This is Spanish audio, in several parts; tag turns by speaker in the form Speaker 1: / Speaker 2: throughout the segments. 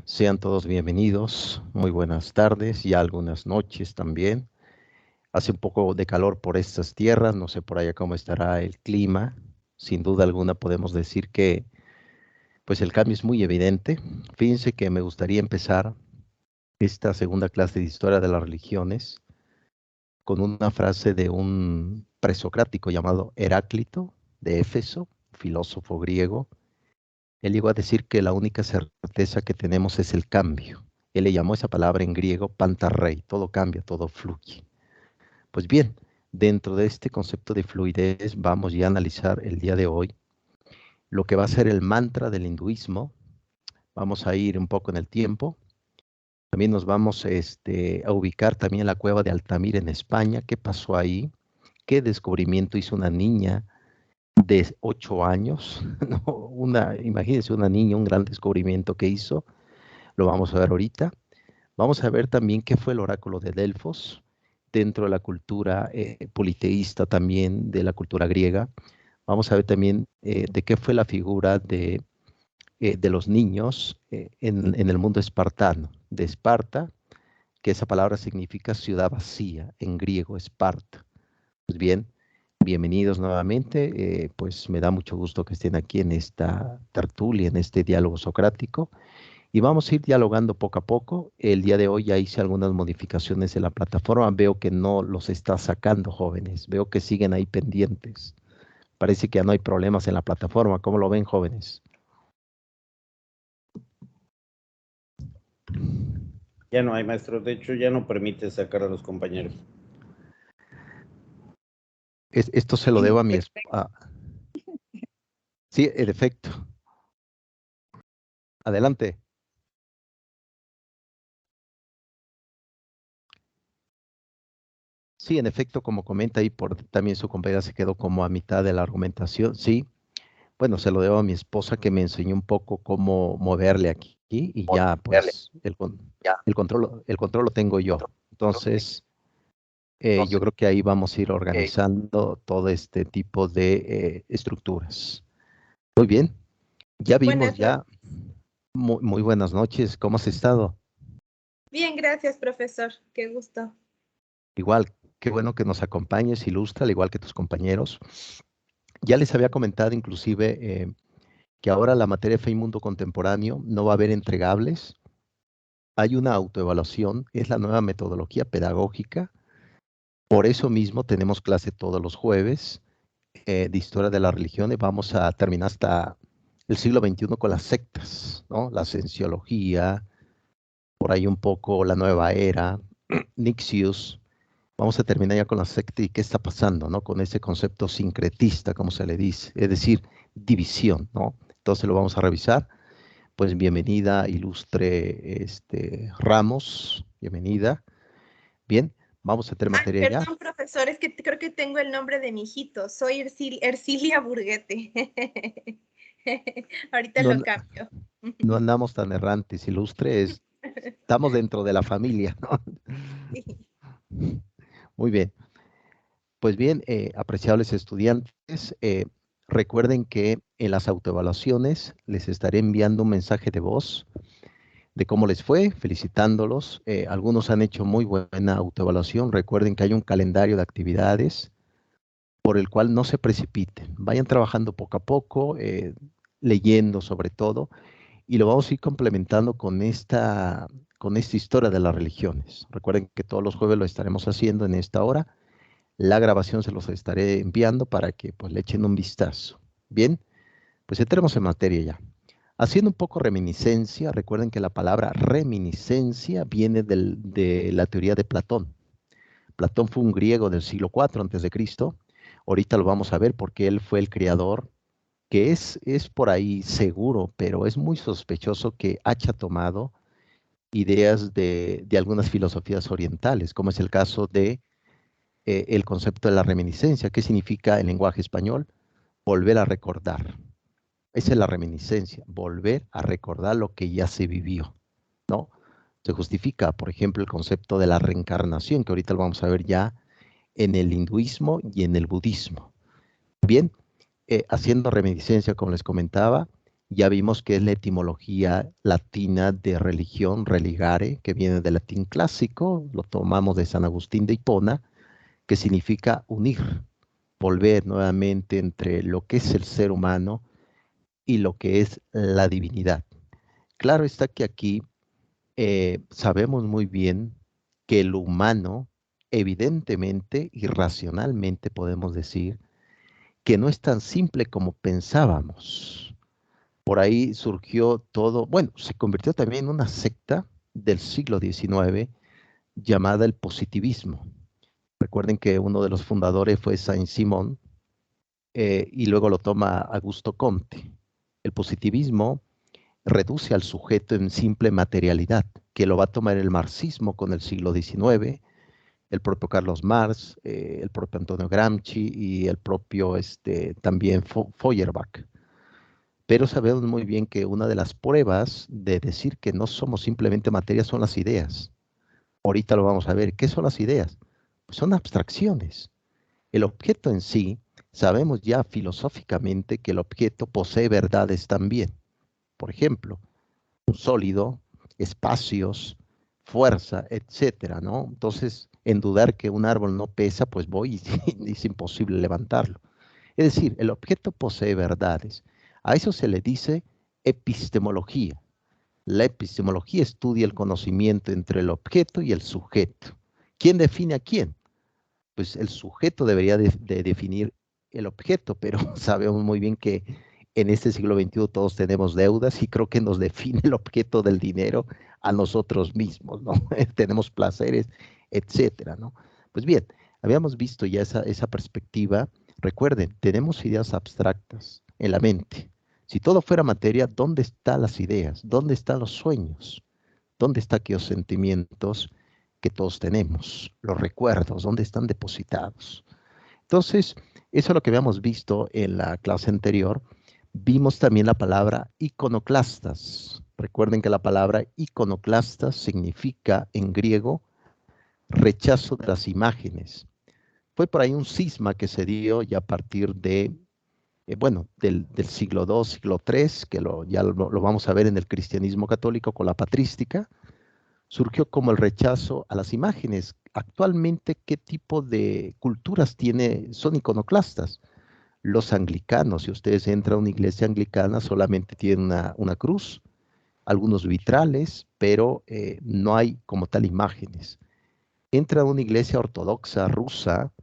Speaker 1: Sean todos bienvenidos, muy buenas tardes y algunas noches también. Hace un poco de calor por estas tierras, no sé por allá cómo estará el clima. Sin duda alguna podemos decir que pues el cambio es muy evidente. Fíjense que me gustaría empezar esta segunda clase de historia de las religiones con una frase de un presocrático llamado Heráclito de Éfeso, filósofo griego. Él llegó a decir que la única certeza que tenemos es el cambio. Él le llamó esa palabra en griego pantarrei, todo cambia, todo fluye. Pues bien, dentro de este concepto de fluidez vamos ya a analizar el día de hoy lo que va a ser el mantra del hinduismo. Vamos a ir un poco en el tiempo. También nos vamos a ubicar también en la cueva de Altamira en España. ¿Qué pasó ahí? ¿Qué descubrimiento hizo una niña de 8 años? ¿No? Imagínense una niña, un gran descubrimiento que hizo. Lo vamos a ver ahorita. Vamos a ver también qué fue el oráculo de Delfos dentro de la cultura politeísta también, de la cultura griega. Vamos a ver también de qué fue la figura de los niños en el mundo espartano, de Esparta, que esa palabra significa ciudad vacía, en griego, Esparta. Pues bien, bienvenidos nuevamente, pues me da mucho gusto que estén aquí en esta tertulia, en este diálogo socrático. Y vamos a ir dialogando poco a poco. El día de hoy ya hice algunas modificaciones en la plataforma. Veo que no los está sacando, jóvenes. Veo que siguen ahí pendientes. Parece que ya no hay problemas en la plataforma. ¿Cómo lo ven, jóvenes?
Speaker 2: Ya no hay, maestro. De hecho, ya no permite sacar a los compañeros.
Speaker 1: Esto se lo debo a mi esposa. Sí, en efecto. Adelante. Sí, en efecto, como comenta ahí, también su compañera se quedó como a mitad de la argumentación. Sí, bueno, se lo debo a mi esposa que me enseñó un poco cómo moverle aquí y ya, pues, el control lo tengo yo. Entonces, yo creo que ahí vamos a ir organizando todo este tipo de estructuras. Muy bien, ya vimos
Speaker 3: Buenas noches.
Speaker 1: ya. Muy buenas noches, ¿cómo has estado?
Speaker 3: Bien, gracias, profesor. Qué gusto.
Speaker 1: Igual, qué bueno que nos acompañes, ilustra, al igual que tus compañeros. Ya les había comentado inclusive que ahora la materia de fe y mundo contemporáneo no va a haber entregables. Hay una autoevaluación, es la nueva metodología pedagógica. Por eso mismo tenemos clase todos los jueves de historia de la religión y vamos a terminar hasta el siglo XXI con las sectas, ¿no? La cienciología, por ahí un poco la nueva era, Nixius. Vamos a terminar ya con la secta y qué está pasando, ¿no? Con ese concepto sincretista, como se le dice, es decir, división, ¿no? Entonces lo vamos a revisar. Pues bienvenida, ilustre Ramos, bienvenida. Bien, vamos a tener materia ya.
Speaker 3: Perdón, profesor, es que creo que tengo el nombre de mi hijito. Soy Ercilia Burguete. Ahorita
Speaker 1: No,
Speaker 3: lo cambio.
Speaker 1: no andamos tan errantes, ilustre, estamos dentro de la familia, ¿no? Muy bien. Pues bien, apreciables estudiantes, recuerden que en las autoevaluaciones les estaré enviando un mensaje de voz de cómo les fue, felicitándolos. Algunos han hecho muy buena autoevaluación. Recuerden que hay un calendario de actividades por el cual no se precipiten. Vayan trabajando poco a poco, leyendo sobre todo, y lo vamos a ir complementando con esta historia de las religiones. Recuerden que todos los jueves lo estaremos haciendo en esta hora. La grabación se los estaré enviando para que pues le echen un vistazo. Bien, pues entremos en materia ya. Haciendo un poco reminiscencia, recuerden que la palabra reminiscencia viene de la teoría de Platón. Platón fue un griego del siglo IV antes de Cristo. Ahorita lo vamos a ver porque él fue el creador, que es por ahí seguro, pero es muy sospechoso que haya tomado ideas de algunas filosofías orientales, como es el caso de el concepto de la reminiscencia. ¿Qué significa en lenguaje español? Volver a recordar. Esa es la reminiscencia, volver a recordar lo que ya se vivió, ¿no? Se justifica, por ejemplo, el concepto de la reencarnación, que ahorita lo vamos a ver ya en el hinduismo y en el budismo. Bien, haciendo reminiscencia, como les comentaba, Ya vimos que es la etimología latina de religión, religare, que viene del latín clásico, lo tomamos de San Agustín de Hipona, que significa unir, volver nuevamente entre lo que es el ser humano y lo que es la divinidad. Claro está que aquí sabemos muy bien que el humano, evidentemente y racionalmente podemos decir, que no es tan simple como pensábamos. Por ahí surgió todo, bueno, se convirtió también en una secta del siglo XIX llamada el positivismo. Recuerden que uno de los fundadores fue Saint-Simon y luego lo toma Augusto Comte. El positivismo reduce al sujeto en simple materialidad, que lo va a tomar el marxismo con el siglo XIX, el propio Carlos Marx, el propio Antonio Gramsci y el propio también Feuerbach. Pero sabemos muy bien que una de las pruebas de decir que no somos simplemente materia son las ideas. Ahorita lo vamos a ver. ¿Qué son las ideas? Pues son abstracciones. El objeto en sí, sabemos ya filosóficamente que el objeto posee verdades también. Por ejemplo, un sólido, espacios, fuerza, etcétera, ¿no? Entonces, en dudar que un árbol no pesa, pues voy y es imposible levantarlo. Es decir, el objeto posee verdades. A eso se le dice epistemología. La epistemología estudia el conocimiento entre el objeto y el sujeto. ¿Quién define a quién? Pues el sujeto debería de definir el objeto, pero sabemos muy bien que en este siglo XXI todos tenemos deudas y creo que nos define el objeto del dinero a nosotros mismos, ¿no? Tenemos placeres, etcétera, ¿no? Pues bien, habíamos visto ya esa perspectiva. Recuerden, tenemos ideas abstractas en la mente. Si todo fuera materia, ¿dónde están las ideas? ¿Dónde están los sueños? ¿Dónde están aquellos sentimientos que todos tenemos? Los recuerdos, ¿dónde están depositados? Entonces, eso es lo que habíamos visto en la clase anterior. Vimos también la palabra iconoclastas. Recuerden que la palabra iconoclastas significa en griego rechazo de las imágenes. Fue por ahí un cisma que se dio ya a partir de, bueno, del siglo II, siglo III, que ya lo vamos a ver en el cristianismo católico con la patrística, surgió como el rechazo a las imágenes. Actualmente, ¿qué tipo de culturas son iconoclastas? Los anglicanos, si ustedes entran a una iglesia anglicana, solamente tienen una cruz, algunos vitrales, pero no hay como tal imágenes. Entra a una iglesia ortodoxa rusa,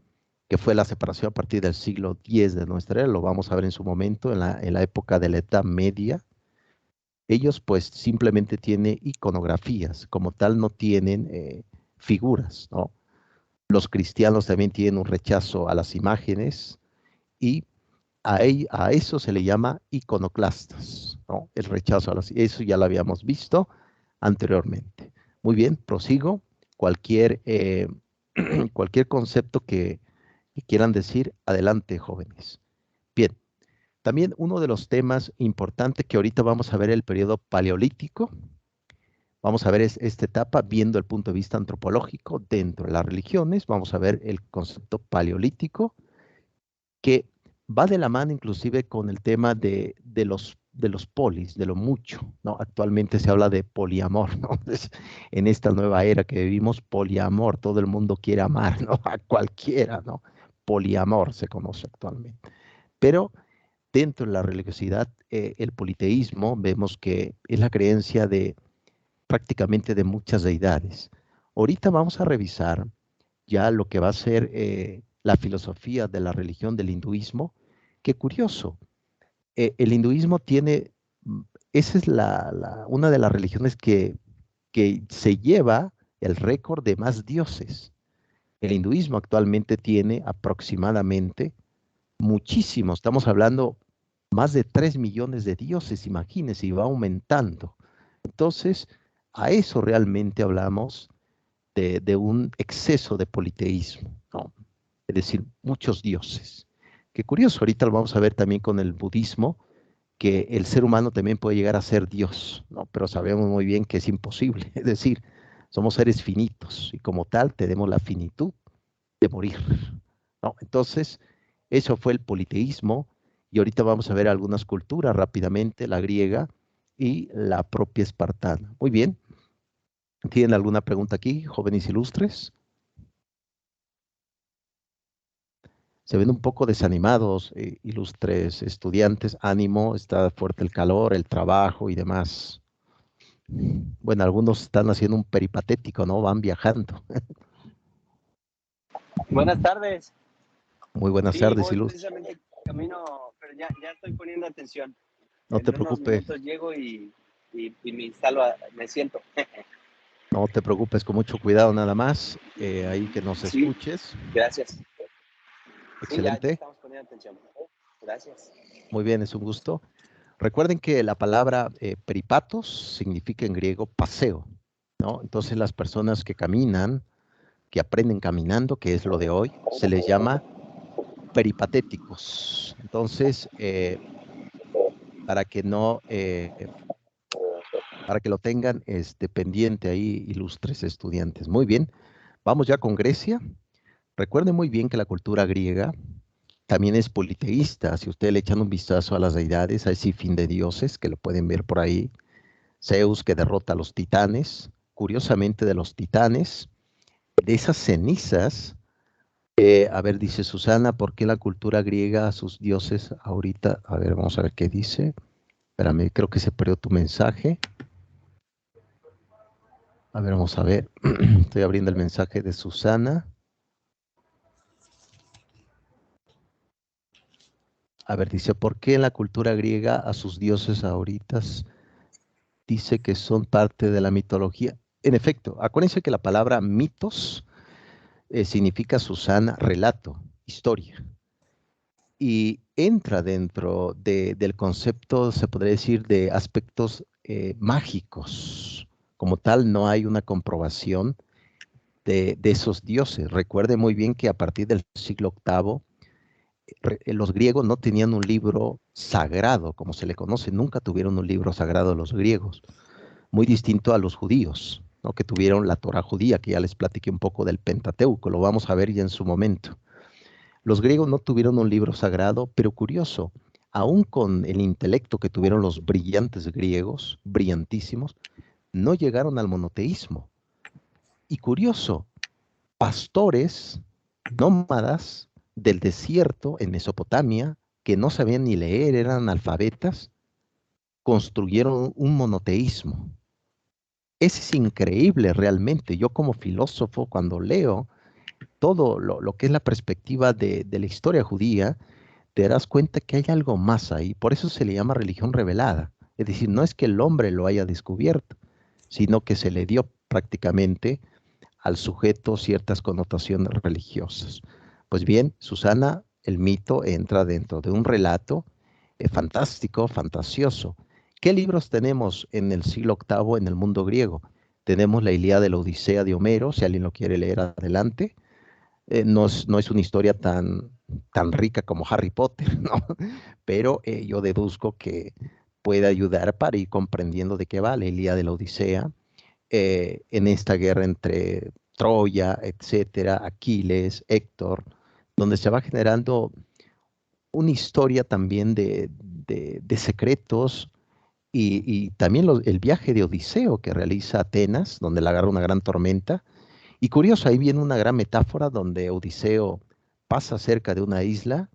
Speaker 1: que fue la separación a partir del siglo X de nuestra era, lo vamos a ver en su momento, en la época de la Edad Media. Ellos pues simplemente tienen iconografías, como tal no tienen figuras, ¿no? Los cristianos también tienen un rechazo a las imágenes y a eso se le llama iconoclastas, ¿no? El rechazo a eso ya lo habíamos visto anteriormente. Muy bien, prosigo. Cualquier, cualquier concepto que quieran decir, adelante, jóvenes. Bien, también uno de los temas importantes que ahorita vamos a ver el periodo paleolítico. Vamos a ver esta etapa viendo el punto de vista antropológico dentro de las religiones. Vamos a ver el concepto paleolítico que va de la mano inclusive con el tema de los polis, de lo mucho, ¿no? Actualmente se habla de poliamor, ¿no? Entonces, en esta nueva era que vivimos, poliamor, todo el mundo quiere amar, ¿no? A cualquiera, ¿no? Poliamor se conoce actualmente. Pero dentro de la religiosidad, el politeísmo, vemos que es la creencia de prácticamente de muchas deidades. Ahorita vamos a revisar ya lo que va a ser la filosofía de la religión del hinduismo. Qué curioso, el hinduismo tiene, esa es una de las religiones que se lleva el récord de más dioses. El hinduismo actualmente tiene aproximadamente muchísimos, estamos hablando más de 3 millones de dioses, imagínense, y va aumentando. Entonces, a eso realmente hablamos de un exceso de politeísmo, ¿no? Es decir, muchos dioses. Qué curioso, ahorita lo vamos a ver también con el budismo, que el ser humano también puede llegar a ser Dios, ¿no? Pero sabemos muy bien que es imposible, es decir, somos seres finitos y como tal tenemos la finitud de morir, ¿no? Entonces, eso fue el politeísmo Y ahorita vamos a ver algunas culturas rápidamente, la griega y la propia espartana. Muy bien. ¿Tienen alguna pregunta aquí, jóvenes ilustres? Se ven un poco desanimados, ilustres estudiantes. Ánimo, está fuerte el calor, el trabajo y demás. Bueno, algunos están haciendo un peripatético, ¿no? Van viajando.
Speaker 4: Buenas tardes.
Speaker 1: Muy buenas
Speaker 4: Sí,
Speaker 1: tardes,
Speaker 4: voy
Speaker 1: ilustres.
Speaker 4: precisamente camino, pero ya estoy poniendo atención.
Speaker 1: No te
Speaker 4: En unos
Speaker 1: preocupes,
Speaker 4: minutos llego y me instalo, me siento.
Speaker 1: no te preocupes, con mucho cuidado nada más. Ahí que nos
Speaker 4: Sí,
Speaker 1: escuches.
Speaker 4: gracias. Sí, ya
Speaker 1: Excelente.
Speaker 4: estamos poniendo atención. Gracias.
Speaker 1: Muy bien, es un gusto. Recuerden que la palabra peripatos significa en griego paseo, ¿no? Entonces las personas que caminan, que aprenden caminando, que es lo de hoy, se les llama peripatéticos. Entonces, para que no, para que lo tengan pendiente ahí, ilustres estudiantes. Muy bien, vamos ya con Grecia. Recuerden muy bien que la cultura griega también es politeísta. Si ustedes le echan un vistazo a las deidades, hay sin de dioses que lo pueden ver por ahí. Zeus que derrota a los titanes. Curiosamente, de los titanes, de esas cenizas, a ver, dice Susana, ¿por qué la cultura griega a sus dioses ahorita? A ver, vamos a ver qué dice. Espérame, creo que se perdió tu mensaje. A ver, vamos a ver. Estoy abriendo el mensaje de Susana. A ver, dice, ¿por qué en la cultura griega a sus dioses ahorita dice que son parte de la mitología? En efecto, acuérdense que la palabra mitos significa, Susana, relato, historia. Y entra dentro del concepto, se podría decir, de aspectos mágicos. Como tal, no hay una comprobación de esos dioses. Recuerde muy bien que a partir del siglo VIII, los griegos no tenían un libro sagrado, como se le conoce. Nunca tuvieron un libro sagrado los griegos, muy distinto a los judíos, ¿no? Que tuvieron la Torá judía, que ya les platiqué un poco del Pentateuco, lo vamos a ver ya en su momento. Los griegos no tuvieron un libro sagrado, pero curioso, aún con el intelecto que tuvieron los brillantes griegos, brillantísimos, no llegaron al monoteísmo. Y curioso, pastores nómadas del desierto en Mesopotamia, que no sabían ni leer, eran analfabetas, construyeron un monoteísmo. Ese es increíble realmente. Yo como filósofo, cuando leo todo lo que es la perspectiva de la historia judía, te darás cuenta que hay algo más ahí. Por eso se le llama religión revelada. Es decir, no es que el hombre lo haya descubierto, sino que se le dio prácticamente al sujeto ciertas connotaciones religiosas. Pues bien, Susana, el mito entra dentro de un relato fantástico, fantasioso. ¿Qué libros tenemos en el siglo VIII en el mundo griego? Tenemos la Ilíada de la Odisea de Homero, si alguien lo quiere leer adelante. No es una historia tan rica como Harry Potter, ¿no? Pero yo deduzco que puede ayudar para ir comprendiendo de qué va la Ilíada de la Odisea en esta guerra entre Troya, etcétera, Aquiles, Héctor, donde se va generando una historia también de secretos y también el viaje de Odiseo que realiza a Atenas, donde le agarra una gran tormenta. Y curioso, ahí viene una gran metáfora donde Odiseo pasa cerca de una isla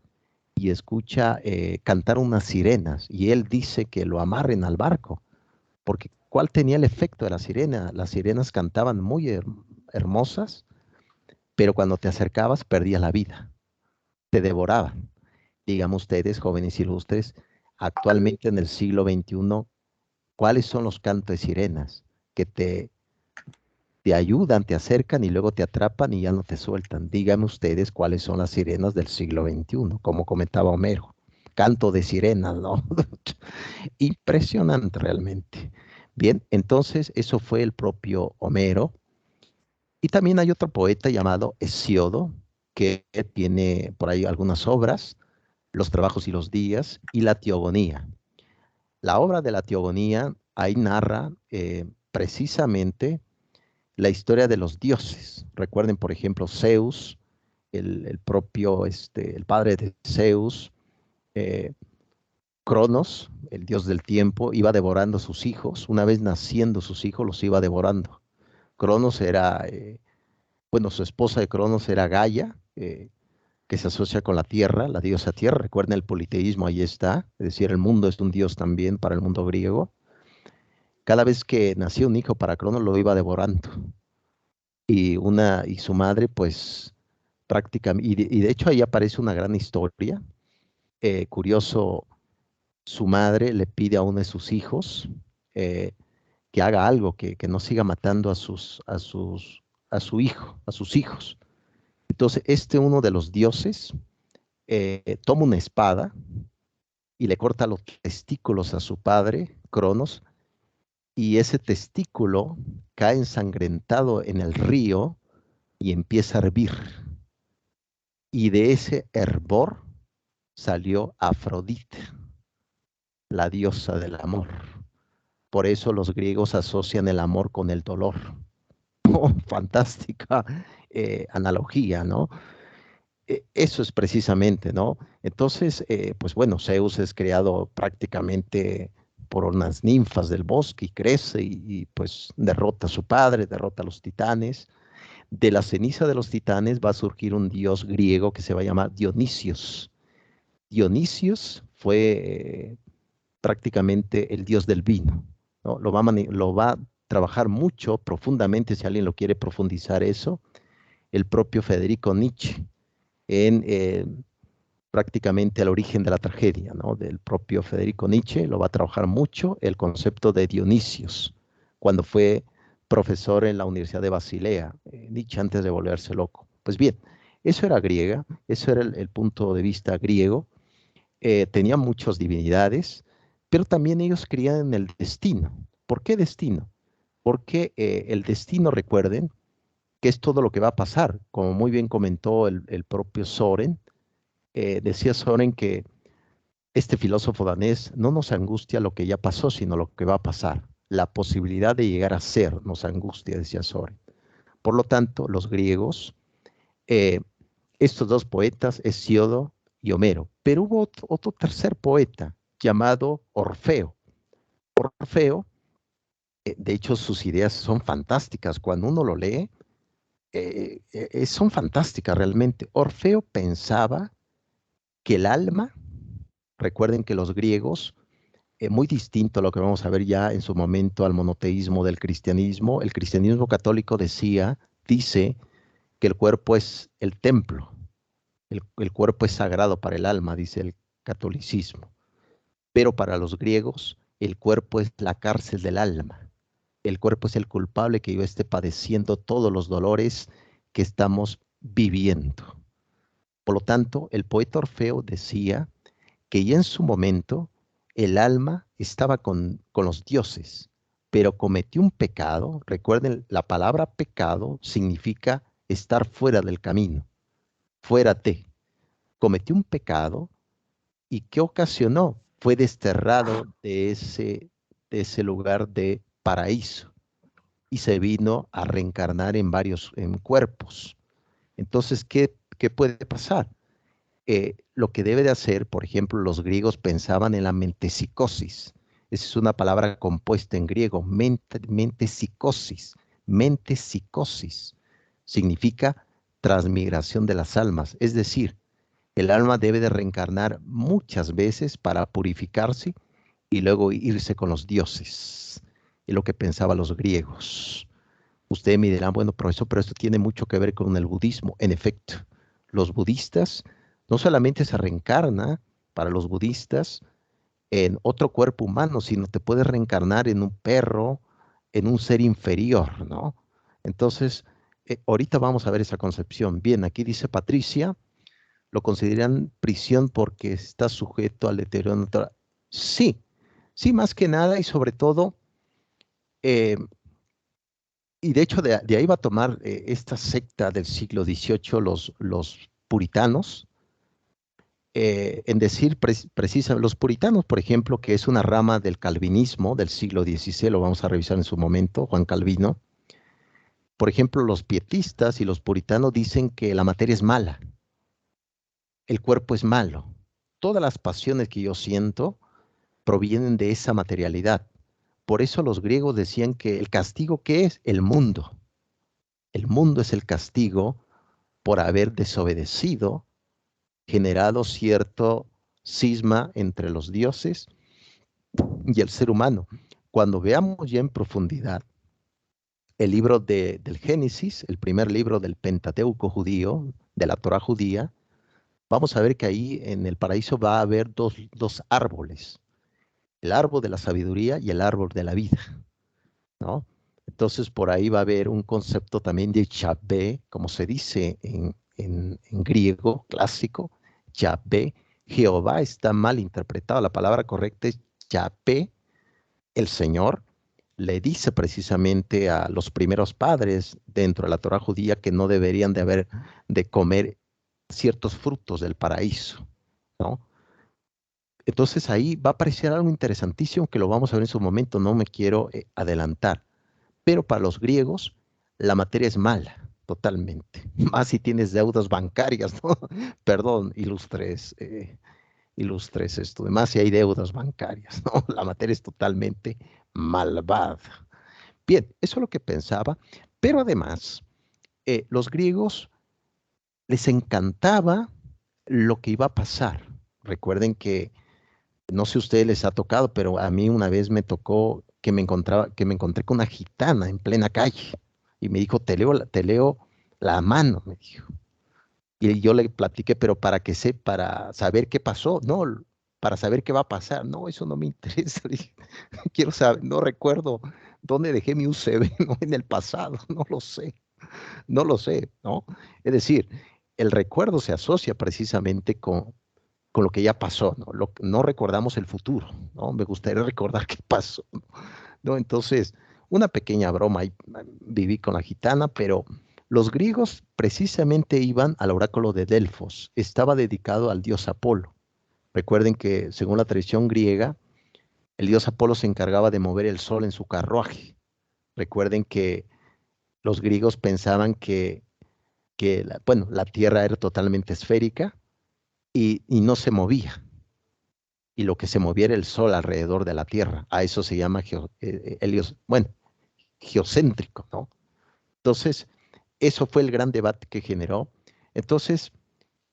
Speaker 1: y escucha cantar unas sirenas y él dice que lo amarren al barco, porque ¿cuál tenía el efecto de la sirena? Las sirenas cantaban muy hermosas, pero cuando te acercabas perdías la vida, te devoraban. Díganme ustedes, jóvenes ilustres, actualmente en el siglo XXI, ¿cuáles son los cantos de sirenas que te ayudan, te acercan y luego te atrapan y ya no te sueltan? Díganme ustedes cuáles son las sirenas del siglo XXI, como comentaba Homero. Canto de sirenas, ¿no? Impresionante realmente. Bien, entonces eso fue el propio Homero. Y también hay otro poeta llamado Hesíodo, que tiene por ahí algunas obras, Los trabajos y los días y la Teogonía. La obra de la Teogonía ahí narra precisamente la historia de los dioses. Recuerden, por ejemplo, Zeus, el propio, el padre de Zeus, eh, Cronos, el dios del tiempo, iba devorando a sus hijos. Una vez naciendo sus hijos, los iba devorando. Cronos era, bueno, su esposa de Cronos era Gaia, que se asocia con la tierra, la diosa tierra. Recuerden el politeísmo, ahí está. Es decir, el mundo es un dios también para el mundo griego. Cada vez que nacía un hijo para Cronos, lo iba devorando. Y su madre, pues, prácticamente, y de hecho ahí aparece una gran historia. Curioso, su madre le pide a uno de sus hijos eh, que haga algo, que no siga matando a su hijo, a sus hijos. Entonces, uno de los dioses, toma una espada y le corta los testículos a su padre, Cronos, y ese testículo cae ensangrentado en el río y empieza a hervir. Y de ese hervor salió Afrodita, la diosa del amor. Por eso los griegos asocian el amor con el dolor. Oh, fantástica analogía, ¿no? Eso es precisamente, ¿no? Entonces, pues bueno, Zeus es creado prácticamente por unas ninfas del bosque y crece y pues derrota a su padre, derrota a los titanes. De la ceniza de los titanes va a surgir un dios griego que se va a llamar Dionisios. Dionisios fue prácticamente el dios del vino, ¿no? Lo va a trabajar mucho, profundamente, si alguien lo quiere profundizar eso, el propio Federico Nietzsche en prácticamente el origen de la tragedia, ¿no? Del propio Federico Nietzsche, lo va a trabajar mucho el concepto de Dionisios, cuando fue profesor en la Universidad de Basilea, Nietzsche antes de volverse loco. Pues bien, eso era griega, eso era el punto de vista griego, tenían muchas divinidades, pero también ellos creían en el destino. ¿Por qué destino? Porque el destino, recuerden, que es todo lo que va a pasar, como muy bien comentó el propio Soren. Decía Soren que este filósofo danés no nos angustia lo que ya pasó, sino lo que va a pasar. La posibilidad de llegar a ser nos angustia, decía Soren. Por lo tanto, los griegos, eh, estos dos poetas, Hesíodo y Homero, pero hubo otro tercer poeta llamado Orfeo. Orfeo, de hecho, sus ideas son fantásticas. Cuando uno lo lee, son fantásticas realmente. Orfeo pensaba que el alma, recuerden que los griegos, muy distinto a lo que vamos a ver ya en su momento al monoteísmo del cristianismo, el cristianismo católico dice que el cuerpo es el templo, el cuerpo es sagrado para el alma, dice el catolicismo, pero para los griegos el cuerpo es la cárcel del alma, el cuerpo es el culpable que yo esté padeciendo todos los dolores que estamos viviendo. Por lo tanto, el poeta Orfeo decía que ya en su momento el alma estaba con los dioses, pero cometió un pecado. Recuerden, la palabra pecado significa estar fuera del camino, fuera de. Cometió un pecado y ¿qué ocasionó? Fue desterrado de ese lugar de paraíso y se vino a reencarnar en varios cuerpos. Entonces, ¿qué puede pasar? Lo que debe de hacer, por ejemplo, los griegos pensaban en la mentepsicosis. Esa es una palabra compuesta en griego, mentepsicosis. Mentepsicosis significa transmigración de las almas, es decir, el alma debe de reencarnar muchas veces para purificarse y luego irse con los dioses. Es lo que pensaban los griegos. Ustedes me dirán, bueno, profesor, pero esto tiene mucho que ver con el budismo. En efecto, los budistas no solamente se reencarna para los budistas en otro cuerpo humano, sino te puedes reencarnar en un perro, en un ser inferior, ¿no? Entonces, ahorita vamos a ver esa concepción. Bien, aquí dice Patricia, lo consideran prisión porque está sujeto al deterioro natural. Sí, sí, más que nada y sobre todo, eh, y de hecho de ahí va a tomar esta secta del siglo XVIII, los puritanos, en decir precisamente, los puritanos, por ejemplo, que es una rama del calvinismo del siglo XVI, lo vamos a revisar en su momento, Juan Calvino. Por ejemplo, los pietistas y los puritanos dicen que la materia es mala, el cuerpo es malo, todas las pasiones que yo siento provienen de esa materialidad. Por eso los griegos decían que el castigo, ¿qué es? El mundo. El mundo es el castigo por haber desobedecido, generado cierto cisma entre los dioses y el ser humano. Cuando veamos ya en profundidad el libro del Génesis, el primer libro del Pentateuco judío, de la Torá judía, vamos a ver que ahí en el paraíso va a haber dos árboles, el árbol de la sabiduría y el árbol de la vida, ¿no? Entonces por ahí va a haber un concepto también de Yahvé, como se dice en griego clásico, Yahvé. Jehová está mal interpretado, la palabra correcta es Yahvé, el Señor. Le dice precisamente a los primeros padres dentro de la Torá judía que no deberían de comer ciertos frutos del paraíso, ¿no? Entonces ahí va a aparecer algo interesantísimo que lo vamos a ver en su momento, no me quiero adelantar. Pero para los griegos la materia es mala, totalmente. Más si tienes deudas bancarias, ¿no? Perdón, ilustres esto. Más si hay deudas bancarias, ¿no? La materia es totalmente malvada. Bien, eso es lo que pensaba, pero además los griegos les encantaba lo que iba a pasar. Recuerden que, no sé si a ustedes les ha tocado, pero a mí una vez me tocó que me encontré con una gitana en plena calle y me dijo, te leo la mano, me dijo. Y yo le platiqué, pero para saber qué pasó, no, para saber qué va a pasar, no, eso no me interesa. Dije, quiero saber, no recuerdo dónde dejé mi USB, ¿no? En el pasado, no lo sé, ¿no? Es decir, el recuerdo se asocia precisamente con lo que ya pasó, ¿no? No recordamos el futuro, ¿no? Me gustaría recordar qué pasó, ¿no? Entonces, una pequeña broma, ahí, viví con la gitana, pero los griegos precisamente iban al oráculo de Delfos, estaba dedicado al dios Apolo. Recuerden que según la tradición griega, el dios Apolo se encargaba de mover el sol en su carruaje. Recuerden que los griegos pensaban que bueno, la tierra era totalmente esférica y no se movía. Y lo que se movía era el sol alrededor de la tierra. A eso se llama bueno, geocéntrico, ¿no? Entonces, eso fue el gran debate que generó. Entonces,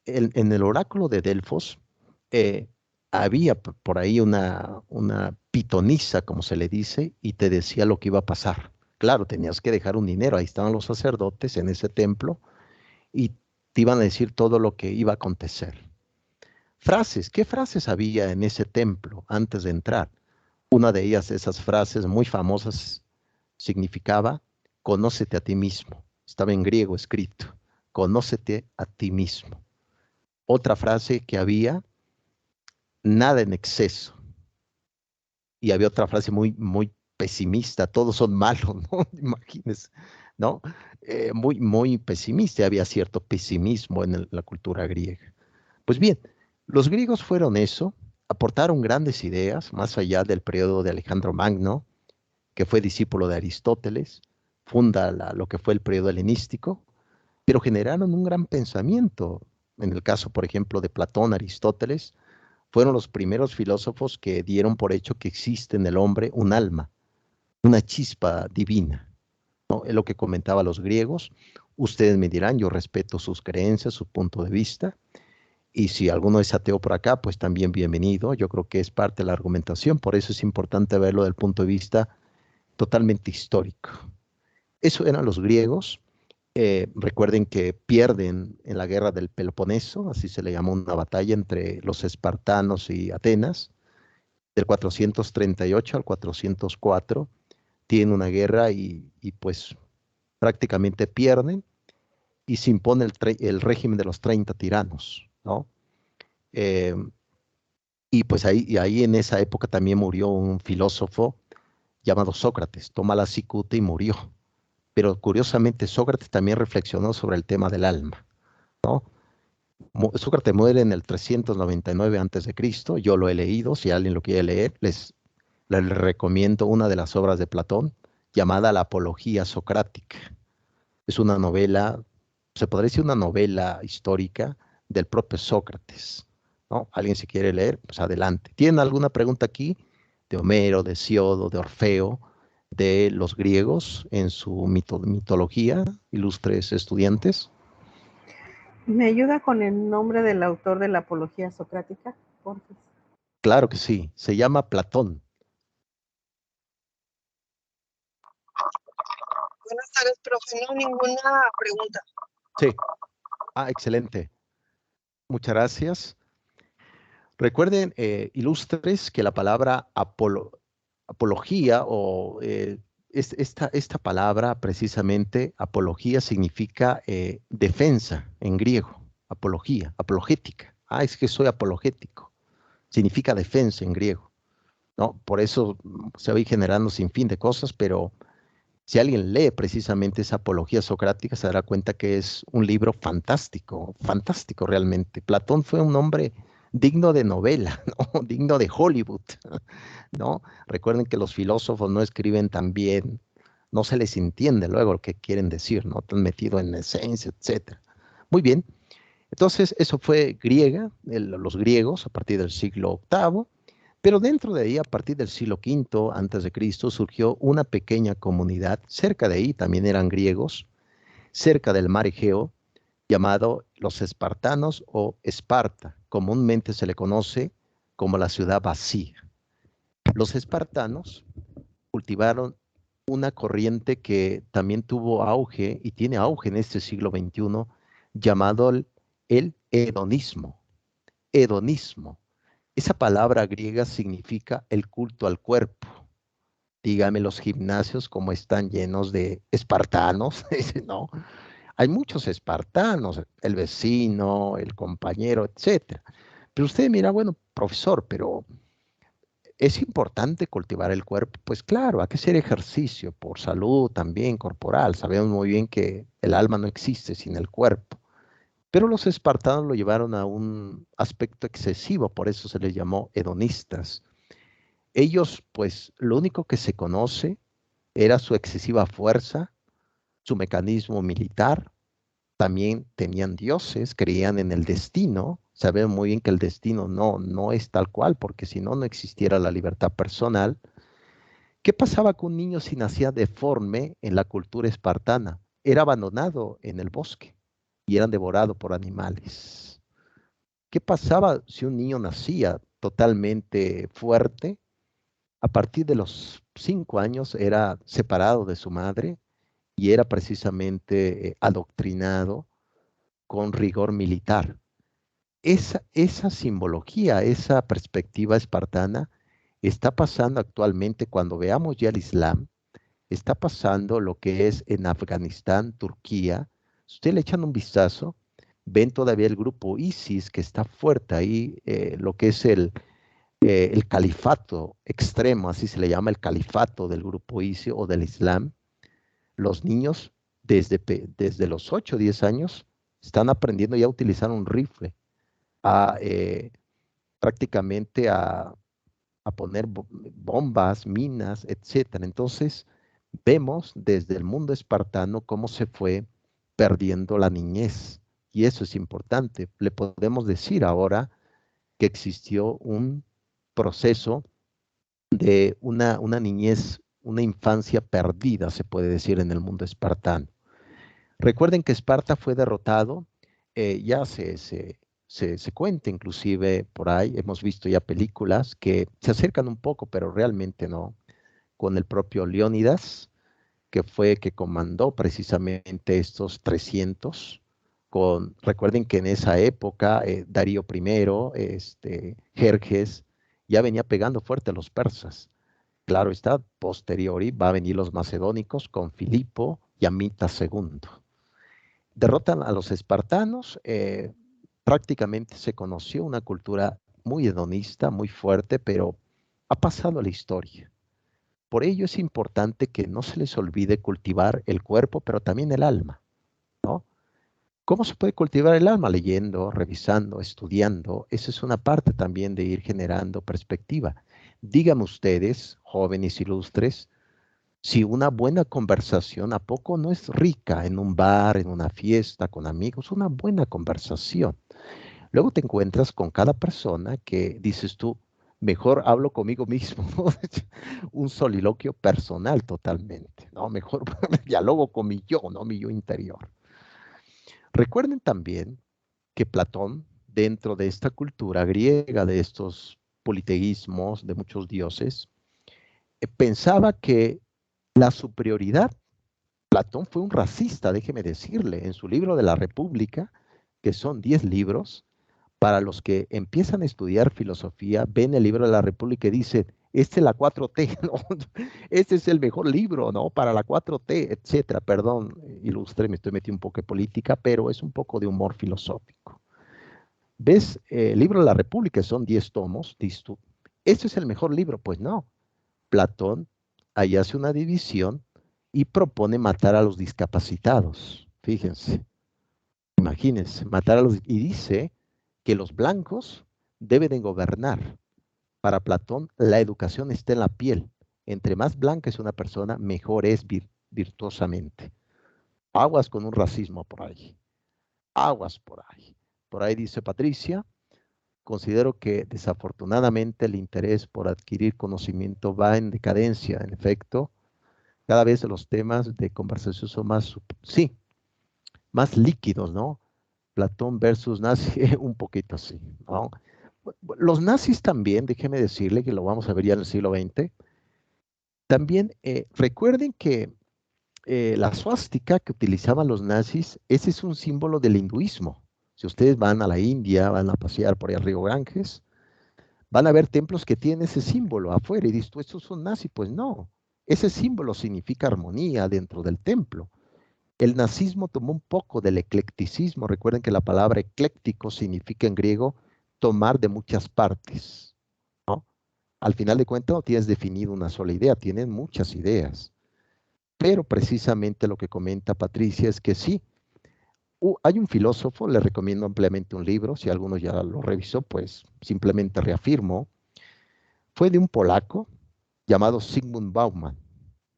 Speaker 1: en el oráculo de Delfos eh, había por ahí una pitonisa, como se le dice, y te decía lo que iba a pasar. Claro, tenías que dejar un dinero, ahí estaban los sacerdotes en ese templo, y te iban a decir todo lo que iba a acontecer. Frases, ¿qué frases había en ese templo antes de entrar? Una de ellas, esas frases muy famosas, significaba, conócete a ti mismo. Estaba en griego escrito, conócete a ti mismo. Otra frase que había, nada en exceso. Y había otra frase muy pesimista, todos son malos, ¿no? Imagínense, ¿no? Muy pesimista, había cierto pesimismo en la cultura griega. Pues bien, los griegos fueron eso, aportaron grandes ideas, más allá del periodo de Alejandro Magno, que fue discípulo de Aristóteles, funda lo que fue el periodo helenístico, pero generaron un gran pensamiento. En el caso, por ejemplo, de Platón, Aristóteles, fueron los primeros filósofos que dieron por hecho que existe en el hombre un alma, una chispa divina, ¿no? Es lo que comentaban los griegos. Ustedes me dirán, yo respeto sus creencias, su punto de vista, y si alguno es ateo por acá, pues también bienvenido. Yo creo que es parte de la argumentación, por eso es importante verlo desde el punto de vista totalmente histórico. Eso eran los griegos. Recuerden que pierden en la guerra del Peloponeso, así se le llamó una batalla entre los espartanos y Atenas, del 438 al 404, tienen una guerra y pues prácticamente pierden y se impone el régimen de los 30 tiranos, ¿no? Eh, y pues ahí en esa época también murió un filósofo llamado Sócrates, toma la cicuta y murió. Pero curiosamente Sócrates también reflexionó sobre el tema del alma, ¿no? Sócrates muere en el 399 a.C., yo lo he leído, si alguien lo quiere leer, les recomiendo una de las obras de Platón llamada La Apología Socrática. Es una novela, se podría decir una novela histórica del propio Sócrates, ¿no? ¿Alguien se quiere leer? Pues adelante. ¿Tienen alguna pregunta aquí de Homero, de Hesiodo, de Orfeo, de los griegos en su mitología, ilustres estudiantes?
Speaker 5: ¿Me ayuda con el nombre del autor de la Apología Socrática? Por favor.
Speaker 1: Claro que sí, se llama Platón.
Speaker 6: Buenas tardes, profe. No, ninguna pregunta.
Speaker 1: Sí. Ah, excelente. Muchas gracias. Recuerden, ilustres, que la palabra apología o esta palabra precisamente, apología, significa defensa en griego. Apología, apologética. Ah, es que soy apologético. Significa defensa en griego, ¿no? Por eso se va a ir generando sin fin de cosas, pero si alguien lee precisamente esa apología socrática, se dará cuenta que es un libro fantástico, fantástico realmente. Platón fue un hombre digno de novela, ¿no? Digno de Hollywood, ¿no? Recuerden que los filósofos no escriben tan bien, no se les entiende luego lo que quieren decir, ¿no? Están metidos en la esencia, etc. Muy bien, entonces eso fue griega, los griegos a partir del siglo VIII, pero dentro de ahí, a partir del siglo V antes de Cristo, surgió una pequeña comunidad, cerca de ahí también eran griegos, cerca del mar Egeo, llamado los espartanos o Esparta. Comúnmente se le conoce como la ciudad vacía. Los espartanos cultivaron una corriente que también tuvo auge y tiene auge en este siglo XXI, llamado el hedonismo. Hedonismo. Esa palabra griega significa el culto al cuerpo. Dígame los gimnasios como están llenos de espartanos, ¿no? Hay muchos espartanos, el vecino, el compañero, etcétera. Pero usted mira, bueno, profesor, pero ¿es importante cultivar el cuerpo? Pues claro, hay que hacer ejercicio por salud también corporal. Sabemos muy bien que el alma no existe sin el cuerpo. Pero los espartanos lo llevaron a un aspecto excesivo, por eso se les llamó hedonistas. Ellos, pues, lo único que se conoce era su excesiva fuerza, su mecanismo militar. También tenían dioses, creían en el destino. Sabemos muy bien que el destino no es tal cual, porque si no, no existiera la libertad personal. ¿Qué pasaba con un niño si nacía deforme en la cultura espartana? Era abandonado en el bosque y eran devorados por animales. ¿Qué pasaba si un niño nacía totalmente fuerte? A partir de los 5 años era separado de su madre y era precisamente adoctrinado con rigor militar. Esa simbología, esa perspectiva espartana está pasando actualmente cuando veamos ya el Islam, está pasando lo que es en Afganistán, Turquía. Si usted le echan un vistazo, ven todavía el grupo ISIS que está fuerte ahí, lo que es el califato extremo, así se le llama el califato del grupo ISIS o del Islam. Los niños desde los 8 o 10 años están aprendiendo ya a utilizar un rifle, a prácticamente a poner bombas, minas, etcétera. Entonces, vemos desde el mundo espartano cómo se fue perdiendo la niñez. Y eso es importante. Le podemos decir ahora que existió un proceso de una niñez, una infancia perdida, se puede decir, en el mundo espartano. Recuerden que Esparta fue derrotado, ya se cuenta inclusive por ahí, hemos visto ya películas que se acercan un poco, pero realmente no, con el propio Leónidas, que fue que comandó precisamente estos 300, recuerden que en esa época Darío I, Jerjes, ya venía pegando fuerte a los persas. Claro está, posteriori va a venir los macedónicos con Filipo y Amita II. Derrotan a los espartanos, prácticamente se conoció una cultura muy hedonista, muy fuerte, pero ha pasado a la historia. Por ello es importante que no se les olvide cultivar el cuerpo, pero también el alma, ¿no? ¿Cómo se puede cultivar el alma? Leyendo, revisando, estudiando. Esa es una parte también de ir generando perspectiva. Díganme ustedes, jóvenes ilustres, si una buena conversación, ¿a poco no es rica en un bar, en una fiesta, con amigos? Una buena conversación. Luego te encuentras con cada persona que dices tú, mejor hablo conmigo mismo, ¿no? Un soliloquio personal totalmente, ¿no? Mejor dialogo con mi yo, ¿no? Mi yo interior. Recuerden también que Platón, dentro de esta cultura griega, de estos politeísmos, de muchos dioses, pensaba que la superioridad, Platón fue un racista, déjeme decirle, en su libro de la República, que son 10 libros, para los que empiezan a estudiar filosofía, ven el libro de la República y dicen, este es la 4T, ¿no? Este es el mejor libro, ¿no? Para la 4T, etcétera. Perdón, ilustre, me estoy metiendo un poco de política, pero es un poco de humor filosófico. ¿Ves? El libro de la República son 10 tomos, dices tú, ¿este es el mejor libro? Pues no. Platón ahí hace una división y propone matar a los discapacitados. Fíjense, imagínense, matar a los... Y dice que los blancos deben de gobernar. Para Platón, la educación está en la piel. Entre más blanca es una persona, mejor es virtuosamente. Aguas con un racismo por ahí. Aguas por ahí. Por ahí dice Patricia, considero que desafortunadamente el interés por adquirir conocimiento va en decadencia. En efecto, cada vez los temas de conversación son más, sí, más líquidos, ¿no? Platón versus nazi, un poquito así, ¿no? Los nazis también, déjeme decirle que lo vamos a ver ya en el siglo XX, también recuerden que la suástica que utilizaban los nazis, ese es un símbolo del hinduismo. Si ustedes van a la India, van a pasear por ahí al río Ganges, van a ver templos que tienen ese símbolo afuera y dices, ¿tú estos son nazis? Pues no, ese símbolo significa armonía dentro del templo. El nazismo tomó un poco del eclecticismo. Recuerden que la palabra ecléctico significa en griego tomar de muchas partes, ¿no? Al final de cuentas no tienes definido una sola idea, tienes muchas ideas. Pero precisamente lo que comenta Patricia es que sí, hay un filósofo, le recomiendo ampliamente un libro, si alguno ya lo revisó, pues simplemente reafirmo, fue de un polaco llamado Zygmunt Bauman,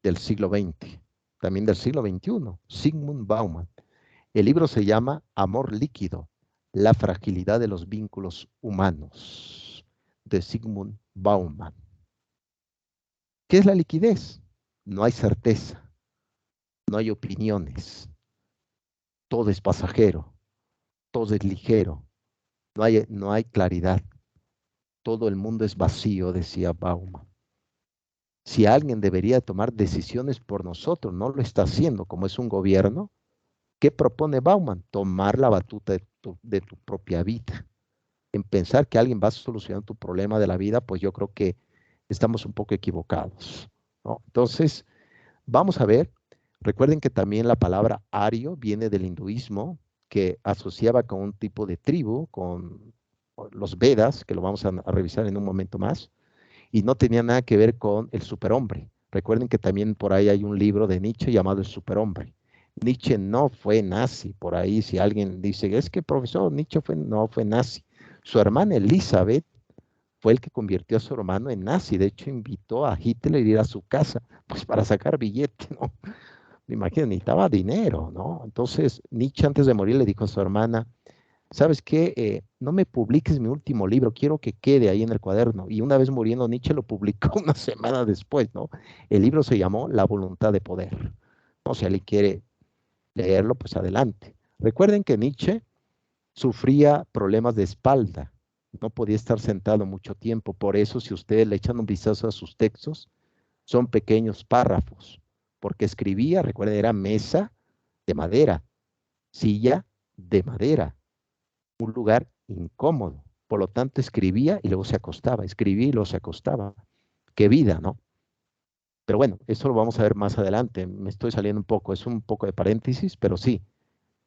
Speaker 1: del siglo XX, también del siglo XXI, Zygmunt Bauman. El libro se llama Amor líquido, la fragilidad de los vínculos humanos, de Zygmunt Bauman. ¿Qué es la liquidez? No hay certeza, no hay opiniones, todo es pasajero, todo es ligero, no hay claridad, todo el mundo es vacío, decía Bauman. Si alguien debería tomar decisiones por nosotros, no lo está haciendo, como es un gobierno. ¿Qué propone Bauman? Tomar la batuta de tu propia vida. En pensar que alguien va a solucionar tu problema de la vida, pues yo creo que estamos un poco equivocados, ¿no? Entonces, vamos a ver, recuerden que también la palabra ario viene del hinduismo, que asociaba con un tipo de tribu, con los Vedas, que lo vamos a revisar en un momento más, y no tenía nada que ver con el superhombre. Recuerden que también por ahí hay un libro de Nietzsche llamado El superhombre. Nietzsche no fue nazi, por ahí si alguien dice, es que profesor, Nietzsche no fue nazi. Su hermana Elizabeth fue el que convirtió a su hermano en nazi, de hecho invitó a Hitler a ir a su casa, pues para sacar billete, ¿no? Me imagino, necesitaba dinero, ¿no? Entonces Nietzsche antes de morir le dijo a su hermana, ¿sabes qué? No me publiques mi último libro, quiero que quede ahí en el cuaderno. Y una vez muriendo Nietzsche lo publicó una semana después, ¿no? El libro se llamó La voluntad de poder. O sea, si quiere leerlo, pues adelante. Recuerden que Nietzsche sufría problemas de espalda, no podía estar sentado mucho tiempo, por eso si ustedes le echan un vistazo a sus textos, son pequeños párrafos, porque escribía, recuerden, era mesa de madera, silla de madera, un lugar incómodo, por lo tanto escribía y luego se acostaba, escribía y luego se acostaba. Qué vida, ¿no? Pero bueno, eso lo vamos a ver más adelante, me estoy saliendo un poco, es un poco de paréntesis, pero sí,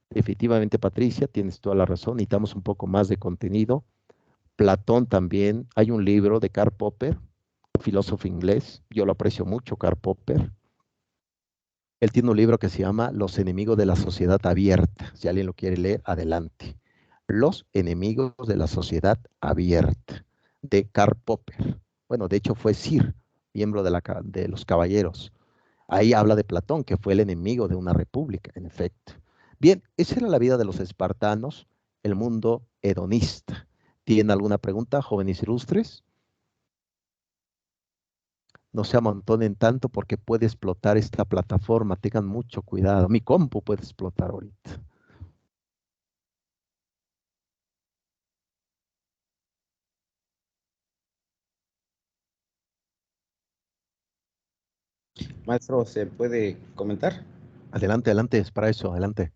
Speaker 1: efectivamente, Patricia, tienes toda la razón, necesitamos un poco más de contenido. Platón también, hay un libro de Karl Popper, un filósofo inglés, yo lo aprecio mucho, Karl Popper. Él tiene un libro que se llama Los enemigos de la sociedad abierta. Si alguien lo quiere leer, adelante. Los enemigos de la sociedad abierta, de Karl Popper. Bueno, de hecho fue Sir, miembro de los caballeros. Ahí habla de Platón, que fue el enemigo de una república, en efecto. Bien, esa era la vida de los espartanos. el mundo hedonista. ¿Tienen alguna pregunta, jóvenes ilustres? No se amontonen tanto porque puede explotar esta plataforma. Tengan mucho cuidado. Mi compu puede explotar ahorita.
Speaker 2: Maestro, ¿se puede comentar?
Speaker 1: Adelante, adelante, es para eso, adelante.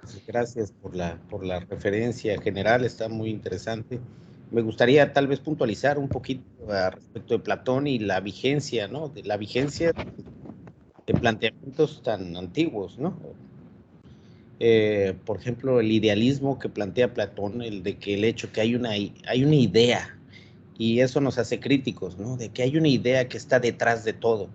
Speaker 2: Sí, gracias por la referencia general, está muy interesante. Me gustaría tal vez puntualizar un poquito respecto de Platón y la vigencia, ¿no? De la vigencia de planteamientos tan antiguos, ¿no? Por ejemplo, el idealismo que plantea Platón, el de que el hecho que hay una idea, y eso nos hace críticos, ¿no? De que hay una idea que está detrás de todo.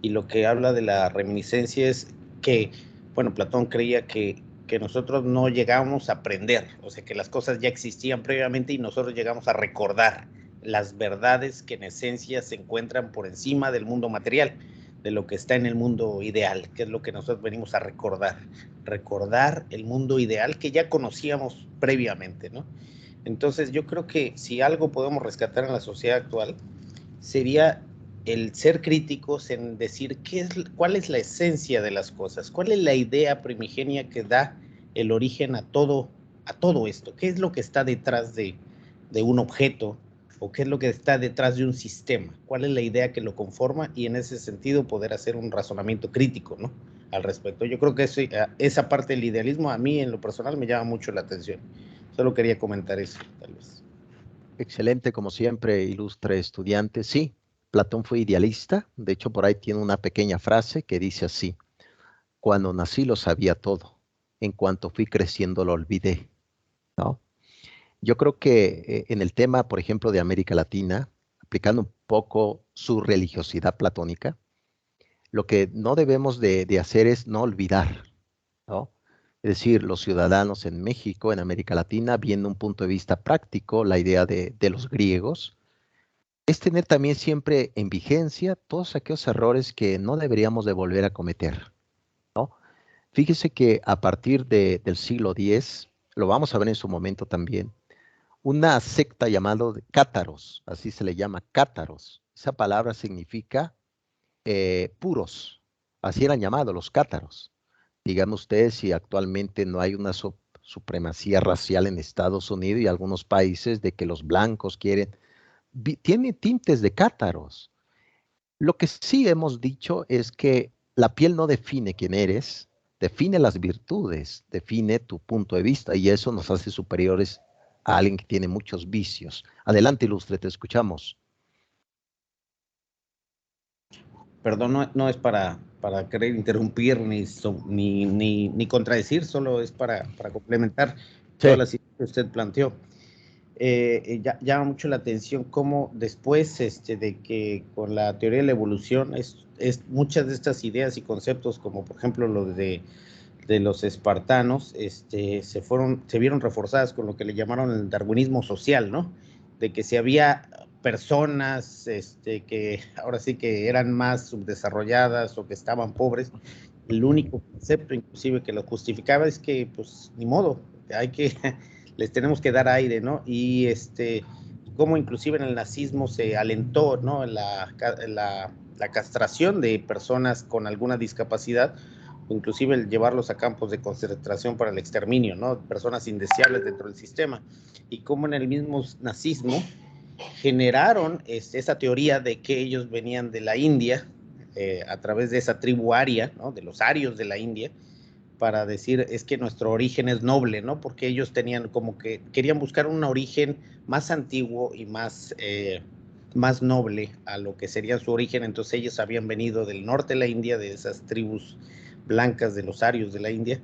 Speaker 2: Y lo que habla de la reminiscencia es que, bueno, Platón creía que nosotros no llegamos a aprender, o sea, que las cosas ya existían previamente y nosotros llegamos a recordar las verdades que en esencia se encuentran por encima del mundo material, de lo que está en el mundo ideal, que es lo que nosotros venimos a recordar el mundo ideal que ya conocíamos previamente, ¿no? Entonces yo creo que si algo podemos rescatar en la sociedad actual sería el ser críticos en decir cuál es la esencia de las cosas, cuál es la idea primigenia que da el origen a todo esto, qué es lo que está detrás de un objeto o qué es lo que está detrás de un sistema, cuál es la idea que lo conforma y en ese sentido poder hacer un razonamiento crítico, ¿no? Al respecto. Yo creo que esa parte del idealismo a mí en lo personal me llama mucho la atención. Solo quería comentar eso, tal vez.
Speaker 1: Excelente, como siempre, ilustre estudiante. Sí, Platón fue idealista. De hecho, por ahí tiene una pequeña frase que dice así: cuando nací lo sabía todo. En cuanto fui creciendo lo olvidé, ¿no? Yo creo que en el tema, por ejemplo, de América Latina, aplicando un poco su religiosidad platónica, lo que no debemos de hacer es no olvidar, ¿no? Es decir, los ciudadanos en México, en América Latina, viendo un punto de vista práctico, la idea de los griegos, es tener también siempre en vigencia todos aquellos errores que no deberíamos de volver a cometer, ¿no? Fíjese que a partir del siglo X, lo vamos a ver en su momento también, una secta llamada cátaros, así se le llama, cátaros. Esa palabra significa puros, así eran llamados los cátaros. Díganme ustedes si actualmente no hay una supremacía racial en Estados Unidos y algunos países de que los blancos quieren, tiene tintes de cátaros. Lo que sí hemos dicho es que la piel no define quién eres, define las virtudes, define tu punto de vista y eso nos hace superiores a alguien que tiene muchos vicios. Adelante, ilustre, te escuchamos.
Speaker 2: Perdón, no es para querer interrumpir ni contradecir, solo es para complementar todas
Speaker 1: Sí,
Speaker 2: las ideas que usted planteó. Llama mucho la atención cómo después de que con la teoría de la evolución muchas de estas ideas y conceptos, como por ejemplo lo de los espartanos, se vieron reforzadas con lo que le llamaron el darwinismo social, ¿no? De que si había personas que ahora sí que eran más subdesarrolladas o que estaban pobres, el único concepto inclusive que lo justificaba es que pues ni modo, les tenemos que dar aire, ¿no? Y como inclusive en el nazismo se alentó, ¿no? La castración de personas con alguna discapacidad, inclusive el llevarlos a campos de concentración para el exterminio, ¿no? Personas indeseables dentro del sistema. Y como en el mismo nazismo generaron esa teoría de que ellos venían de la India, a través de esa tribu aria, ¿no? De los arios de la India, para decir es que nuestro origen es noble, ¿no? Porque ellos tenían como que querían buscar un origen más antiguo y más noble a lo que sería su origen. Entonces ellos habían venido del norte de la India, de esas tribus blancas de los arios de la India,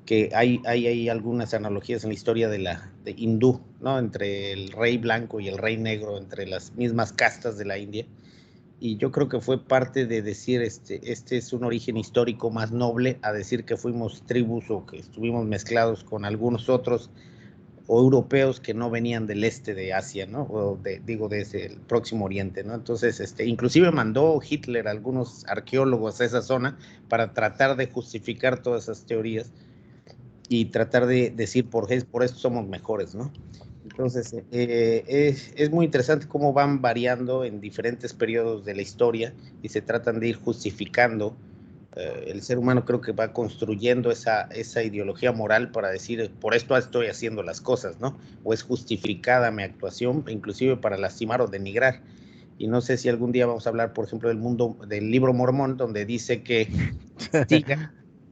Speaker 2: que hay algunas analogías en la historia de hindú, ¿no? Entre el rey blanco y el rey negro, entre las mismas castas de la India. Y yo creo que fue parte de decir, este es un origen histórico más noble, a decir que fuimos tribus o que estuvimos mezclados con algunos otros o europeos que no venían del este de Asia, ¿no? O desde el Próximo Oriente, ¿no? Entonces, inclusive mandó Hitler a algunos arqueólogos a esa zona para tratar de justificar todas esas teorías. y tratar de decir por esto somos mejores, ¿no? Entonces, es muy interesante cómo van variando en diferentes periodos de la historia y se tratan de ir justificando. El ser humano creo que va construyendo esa ideología moral para decir, por esto estoy haciendo las cosas, ¿no? O es justificada mi actuación, inclusive para lastimar o denigrar. Y no sé si algún día vamos a hablar, por ejemplo, del libro Mormón, donde dice que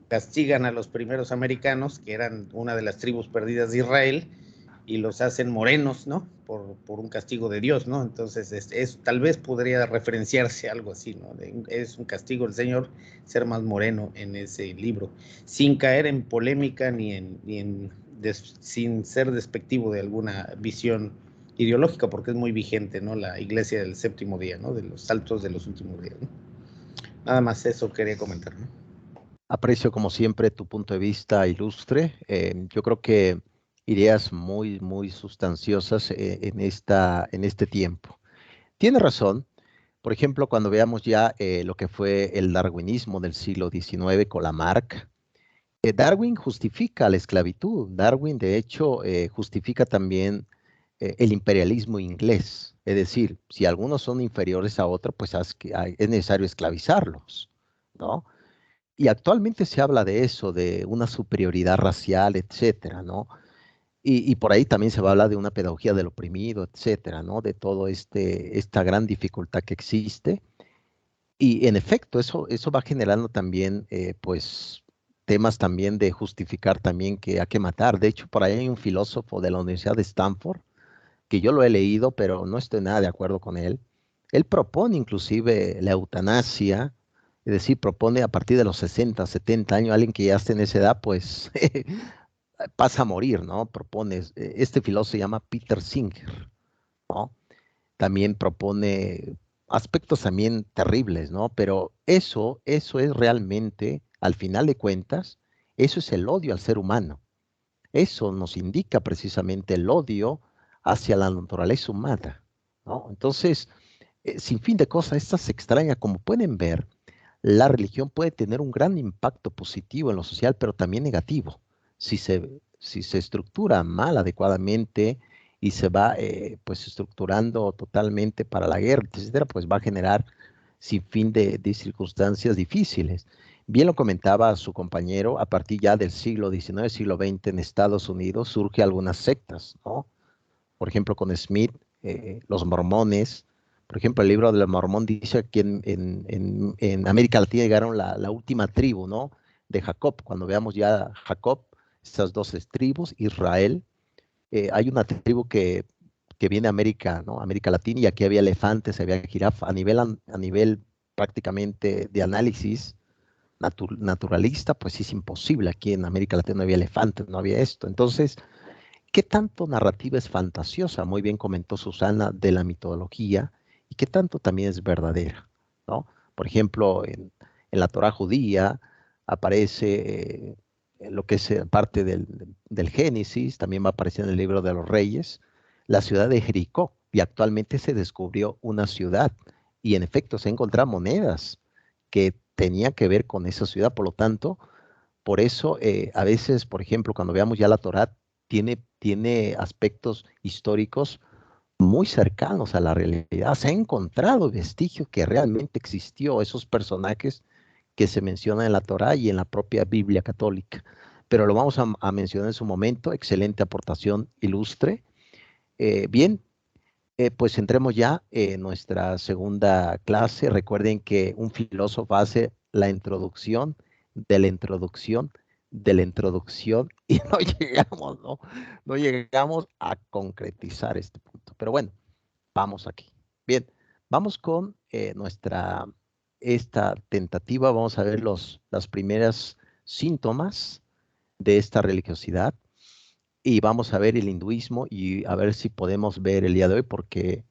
Speaker 2: castigan a los primeros americanos, que eran una de las tribus perdidas de Israel, y los hacen morenos, ¿no? Por un castigo de Dios, ¿no? Entonces, tal vez podría referenciarse algo así, ¿no? Es un castigo del Señor ser más moreno en ese libro, sin caer en polémica sin ser despectivo de alguna visión ideológica, porque es muy vigente, ¿no? La iglesia del séptimo día, ¿no? De los saltos de los últimos días, ¿no? Nada más eso quería comentar, ¿no?
Speaker 1: Aprecio como siempre tu punto de vista ilustre. Yo creo que ideas muy, muy sustanciosas en este tiempo. Tiene razón. Por ejemplo, cuando veamos ya lo que fue el darwinismo del siglo XIX con Lamarck, Darwin justifica la esclavitud. Darwin, de hecho, justifica también el imperialismo inglés. Es decir, si algunos son inferiores a otros, pues es necesario esclavizarlos, ¿no? Y actualmente se habla de eso, de una superioridad racial, etcétera, ¿no? Y por ahí también se va a hablar de una pedagogía del oprimido, etcétera, ¿no? De todo esta gran dificultad que existe. Y en efecto, eso va generando también, pues, temas también de justificar también que hay que matar. De hecho, por ahí hay un filósofo de la Universidad de Stanford, que yo lo he leído, pero no estoy nada de acuerdo con él. Él propone inclusive la eutanasia, es decir, propone a partir de los 60, 70 años, alguien que ya esté en esa edad, pues pasa a morir, ¿no? Propone, este filósofo se llama Peter Singer, ¿no? También propone aspectos también terribles, ¿no? Pero eso es realmente, al final de cuentas, eso es el odio al ser humano. Eso nos indica precisamente el odio hacia la naturaleza humana, ¿no? Entonces, sin fin de cosas, estas extrañas, como pueden ver, la religión puede tener un gran impacto positivo en lo social, pero también negativo. Si se estructura mal adecuadamente y se va pues estructurando totalmente para la guerra, etcétera, pues va a generar sin fin de circunstancias difíciles. Bien lo comentaba su compañero, a partir ya del siglo XIX, siglo XX en Estados Unidos surge algunas sectas, ¿no? Por ejemplo, con Smith, los mormones. Por ejemplo, el libro del Mormón dice que en América Latina llegaron la última tribu, ¿no? De Jacob. Cuando veamos ya Jacob, estas 12 tribus, Israel, hay una tribu que viene a América, ¿no? América Latina, y aquí había elefantes, había jirafas, a nivel prácticamente de análisis naturalista, pues es imposible. Aquí en América Latina no había elefantes, no había esto. Entonces, ¿qué tanto narrativa es fantasiosa? Muy bien comentó Susana de la mitología, y qué tanto también es verdadera, ¿no? Por ejemplo, en la Torá judía aparece lo que es parte del Génesis, también va a aparecer en el libro de los Reyes, la ciudad de Jericó, y actualmente se descubrió una ciudad, y en efecto se encontraron monedas que tenían que ver con esa ciudad. Por lo tanto, por eso, a veces, por ejemplo, cuando veamos ya la Torá, tiene aspectos históricos muy cercanos a la realidad. Se ha encontrado vestigios que realmente existió esos personajes que se mencionan en la Torá y en la propia Biblia católica. Pero lo vamos a mencionar en su momento. Excelente aportación ilustre. Bien, pues entremos ya en nuestra segunda clase. Recuerden que un filósofo hace la introducción de la introducción de la introducción y no llegamos, ¿no? No llegamos a concretizar este punto. Pero bueno, vamos aquí. Bien, vamos con esta tentativa. Vamos a ver las primeras síntomas de esta religiosidad, y vamos a ver el hinduismo y a ver si podemos ver el día de hoy, porque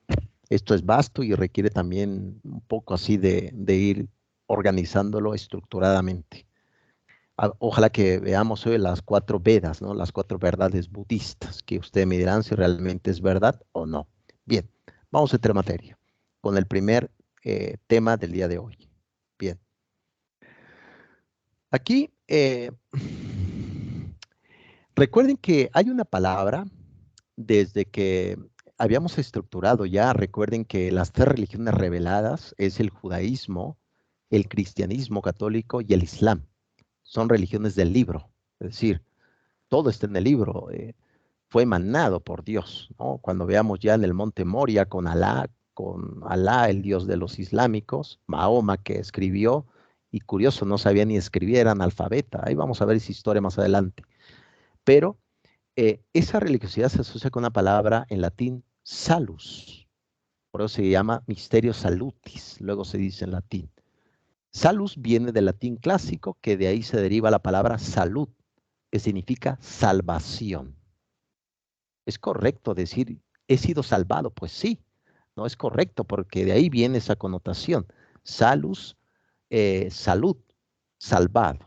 Speaker 1: esto es vasto y requiere también un poco así de ir organizándolo estructuradamente. Ojalá que veamos hoy las 4 Vedas, ¿no? Las 4 verdades budistas, que ustedes me dirán si realmente es verdad o no. Bien, vamos a entrar en materia con el primer tema del día de hoy. Bien. Aquí Recuerden que hay una palabra desde que habíamos estructurado ya, recuerden que las tres religiones reveladas es el judaísmo, el cristianismo católico y el islam. Son religiones del libro, es decir, todo está en el libro, fue emanado por Dios, ¿no? Cuando veamos ya en el monte Moria con Alá, el Dios de los islámicos, Mahoma que escribió, y curioso, no sabía ni escribir, era analfabeta. Ahí vamos a ver esa historia más adelante. Pero esa religiosidad se asocia con una palabra en latín, salus. Por eso se llama misterio salutis, luego se dice en latín. Salus viene del latín clásico, que de ahí se deriva la palabra salud, que significa salvación. ¿Es correcto decir, he sido salvado? Pues sí, no es correcto, porque de ahí viene esa connotación. Salus, salud, salvado.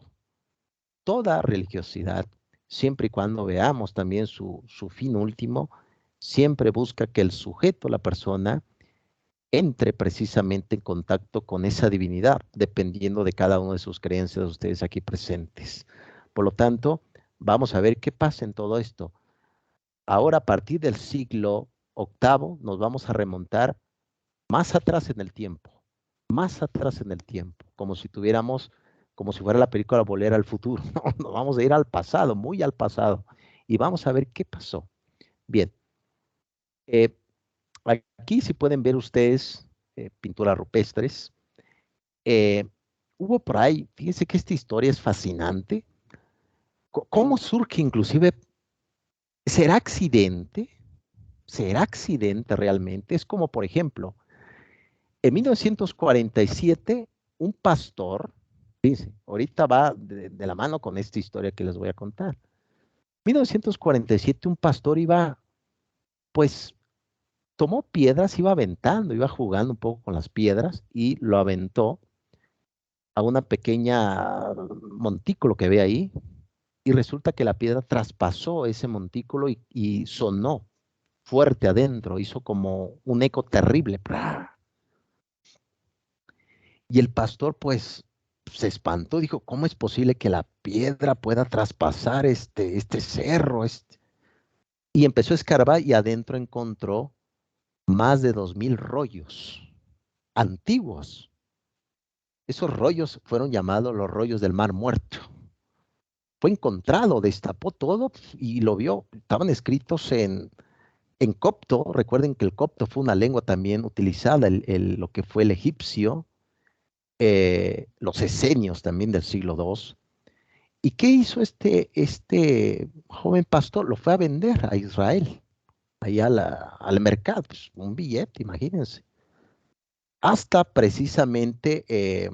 Speaker 1: Toda religiosidad, siempre y cuando veamos también su fin último, siempre busca que el sujeto, la persona, entre precisamente en contacto con esa divinidad, dependiendo de cada una de sus creencias de ustedes aquí presentes. Por lo tanto, vamos a ver qué pasa en todo esto. Ahora, a partir del siglo VIII, nos vamos a remontar más atrás en el tiempo, como si tuviéramos, como si fuera la película Volver al Futuro. Nos vamos a ir al pasado, muy al pasado, y vamos a ver qué pasó. Bien, aquí si pueden ver ustedes pinturas rupestres, hubo por ahí, fíjense que esta historia es fascinante, cómo surge inclusive, ¿será accidente? ¿Será accidente realmente? Es como, por ejemplo, en 1947, un pastor, dice, ahorita va de la mano con esta historia que les voy a contar. En 1947, un pastor iba, pues, tomó piedras, iba aventando, iba jugando un poco con las piedras y lo aventó a una pequeña montículo que ve ahí, y resulta que la piedra traspasó ese montículo y sonó fuerte adentro, hizo como un eco terrible. Y el pastor pues se espantó, dijo, ¿cómo es posible que la piedra pueda traspasar este cerro? Y empezó a escarbar y adentro encontró más de 2000 rollos antiguos. Esos rollos fueron llamados los rollos del Mar Muerto. Fue encontrado, destapó todo y lo vio. Estaban escritos en copto. Recuerden que el copto fue una lengua también utilizada, lo que fue el egipcio, los esenios también del siglo II. ¿Y qué hizo este joven pastor? Lo fue a vender a Israel, ahí al mercado, pues, un billete, imagínense. Hasta precisamente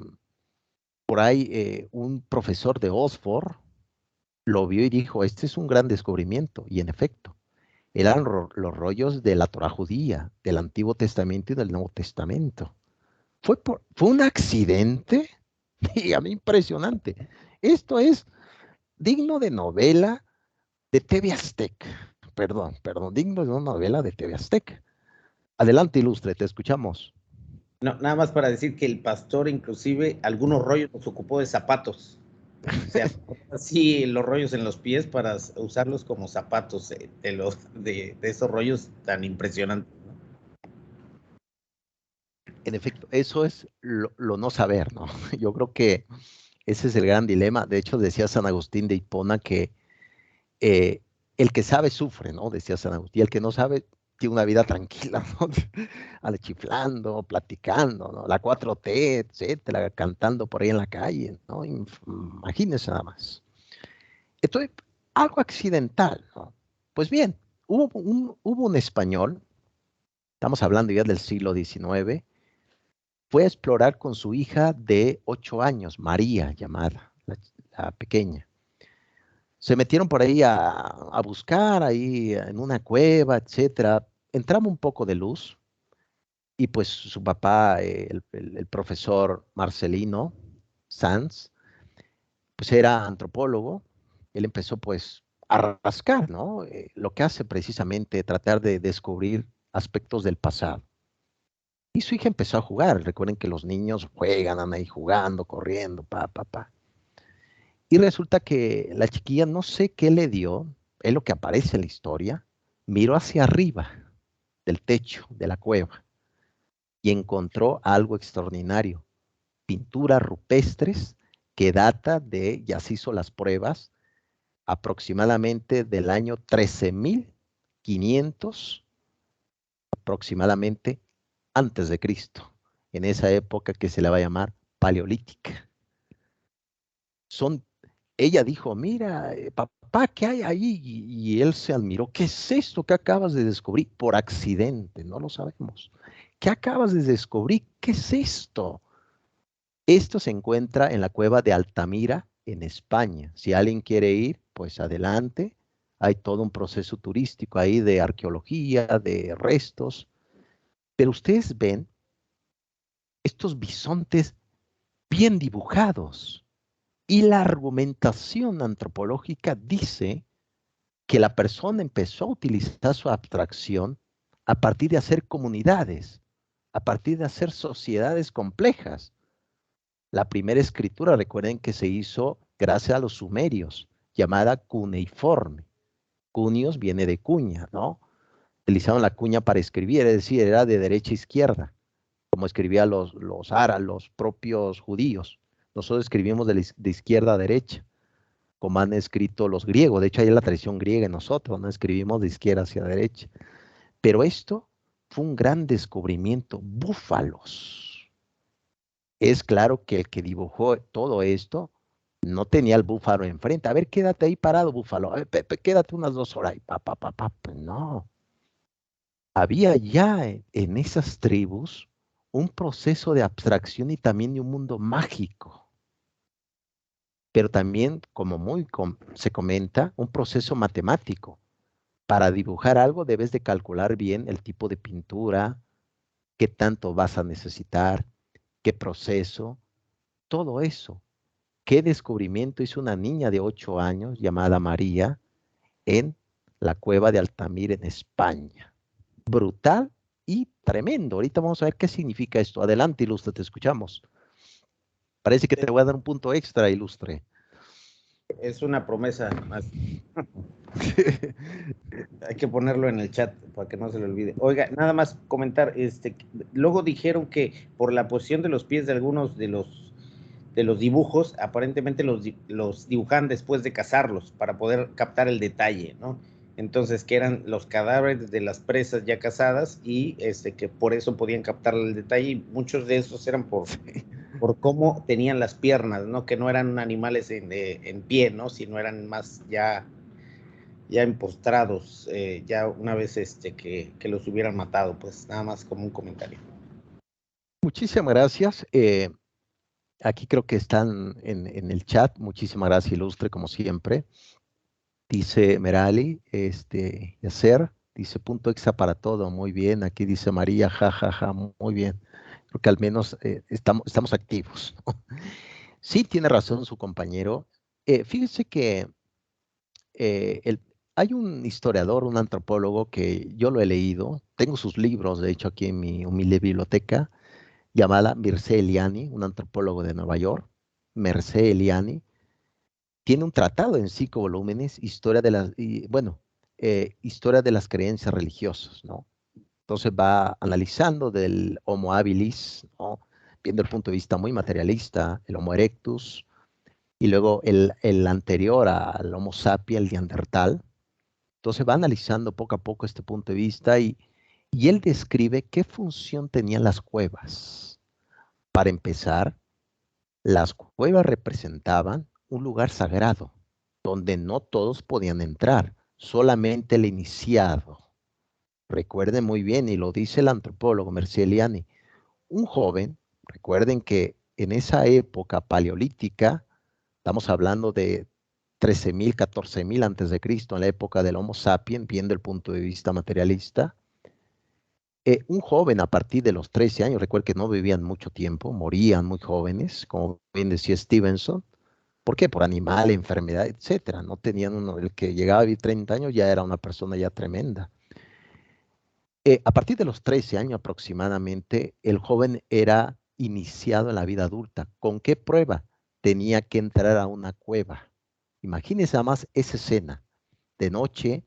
Speaker 1: por ahí un profesor de Oxford lo vio y dijo, este es un gran descubrimiento. Y en efecto, eran los rollos de la Torá judía, del Antiguo Testamento y del Nuevo Testamento. ¿Fue un accidente? Y a mí impresionante. Esto es digno de novela de TV Azteca. Perdón, digno de una novela de TV Azteca. Adelante, ilustre, te escuchamos.
Speaker 2: No, nada más para decir que el pastor, inclusive, algunos rollos los ocupó de zapatos. O sea, así los rollos en los pies para usarlos como zapatos de esos rollos tan impresionantes, ¿no?
Speaker 1: En efecto, eso es lo no saber, ¿no? Yo creo que ese es el gran dilema. De hecho, decía San Agustín de Hipona que el que sabe sufre, ¿no? Decía San Agustín. Y el que no sabe tiene una vida tranquila, ¿no? Chiflando, platicando, ¿no? La 4T, etcétera, cantando por ahí en la calle, ¿no? Imagínense nada más. Entonces, algo accidental, ¿no? Pues bien, hubo un español, estamos hablando ya del siglo XIX, fue a explorar con su hija de 8 años, María llamada, la pequeña. Se metieron por ahí a buscar, ahí en una cueva, etcétera. Entraba un poco de luz y pues su papá, el profesor Marcelino Sanz, pues era antropólogo. Él empezó pues a rascar, ¿no? Lo que hace precisamente tratar de descubrir aspectos del pasado. Y su hija empezó a jugar. Recuerden que los niños juegan, andan ahí jugando, corriendo, pa. Y resulta que la chiquilla no sé qué le dio, es lo que aparece en la historia, miró hacia arriba del techo de la cueva y encontró algo extraordinario, pinturas rupestres que data de, ya se hizo las pruebas, aproximadamente del año 13.500 aproximadamente antes de Cristo, en esa época que se le va a llamar paleolítica. Ella dijo, mira, papá, ¿qué hay ahí? Y él se admiró, ¿qué es esto que acabas de descubrir? Por accidente, no lo sabemos. ¿Qué acabas de descubrir? ¿Qué es esto? Esto se encuentra en la cueva de Altamira, en España. Si alguien quiere ir, pues adelante. Hay todo un proceso turístico ahí de arqueología, de restos. Pero ustedes ven estos bisontes bien dibujados. Y la argumentación antropológica dice que la persona empezó a utilizar su abstracción a partir de hacer comunidades, a partir de hacer sociedades complejas. La primera escritura, recuerden que se hizo gracias a los sumerios, llamada cuneiforme. Cunios viene de cuña, ¿no? Utilizaban la cuña para escribir, es decir, era de derecha a izquierda, como escribían los árabes, los propios judíos. Nosotros escribimos de izquierda a derecha, como han escrito los griegos. De hecho, hay la tradición griega en nosotros, no escribimos de izquierda hacia derecha. Pero esto fue un gran descubrimiento. Búfalos. Es claro que el que dibujó todo esto no tenía el búfalo enfrente. A ver, quédate ahí parado, búfalo. A ver, Pepe, quédate unas 2 horas. Pues no. Había ya en esas tribus un proceso de abstracción y también de un mundo mágico. Pero también, como se comenta, un proceso matemático. Para dibujar algo debes de calcular bien el tipo de pintura, qué tanto vas a necesitar, qué proceso, todo eso. ¿Qué descubrimiento hizo una niña de 8 años llamada María en la cueva de Altamira en España? Brutal y tremendo. Ahorita vamos a ver qué significa esto. Adelante, Ilustre, te escuchamos. Parece que te voy a dar un punto extra, Ilustre.
Speaker 2: Es una promesa más. Hay que ponerlo en el chat para que no se le olvide. Oiga, nada más comentar, luego dijeron que por la posición de los pies de algunos de los dibujos, aparentemente los dibujaban después de cazarlos para poder captar el detalle, ¿no? Entonces, que eran los cadáveres de las presas ya cazadas y que por eso podían captar el detalle, y muchos de esos eran por cómo tenían las piernas, ¿no? Que no eran animales en pie, ¿no? Sino eran más ya empostrados, ya una vez que los hubieran matado, pues nada más como un comentario.
Speaker 1: Muchísimas gracias. Aquí creo que están en el chat. Muchísimas gracias, Ilustre, como siempre. Dice Merali, Yacer, dice punto extra para todo, muy bien. Aquí dice María, jajaja, muy bien. Creo que al menos estamos activos. Sí, tiene razón su compañero. Fíjese que hay un historiador, un antropólogo que yo lo he leído, tengo sus libros, de hecho, aquí en mi humilde biblioteca, llamada Mircea Eliani, un antropólogo de Nueva York. Mircea Eliani tiene un tratado en 5 volúmenes, historia de las creencias religiosas, ¿no? Entonces va analizando del Homo habilis, ¿no? Viendo el punto de vista muy materialista, el Homo erectus, y luego el anterior al Homo sapiens, el Neandertal. Entonces va analizando poco a poco este punto de vista y él describe qué función tenían las cuevas. Para empezar, las cuevas representaban un lugar sagrado, donde no todos podían entrar, solamente el iniciado. Recuerden muy bien, y lo dice el antropólogo Mircea Eliani, un joven, recuerden que en esa época paleolítica, estamos hablando de 13.000, 14.000 antes de Cristo, en la época del Homo sapiens, viendo el punto de vista materialista, un joven a partir de los 13 años, recuerden que no vivían mucho tiempo, morían muy jóvenes, como bien decía Stevenson. ¿Por qué? Por animal, enfermedad, etcétera. No tenían el que llegaba a vivir 30 años ya era una persona ya tremenda. A partir de los 13 años aproximadamente, el joven era iniciado en la vida adulta. ¿Con qué prueba? Tenía que entrar a una cueva. Imagínense además esa escena. de noche,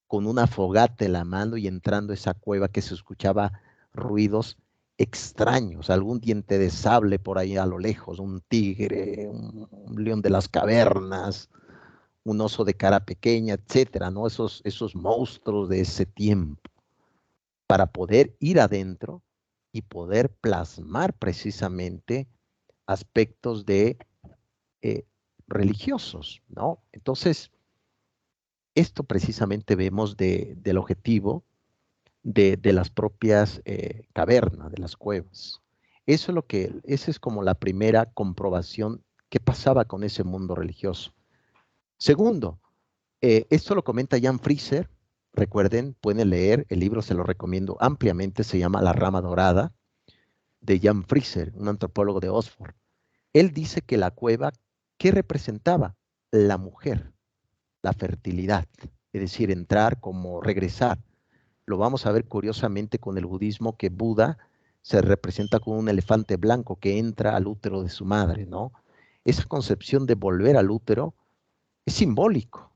Speaker 1: con una fogata en la mano y entrando a esa cueva que se escuchaba ruidos extraños, algún diente de sable por ahí a lo lejos, un tigre, un león de las cavernas, un oso de cara pequeña, etcétera, ¿no? Esos monstruos de ese tiempo, para poder ir adentro y poder plasmar precisamente aspectos de religiosos, ¿no? Entonces, esto precisamente vemos del objetivo de las propias cavernas, de las cuevas. Eso es esa es como la primera comprobación que pasaba con ese mundo religioso. Segundo, esto lo comenta Jan Frisser. Recuerden, pueden leer el libro, se lo recomiendo ampliamente, se llama La rama dorada, de Jan Frisser, un antropólogo de Oxford. Él dice que la cueva, ¿qué representaba? La mujer, la fertilidad, es decir, entrar como regresar. Lo vamos a ver curiosamente con el budismo, que Buda se representa como un elefante blanco que entra al útero de su madre, ¿no? Esa concepción de volver al útero es simbólico,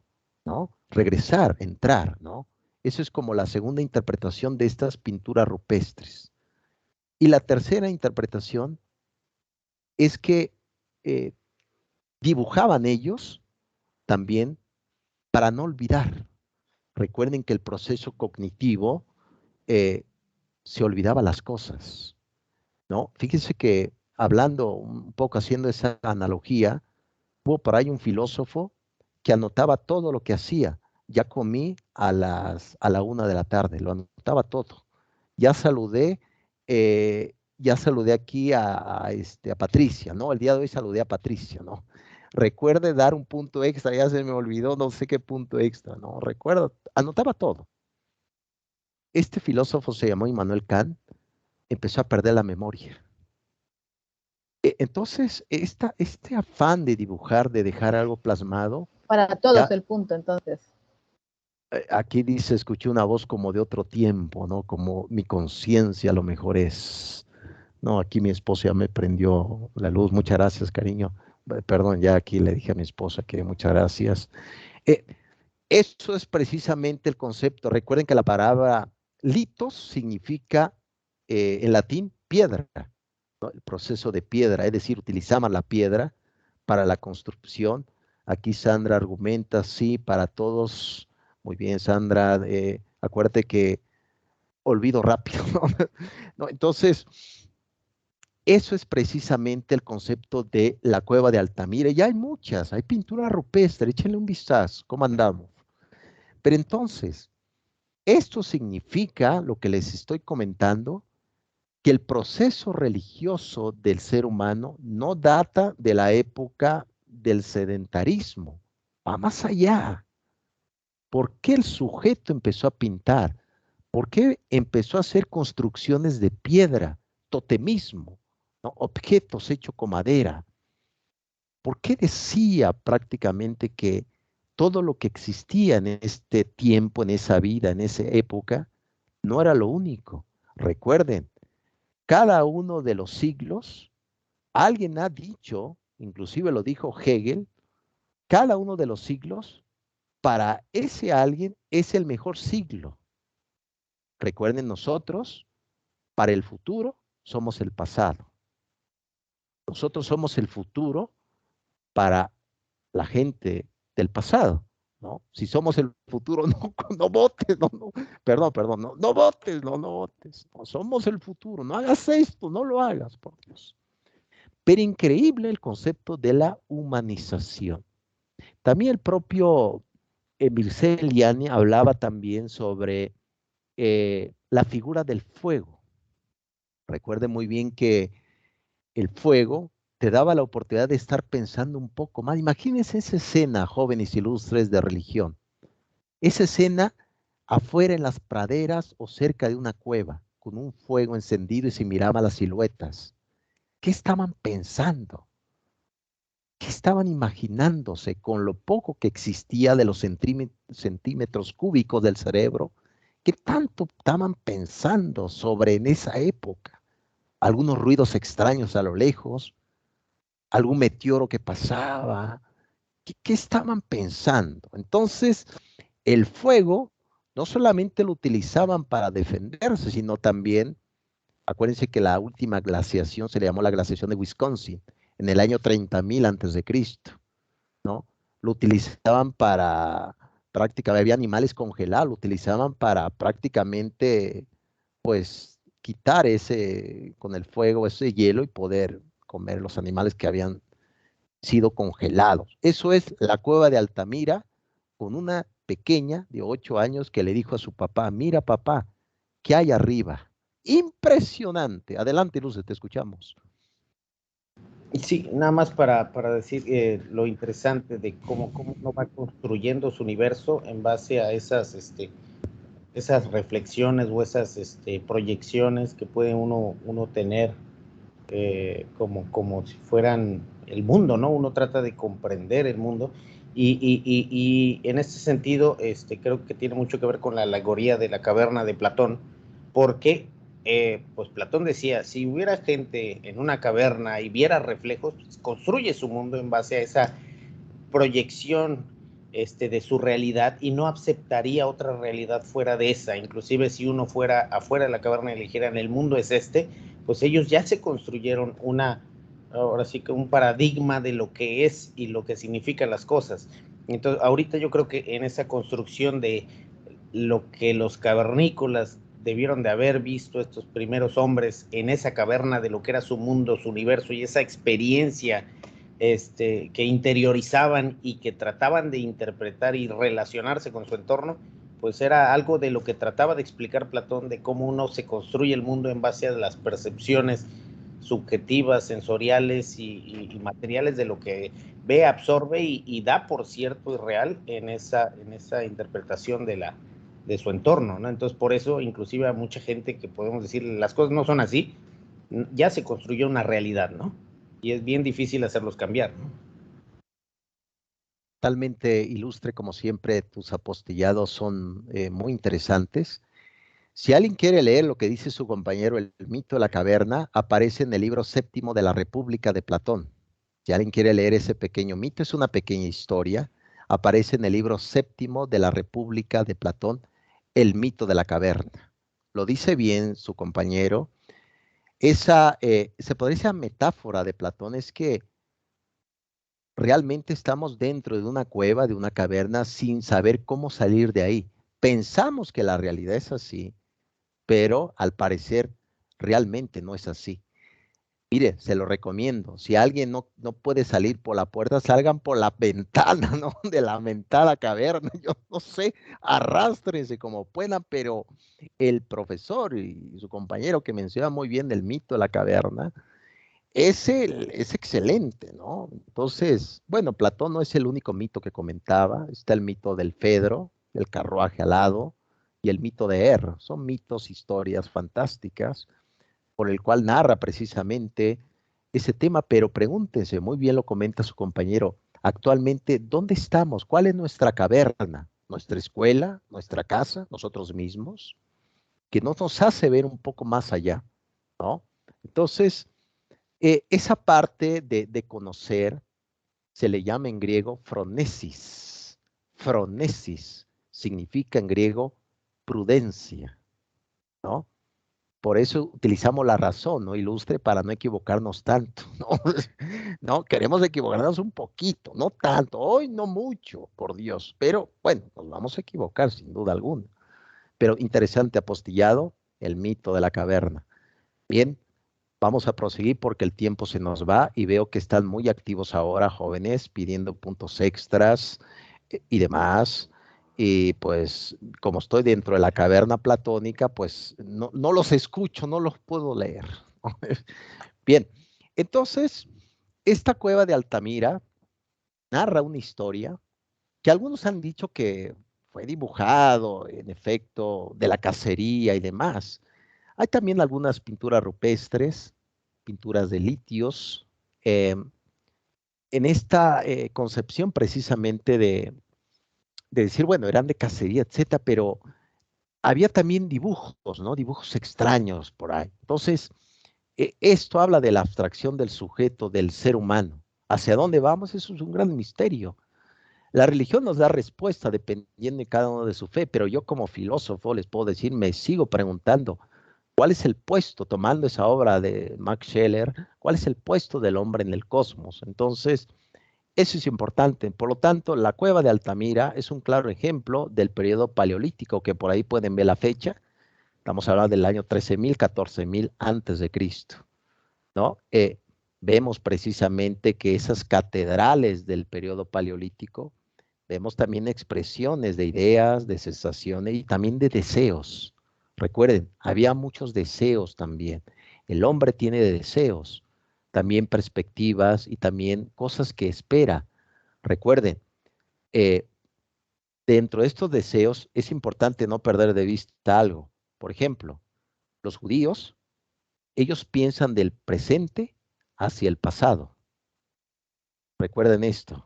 Speaker 1: ¿no? Regresar, entrar, ¿no? Eso es como la segunda interpretación de estas pinturas rupestres. Y la tercera interpretación es que dibujaban ellos también para no olvidar. Recuerden que el proceso cognitivo se olvidaba las cosas, ¿no? Fíjense que hablando un poco, haciendo esa analogía, hubo por ahí un filósofo que anotaba todo lo que hacía. Ya comí a la 1 de la tarde, lo anotaba todo. Ya saludé, aquí a Patricia, ¿no? El día de hoy saludé a Patricia, ¿no? Recuerde dar un punto extra, ya se me olvidó, no sé qué punto extra, ¿no? Recuerdo, anotaba todo. Este filósofo se llamó Immanuel Kant, empezó a perder la memoria. Entonces, este afán de dibujar, de dejar algo plasmado.
Speaker 7: Para todos
Speaker 1: ya,
Speaker 7: el punto, entonces.
Speaker 1: Aquí dice, escuché una voz como de otro tiempo, ¿no? Como mi conciencia a lo mejor es. No, aquí mi esposa ya me prendió la luz. Muchas gracias, cariño. Perdón, ya aquí le dije a mi esposa que muchas gracias. Eso es precisamente el concepto. Recuerden que la palabra litos significa en latín piedra, ¿no? El proceso de piedra, es decir, utilizaban la piedra para la construcción. Aquí Sandra argumenta, sí, para todos. Muy bien, Sandra, acuérdate que olvido rápido, ¿no? ¿No? Entonces, eso es precisamente el concepto de la cueva de Altamira. Ya hay muchas, hay pintura rupestre, échenle un vistazo, ¿cómo andamos? Pero entonces, esto significa, lo que les estoy comentando, que el proceso religioso del ser humano no data de la época del sedentarismo, va más allá. ¿Por qué el sujeto empezó a pintar? ¿Por qué empezó a hacer construcciones de piedra, totemismo, ¿no? Objetos hechos con madera? ¿Por qué decía prácticamente que todo lo que existía en este tiempo, en esa vida, en esa época, no era lo único? Recuerden, cada uno de los siglos, alguien ha dicho, inclusive lo dijo Hegel, cada uno de los siglos, para ese alguien es el mejor siglo. Recuerden, nosotros, para el futuro, somos el pasado. Nosotros somos el futuro para la gente del pasado, ¿no? Si somos el futuro, no votes, perdón, no votes, no votes. No, somos el futuro, no hagas esto, no lo hagas, por Dios. Pero increíble el concepto de la humanización. También el propio Mircea Eliane hablaba también sobre la figura del fuego. Recuerde muy bien que el fuego te daba la oportunidad de estar pensando un poco más. Imagínense esa escena, jóvenes ilustres de religión. Esa escena afuera en las praderas o cerca de una cueva, con un fuego encendido y se miraban las siluetas. ¿Qué estaban pensando? ¿Qué estaban imaginándose con lo poco que existía de los centímetros cúbicos del cerebro? ¿Qué tanto estaban pensando sobre en esa época? Algunos ruidos extraños a lo lejos, algún meteoro que pasaba. ¿Qué estaban pensando? Entonces, el fuego no solamente lo utilizaban para defenderse, sino también, acuérdense que la última glaciación se le llamó la glaciación de Wisconsin, en el año 30.000 antes de Cristo, ¿no? Lo utilizaban para prácticamente, había animales congelados, lo utilizaban para prácticamente, pues, quitar con el fuego ese hielo y poder comer los animales que habían sido congelados. Eso es la cueva de Altamira, con una pequeña de 8 años que le dijo a su papá, mira papá, ¿qué hay arriba? Impresionante. Adelante, Luce, te escuchamos.
Speaker 2: Sí, nada más para decir lo interesante de cómo uno va construyendo su universo en base a esas reflexiones o esas proyecciones que puede uno tener como si fueran el mundo, ¿no? Uno trata de comprender el mundo y en este sentido creo que tiene mucho que ver con la alegoría de la caverna de Platón, porque pues Platón decía, si hubiera gente en una caverna y viera reflejos, pues construye su mundo en base a esa proyección de su realidad y no aceptaría otra realidad fuera de esa. Inclusive si uno fuera afuera de la caverna y le dijeran el mundo es pues ellos ya se construyeron ahora sí que un paradigma de lo que es y lo que significan las cosas. Entonces ahorita yo creo que en esa construcción de lo que los cavernícolas debieron de haber visto estos primeros hombres en esa caverna de lo que era su mundo, su universo y esa experiencia que interiorizaban y que trataban de interpretar y relacionarse con su entorno, pues era algo de lo que trataba de explicar Platón, de cómo uno se construye el mundo en base a las percepciones subjetivas, sensoriales y materiales de lo que ve, absorbe y da por cierto y real en esa interpretación de su entorno, ¿no? Entonces, por eso, inclusive a mucha gente que podemos decir, las cosas no son así, ya se construyó una realidad, ¿no? Y es bien difícil hacerlos cambiar, ¿no?
Speaker 1: Totalmente ilustre, como siempre, tus apostillados son muy interesantes. Si alguien quiere leer lo que dice su compañero, el mito de la caverna, aparece en el libro séptimo de la República de Platón. Si alguien quiere leer ese pequeño mito, es una pequeña historia, aparece en el libro séptimo de la República de Platón, el mito de la caverna. Lo dice bien su compañero. Se podría decir metáfora de Platón es que realmente estamos dentro de una cueva, de una caverna, sin saber cómo salir de ahí. Pensamos que la realidad es así, pero al parecer realmente no es así. Mire, se lo recomiendo. Si alguien no puede salir por la puerta, salgan por la ventana, ¿no? De la mentada caverna. Yo no sé, arrástrense como puedan, pero el profesor y su compañero que menciona muy bien del mito de la caverna, es excelente, ¿no? Entonces, bueno, Platón no es el único mito que comentaba. Está el mito del Fedro, el carruaje alado, y el mito de Er. Son mitos, historias fantásticas por el cual narra precisamente ese tema, pero pregúntense, muy bien lo comenta su compañero, actualmente, ¿dónde estamos? ¿Cuál es nuestra caverna? ¿Nuestra escuela? ¿Nuestra casa? ¿Nosotros mismos? Que no nos hace ver un poco más allá, ¿no? Entonces, esa parte de conocer se le llama en griego phronesis. Phronesis significa en griego prudencia, ¿no? Por eso utilizamos la razón, ¿no? Ilustre, para no equivocarnos tanto, ¿no? No, queremos equivocarnos un poquito, no tanto, hoy no mucho, por Dios, pero bueno, nos vamos a equivocar sin duda alguna. Pero interesante apostillado, el mito de la caverna. Bien, vamos a proseguir porque el tiempo se nos va y veo que están muy activos ahora, jóvenes, pidiendo puntos extras y demás. Y pues como estoy dentro de la caverna platónica, pues no los escucho, no los puedo leer. Bien, entonces, esta cueva de Altamira narra una historia que algunos han dicho que fue dibujado, en efecto, de la cacería y demás. Hay también algunas pinturas rupestres, pinturas de litios, en esta concepción precisamente de decir, bueno, eran de cacería, etcétera, pero había también dibujos, ¿no? Dibujos extraños por ahí. Entonces, esto habla de la abstracción del sujeto, del ser humano. ¿Hacia dónde vamos? Eso es un gran misterio. La religión nos da respuesta dependiendo de cada uno de su fe, pero yo como filósofo les puedo decir, me sigo preguntando, ¿cuál es el puesto, tomando esa obra de Max Scheler, cuál es el puesto del hombre en el cosmos? Entonces, eso es importante. Por lo tanto, la cueva de Altamira es un claro ejemplo del periodo paleolítico, que por ahí pueden ver la fecha. Estamos hablando del año 13.000, 14.000 antes de Cristo, ¿no? Vemos precisamente que esas catedrales del periodo paleolítico, vemos también expresiones de ideas, de sensaciones y también de deseos. Recuerden, había muchos deseos también. El hombre tiene deseos, también perspectivas y también cosas que espera. Recuerden, eh, dentro de estos deseos es importante no perder de vista algo. Por ejemplo, los judíos, ellos piensan del presente hacia el pasado. Recuerden esto.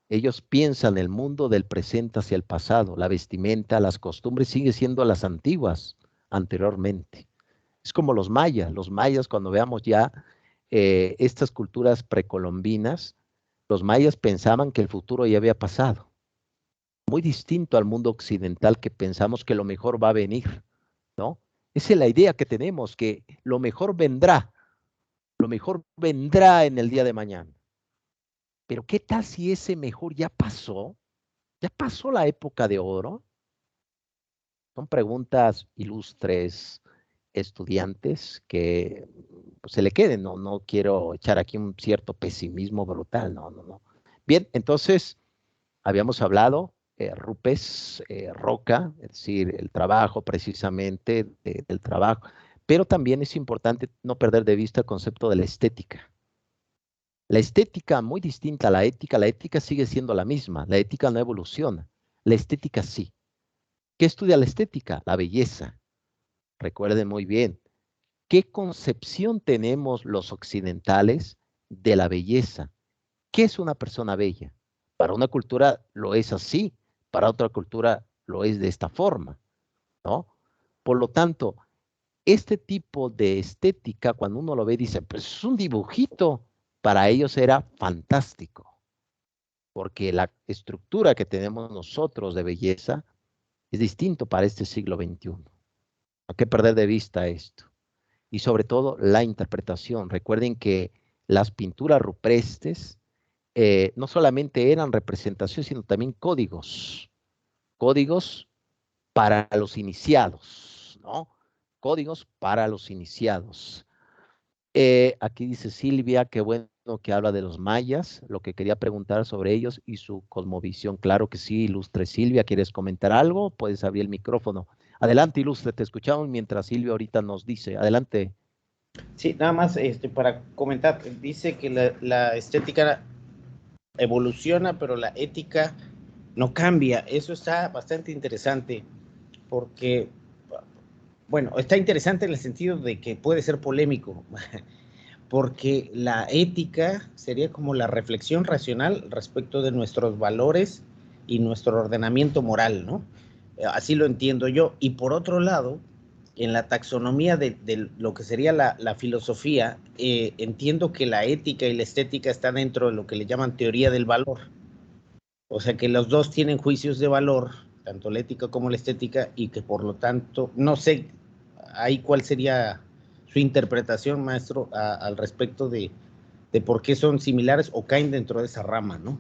Speaker 1: Ellos piensan el mundo del presente hacia el pasado. La vestimenta, las costumbres siguen siendo las antiguas anteriormente. Es como los mayas. Los mayas, cuando veamos ya estas culturas precolombinas, los mayas pensaban que el futuro ya había pasado. Muy distinto al mundo occidental, que pensamos que lo mejor va a venir, ¿no? Esa es la idea que tenemos, que lo mejor vendrá en el día de mañana. Pero ¿qué tal si ese mejor ya pasó? ¿Ya pasó la época de oro? Son preguntas ilustres, estudiantes, que pues, se le queden. No quiero echar aquí un cierto pesimismo brutal. No. Bien, entonces habíamos hablado, Rupes, Roca, es decir, el trabajo precisamente del trabajo, pero también es importante no perder de vista el concepto de la estética. La estética, muy distinta a la ética sigue siendo la misma, la ética no evoluciona, la estética sí. ¿Qué estudia la estética? La belleza. Recuerden muy bien, ¿qué concepción tenemos los occidentales de la belleza? ¿Qué es una persona bella? Para una cultura lo es así, para otra cultura lo es de esta forma, ¿no? Por lo tanto, este tipo de estética, cuando uno lo ve, dice, pues es un dibujito. Para ellos era fantástico, porque la estructura que tenemos nosotros de belleza es distinto para este siglo XXI. No hay que perder de vista esto. Y sobre todo la interpretación. Recuerden que las pinturas rupestres no solamente eran representaciones, sino también códigos. Códigos para los iniciados, ¿no? Códigos para los iniciados. Aquí dice Silvia, qué bueno que habla de los mayas, lo que quería preguntar sobre ellos y su cosmovisión. Claro que sí, ilustre Silvia, ¿quieres comentar algo? Puedes abrir el micrófono. Adelante, ilustre, te escuchamos mientras Silvia ahorita nos dice. Adelante.
Speaker 2: Sí, nada más para comentar, dice que la estética evoluciona, pero la ética no cambia. Eso está bastante interesante, porque, bueno, está interesante en el sentido de que puede ser polémico, porque la ética sería como la reflexión racional respecto de nuestros valores y nuestro ordenamiento moral, ¿no? Así lo entiendo yo. Y por otro lado, en la taxonomía de lo que sería la filosofía, entiendo que la ética y la estética están dentro de lo que le llaman teoría del valor. O sea que los dos tienen juicios de valor, tanto la ética como la estética, y que por lo tanto, no sé ahí cuál sería su interpretación, maestro, al respecto de por qué son similares o caen dentro de esa rama, ¿no?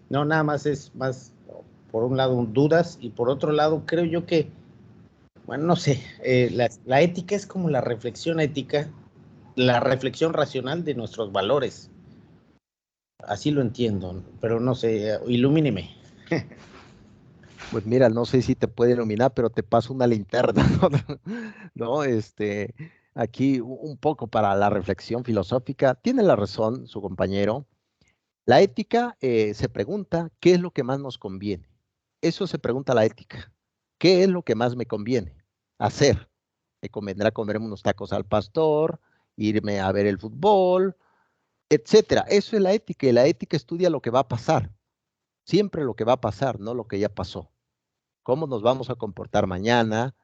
Speaker 2: No, nada más es más, por un lado, dudas, y por otro lado, creo yo que, bueno, no sé, la ética es como la reflexión ética, la reflexión racional de nuestros valores. Así lo entiendo, pero no sé, ilumíneme.
Speaker 1: Pues mira, no sé si te puede iluminar, pero te paso una linterna, ¿no? Aquí un poco para la reflexión filosófica. Tiene la razón su compañero. La ética se pregunta, ¿qué es lo que más nos conviene? Eso se pregunta la ética. ¿Qué es lo que más me conviene hacer? ¿Me convendrá comerme unos tacos al pastor, irme a ver el fútbol, etcétera? Eso es la ética, y la ética estudia lo que va a pasar. Siempre lo que va a pasar, no lo que ya pasó. ¿Cómo nos vamos a comportar mañana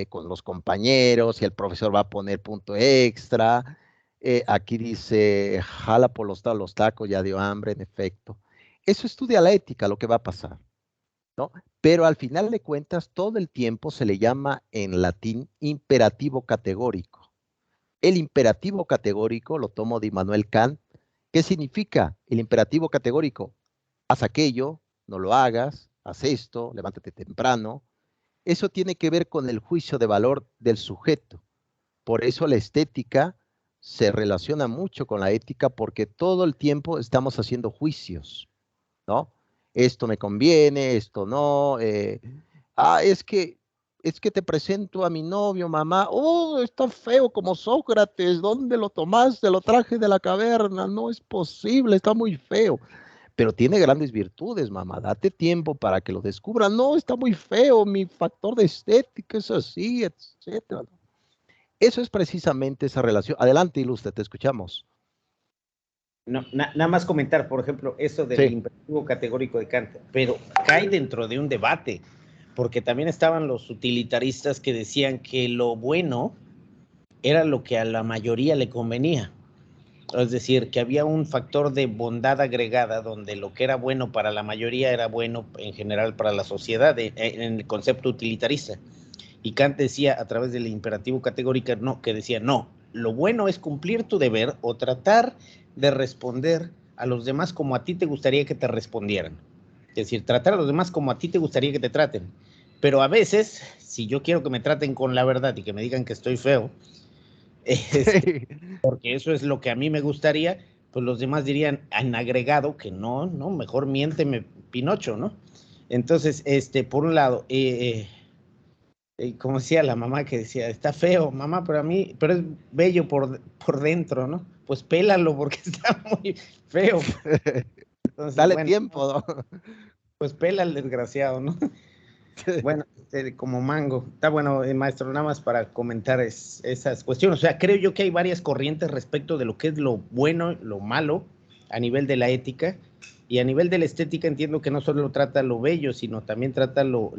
Speaker 1: con los compañeros? Si el profesor va a poner punto extra. Aquí dice, jala por los tacos, ya dio hambre, en efecto. Eso estudia la ética, lo que va a pasar, ¿no? Pero al final de cuentas, todo el tiempo se le llama en latín imperativo categórico. El imperativo categórico lo tomo de Immanuel Kant. ¿Qué significa el imperativo categórico? Haz aquello, no lo hagas, haz esto, levántate temprano. Eso tiene que ver con el juicio de valor del sujeto. Por eso la estética se relaciona mucho con la ética porque todo el tiempo estamos haciendo juicios, ¿no? Esto me conviene, esto no. Es que te presento a mi novio, mamá. Oh, está feo como Sócrates. ¿Dónde lo tomaste? Lo traje de la caverna. No es posible, está muy feo. Pero tiene grandes virtudes, mamá. Date tiempo para que lo descubran. No, está muy feo. Mi factor de estética es así, etcétera. Eso es precisamente esa relación. Adelante, Ilustre, te escuchamos.
Speaker 2: No, nada más comentar, por ejemplo, eso del
Speaker 1: Sí.
Speaker 2: imperativo categórico de Kant, pero cae dentro de un debate, porque también estaban los utilitaristas que decían que lo bueno era lo que a la mayoría le convenía. Es decir, que había un factor de bondad agregada donde lo que era bueno para la mayoría era bueno en general para la sociedad, en el concepto utilitarista. Y Kant decía a través del imperativo categórico, no, que decía, no, lo bueno es cumplir tu deber o tratar de responder a los demás como a ti te gustaría que te respondieran. Es decir, tratar a los demás como a ti te gustaría que te traten. Pero a veces, si yo quiero que me traten con la verdad y que me digan que estoy feo, porque eso es lo que a mí me gustaría, pues los demás dirían en agregado que no, mejor miénteme, Pinocho, ¿no? Entonces, por un lado, como decía la mamá que decía, está feo, mamá, pero es bello por dentro, ¿no? Pues pélalo porque está muy feo. Entonces,
Speaker 1: Dale
Speaker 2: bueno,
Speaker 1: tiempo, ¿no?
Speaker 2: pues pela al desgraciado, ¿no? Bueno, como mango. Está bueno, maestro, nada más para comentar esas cuestiones. O sea, creo yo que hay varias corrientes respecto de lo que es lo bueno, lo malo, a nivel de la ética. Y a nivel de la estética entiendo que no solo trata lo bello, sino también trata lo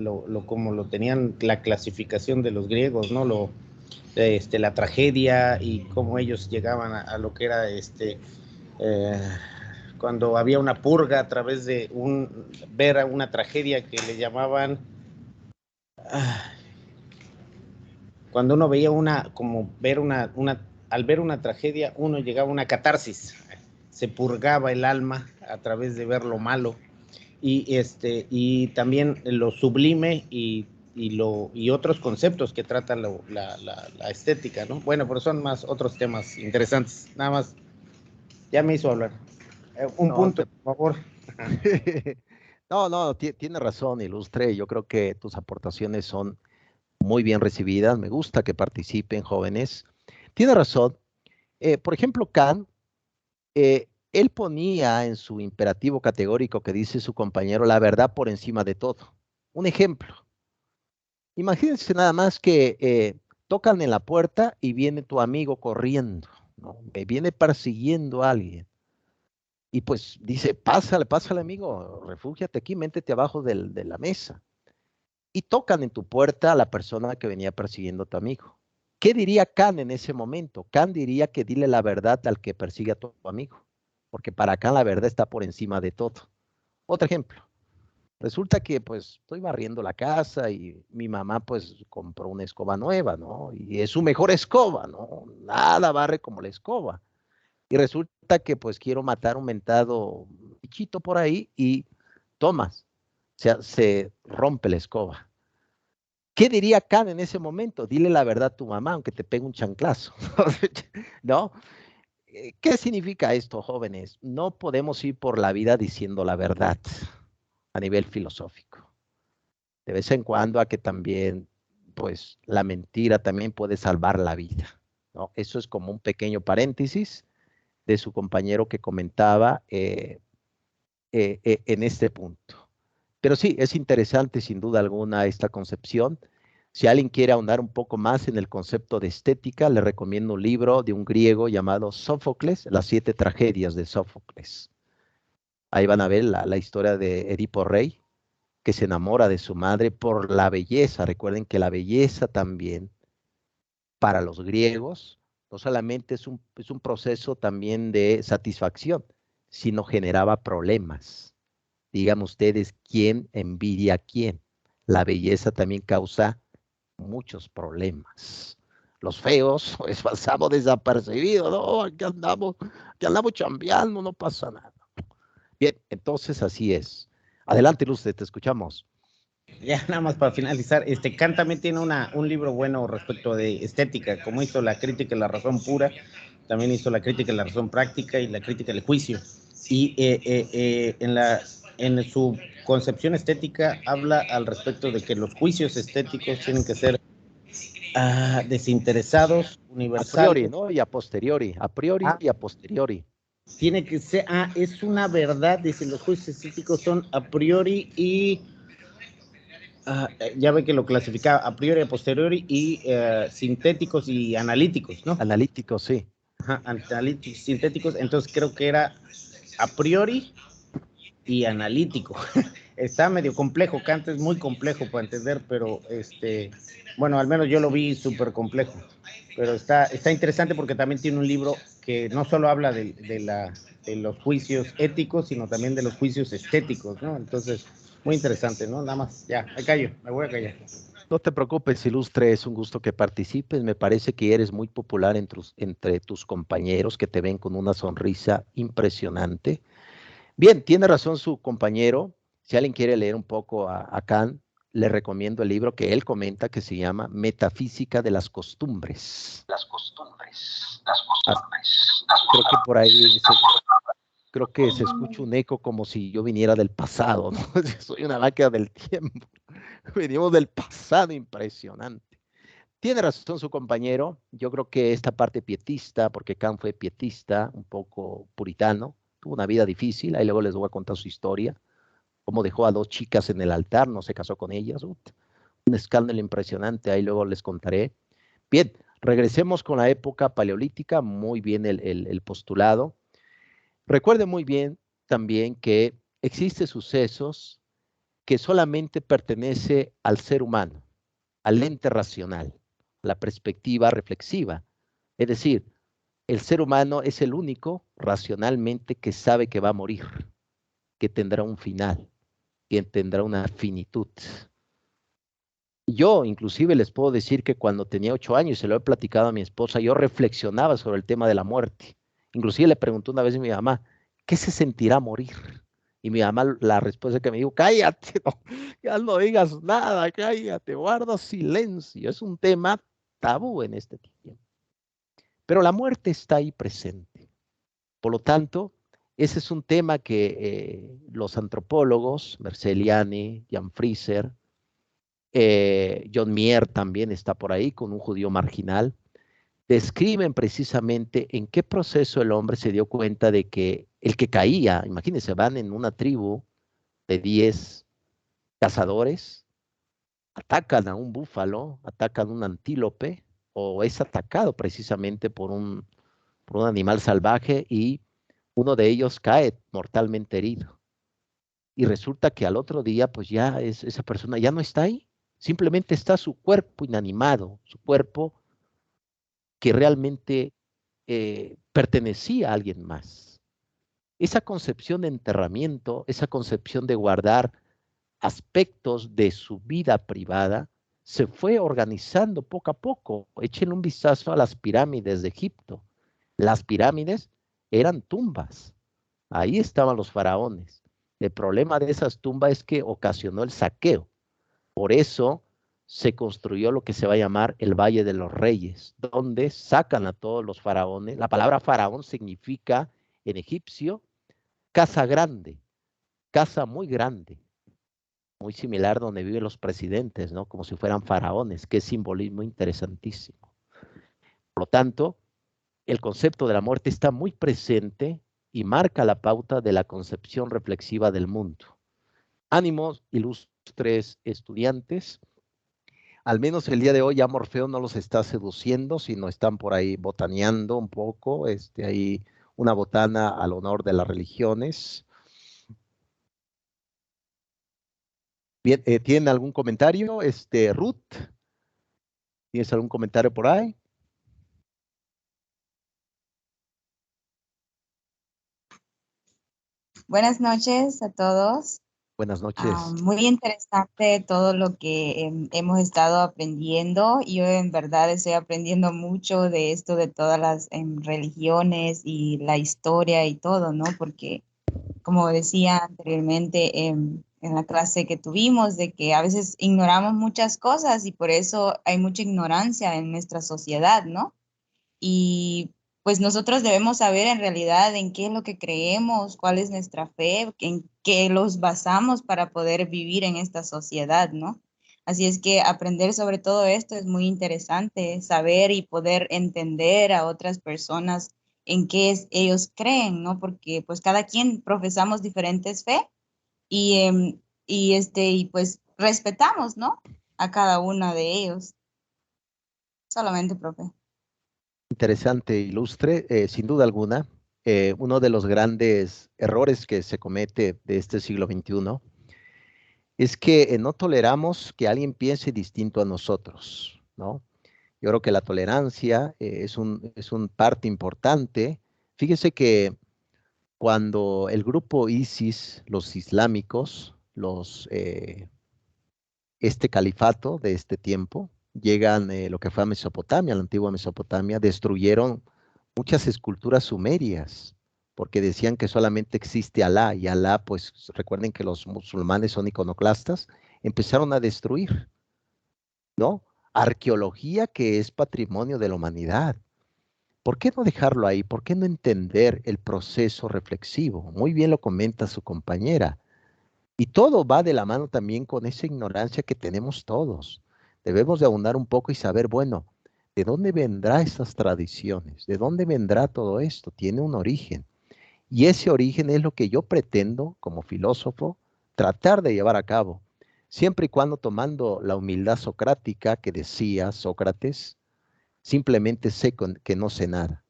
Speaker 2: como lo tenían la clasificación de los griegos, ¿no? La tragedia y cómo ellos llegaban a lo que era cuando había una purga a través de ver a una tragedia que le llamaban cuando uno veía al ver una tragedia, uno llegaba a una catarsis, se purgaba el alma a través de ver lo malo y también lo sublime y otros conceptos que trata la estética, ¿no? Bueno, pero son más otros temas interesantes. Nada más, ya me hizo hablar. Un
Speaker 1: No,
Speaker 2: punto, por favor.
Speaker 1: no, tiene razón, Ilustre. Yo creo que tus aportaciones son muy bien recibidas. Me gusta que participen jóvenes. Tiene razón. Por ejemplo, Kant, él ponía en su imperativo categórico que dice su compañero la verdad por encima de todo. Un ejemplo. Imagínense nada más que tocan en la puerta y viene tu amigo corriendo, ¿no? Me viene persiguiendo a alguien. Y pues dice, pásale, pásale, amigo, refúgiate aquí, métete abajo de la mesa. Y tocan en tu puerta a la persona que venía persiguiendo a tu amigo. ¿Qué diría Kant en ese momento? Kant diría que dile la verdad al que persigue a tu amigo, porque para Kant la verdad está por encima de todo. Otro ejemplo. Resulta que pues estoy barriendo la casa y mi mamá pues compró una escoba nueva, ¿no? Y es su mejor escoba, ¿no? Nada barre como la escoba. Y resulta que pues quiero matar un mentado bichito por ahí y tomas, o sea, se rompe la escoba. ¿Qué diría Kant en ese momento? Dile la verdad a tu mamá, aunque te pegue un chanclazo, ¿no? ¿Qué significa esto, jóvenes? No podemos ir por la vida diciendo la verdad a nivel filosófico. De vez en cuando a que también, pues, la mentira también puede salvar la vida, ¿no? Eso es como un pequeño paréntesis de su compañero que comentaba en este punto. Pero sí, es interesante sin duda alguna esta concepción. Si alguien quiere ahondar un poco más en el concepto de estética, le recomiendo un libro de un griego llamado Sófocles, Las 7 tragedias de Sófocles. Ahí van a ver la historia de Edipo Rey, que se enamora de su madre por la belleza. Recuerden que la belleza también para los griegos no solamente es un proceso también de satisfacción, sino generaba problemas. Digan ustedes quién envidia a quién. La belleza también causa muchos problemas. Los feos, pues pasamos desapercibidos, ¿no? Aquí andamos chambeando, no pasa nada. Bien, entonces así es. Adelante, Luz, te escuchamos.
Speaker 2: Ya nada más para finalizar, Kant también tiene un libro bueno respecto de estética, como hizo la crítica de la razón pura, también hizo la crítica de la razón práctica y la crítica del juicio. Y en su concepción estética habla al respecto de que los juicios estéticos tienen que ser desinteresados,
Speaker 1: A
Speaker 2: universales.
Speaker 1: priori, ¿no? Y a posteriori, a priori y a posteriori.
Speaker 2: Tiene que ser, es una verdad, dice, los juicios estéticos son a priori y ya ve que lo clasificaba a priori, a posteriori y sintéticos y analíticos, ¿no?
Speaker 1: Analíticos, sí.
Speaker 2: Ajá, analíticos, sintéticos, entonces creo que era a priori y analítico. Está medio complejo, Kant es muy complejo para entender, pero bueno, al menos yo lo vi súper complejo. Pero está interesante porque también tiene un libro que no solo habla de los juicios éticos, sino también de los juicios estéticos, ¿no? Entonces, muy interesante, ¿no? Nada más, ya, me callo, me voy a callar.
Speaker 1: No te preocupes, Ilustre, es un gusto que participes. Me parece que eres muy popular entre tus compañeros que te ven con una sonrisa impresionante. Bien, tiene razón su compañero. Si alguien quiere leer un poco a Kant, le recomiendo el libro que él comenta que se llama Metafísica de las Costumbres.
Speaker 7: Las costumbres, las costumbres.
Speaker 1: Creo que por ahí creo que se escucha un eco como si yo viniera del pasado, ¿no? Soy una máquina del tiempo. Venimos del pasado impresionante. Tiene razón su compañero. Yo creo que esta parte pietista, porque Kant fue pietista, un poco puritano, tuvo una vida difícil. Ahí luego les voy a contar su historia. Cómo dejó a 2 chicas en el altar, no se casó con ellas. Un escándalo impresionante. Ahí luego les contaré. Bien, regresemos con la época paleolítica. Muy bien el postulado. Recuerden muy bien también que existen sucesos que solamente pertenece al ser humano, al ente racional, la perspectiva reflexiva. Es decir, el ser humano es el único racionalmente que sabe que va a morir, que tendrá un final, que tendrá una finitud. Yo inclusive les puedo decir que cuando tenía 8 años, y se lo he platicado a mi esposa, yo reflexionaba sobre el tema de la muerte. Inclusive le pregunté una vez a mi mamá, ¿qué se sentirá morir? Y mi mamá, la respuesta que me dijo, cállate, no, ya no digas nada, cállate, guarda silencio. Es un tema tabú en este tiempo. Pero la muerte está ahí presente. Por lo tanto, ese es un tema que los antropólogos, Merceliani, Jan Frisser, John Mier también está por ahí con un judío marginal, describen precisamente en qué proceso el hombre se dio cuenta de que el que caía, imagínense, van en una tribu de 10 cazadores, atacan a un búfalo, atacan a un antílope, o es atacado precisamente por un animal salvaje y uno de ellos cae mortalmente herido. Y resulta que al otro día, pues ya esa persona ya no está ahí, simplemente está su cuerpo inanimado, su cuerpo que realmente pertenecía a alguien más. Esa concepción de enterramiento, esa concepción de guardar aspectos de su vida privada, se fue organizando poco a poco. Echen un vistazo a las pirámides de Egipto. Las pirámides eran tumbas. Ahí estaban los faraones. El problema de esas tumbas es que ocasionó el saqueo. Por eso se construyó lo que se va a llamar el Valle de los Reyes, donde sacan a todos los faraones. La palabra faraón significa en egipcio casa grande, casa muy grande, muy similar donde viven los presidentes, ¿no? Como si fueran faraones, que es simbolismo interesantísimo. Por lo tanto, el concepto de la muerte está muy presente y marca la pauta de la concepción reflexiva del mundo. Ánimos, ilustres estudiantes. Al menos el día de hoy ya Morfeo no los está seduciendo, sino están por ahí botaneando un poco, hay una botana al honor de las religiones. Bien, ¿tienen algún comentario? Ruth, ¿tienes algún comentario por ahí?
Speaker 8: Buenas noches a todos.
Speaker 1: Buenas noches.
Speaker 8: Muy interesante todo lo que hemos estado aprendiendo. Yo en verdad estoy aprendiendo mucho de esto de todas las religiones y la historia y todo, ¿no? Porque como decía anteriormente en la clase que tuvimos, de que a veces ignoramos muchas cosas y por eso hay mucha ignorancia en nuestra sociedad, ¿no? Y pues nosotros debemos saber en realidad en qué es lo que creemos, cuál es nuestra fe, en qué los basamos para poder vivir en esta sociedad, ¿no? Así es que aprender sobre todo esto es muy interesante, saber y poder entender a otras personas en qué ellos creen, ¿no? Porque pues cada quien profesamos diferentes fe y, y pues respetamos, ¿no? A cada una de ellos. Solamente, profe.
Speaker 1: Interesante, ilustre, sin duda alguna. Uno de los grandes errores que se comete de este siglo XXI es que no toleramos que alguien piense distinto a nosotros, ¿no? Yo creo que la tolerancia es un parte importante. Fíjese que cuando el grupo ISIS, los islámicos, este califato de este tiempo, llegan lo que fue a Mesopotamia, la antigua Mesopotamia, destruyeron muchas esculturas sumerias, porque decían que solamente existe Alá, y Alá, pues recuerden que los musulmanes son iconoclastas, empezaron a destruir, ¿no? Arqueología que es patrimonio de la humanidad. ¿Por qué no dejarlo ahí? ¿Por qué no entender el proceso reflexivo? Muy bien lo comenta su compañera. Y todo va de la mano también con esa ignorancia que tenemos todos. Debemos de abundar un poco y saber, bueno, ¿de dónde vendrán esas tradiciones? ¿De dónde vendrá todo esto? Tiene un origen. Y ese origen es lo que yo pretendo, como filósofo, tratar de llevar a cabo, siempre y cuando tomando la humildad socrática que decía Sócrates, simplemente sé que no sé nada.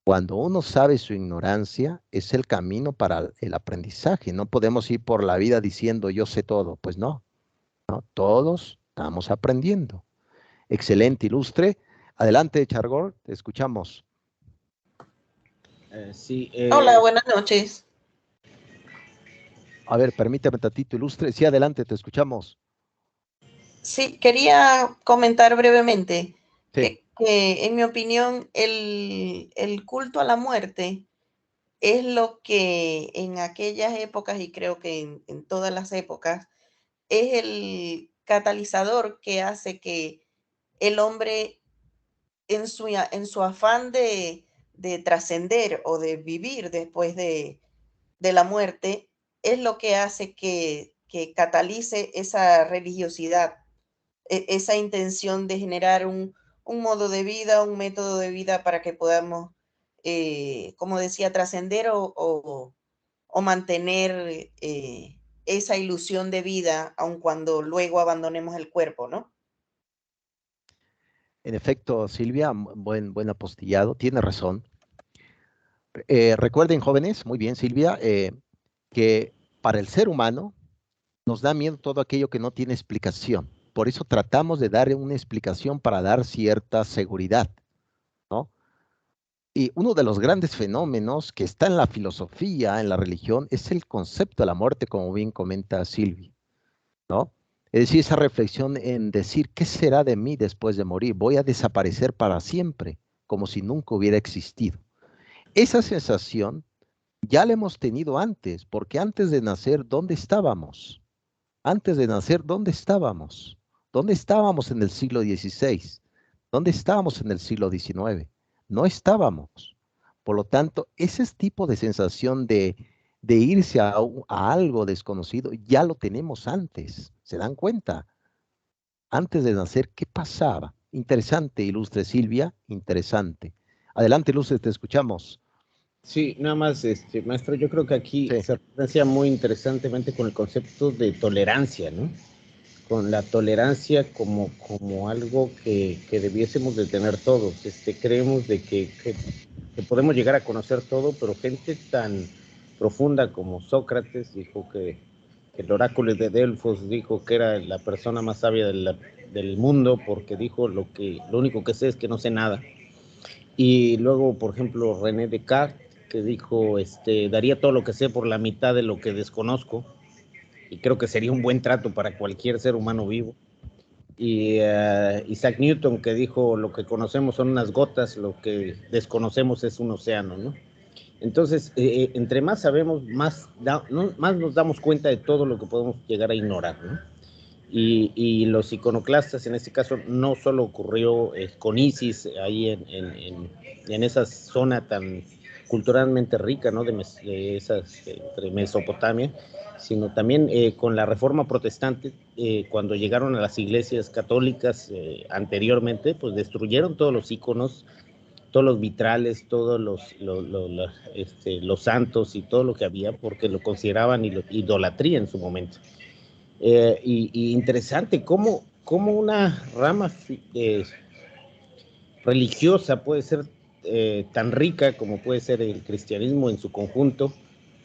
Speaker 1: Cuando uno sabe su ignorancia, es el camino para el aprendizaje. No podemos ir por la vida diciendo yo sé todo. Pues no, no, todos estamos aprendiendo. Excelente, ilustre. Adelante, Chargor, te escuchamos.
Speaker 2: Sí.
Speaker 6: Hola, buenas noches.
Speaker 1: A ver, permítame tantito, ilustre. Sí, adelante, te escuchamos.
Speaker 6: Sí, quería comentar brevemente
Speaker 1: Sí.
Speaker 6: que en mi opinión el culto a la muerte es lo que en aquellas épocas, y creo que en todas las épocas, es el catalizador que hace que el hombre en su afán de trascender o de vivir después de la muerte, es lo que hace que catalice esa religiosidad, esa intención de generar un modo de vida, un método de vida para que podamos, como decía, trascender o mantener esa ilusión de vida, aun cuando luego abandonemos el cuerpo, ¿no?
Speaker 1: En efecto, Silvia, buen apostillado, tiene razón. Recuerden, jóvenes, muy bien, Silvia, que para el ser humano nos da miedo todo aquello que no tiene explicación. Por eso tratamos de dar una explicación para dar cierta seguridad, ¿no? Y uno de los grandes fenómenos que está en la filosofía, en la religión, es el concepto de la muerte, como bien comenta Silvia, ¿no? Es decir, esa reflexión en decir, ¿qué será de mí después de morir? Voy a desaparecer para siempre, como si nunca hubiera existido. Esa sensación ya la hemos tenido antes, porque antes de nacer, ¿dónde estábamos? Antes de nacer, ¿dónde estábamos? ¿Dónde estábamos en el siglo XVI? ¿Dónde estábamos en el siglo XIX? No estábamos. Por lo tanto, ese tipo de sensación de irse a algo desconocido ya lo tenemos antes. ¿Se dan cuenta? Antes de nacer, ¿qué pasaba? Interesante, ilustre Silvia, interesante. Adelante, ilustre, te escuchamos.
Speaker 2: Sí, nada más, maestro, yo creo que aquí
Speaker 1: Sí.
Speaker 2: se referencia muy interesantemente con el concepto de tolerancia, ¿no? Con la tolerancia como algo que debiésemos de tener todos. Creemos de que podemos llegar a conocer todo, pero gente tan profunda como Sócrates dijo que el oráculo de Delfos dijo que era la persona más sabia del mundo porque dijo lo único que sé es que no sé nada. Y luego, por ejemplo, René Descartes que dijo, daría todo lo que sé por la mitad de lo que desconozco, y creo que sería un buen trato para cualquier ser humano vivo. Y Isaac Newton, que dijo, lo que conocemos son unas gotas, lo que desconocemos es un océano, ¿no? Entonces, entre más sabemos, más nos damos cuenta de todo lo que podemos llegar a ignorar, ¿no? Y los iconoclastas, en este caso, no solo ocurrió con Isis, ahí en esa zona tan culturalmente rica, ¿no? de esas, entre Mesopotamia, sino también con la Reforma Protestante, cuando llegaron a las iglesias católicas anteriormente, pues destruyeron todos los íconos, todos los vitrales, todos los santos y todo lo que había, porque lo consideraban idolatría en su momento. Y interesante cómo una rama religiosa puede ser tan rica como puede ser el cristianismo en su conjunto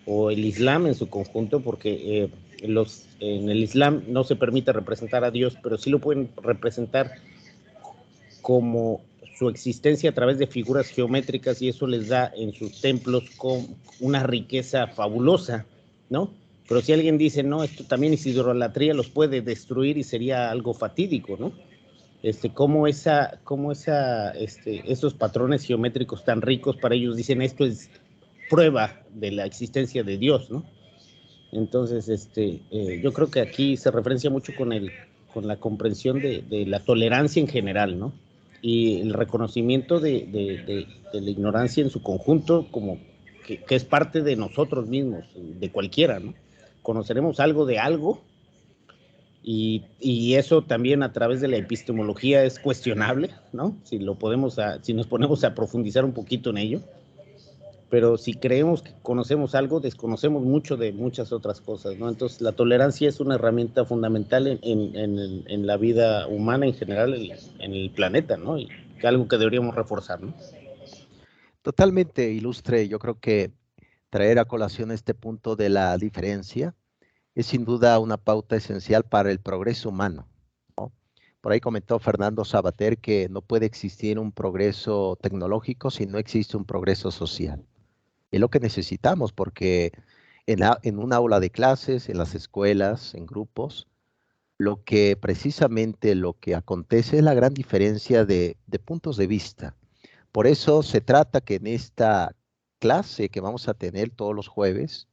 Speaker 2: o el islam en su conjunto, porque en el islam no se permite representar a Dios, pero sí lo pueden representar como su existencia a través de figuras geométricas, y eso les da en sus templos con una riqueza fabulosa, ¿no? Pero si alguien dice, no, esto también es idolatría, los puede destruir y sería algo fatídico, ¿no? Como esos patrones geométricos tan ricos para ellos dicen, esto es prueba de la existencia de Dios, ¿no? Entonces, yo creo que aquí se referencia mucho con la comprensión de la tolerancia en general, ¿no? Y el reconocimiento de la ignorancia en su conjunto, como que es parte de nosotros mismos, de cualquiera, ¿no? Conoceremos algo de algo, y eso también a través de la epistemología es cuestionable, ¿no? Si nos ponemos a profundizar un poquito en ello. Pero si creemos que conocemos algo, desconocemos mucho de muchas otras cosas, ¿no? Entonces, la tolerancia es una herramienta fundamental en la vida humana en general, en el planeta, ¿no? Y algo que deberíamos reforzar, ¿no?
Speaker 1: Totalmente ilustre. Yo creo que traer a colación este punto de la diferencia es sin duda una pauta esencial para el progreso humano, ¿no? Por ahí comentó Fernando Sabater que no puede existir un progreso tecnológico si no existe un progreso social. Es lo que necesitamos, porque en un aula de clases, en las escuelas, en grupos, precisamente lo que acontece es la gran diferencia de puntos de vista. Por eso se trata que en esta clase que vamos a tener todos los jueves,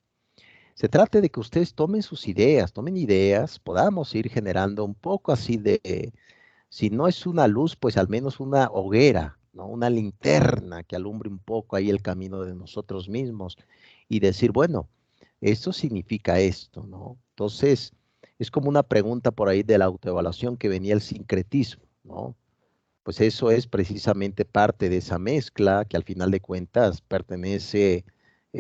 Speaker 1: se trate de que ustedes tomen ideas, podamos ir generando un poco así si no es una luz, pues al menos una hoguera, ¿no? Una linterna que alumbre un poco ahí el camino de nosotros mismos y decir, bueno, esto significa esto, ¿no? Entonces, es como una pregunta por ahí de la autoevaluación que venía el sincretismo, ¿no? Pues eso es precisamente parte de esa mezcla que al final de cuentas pertenece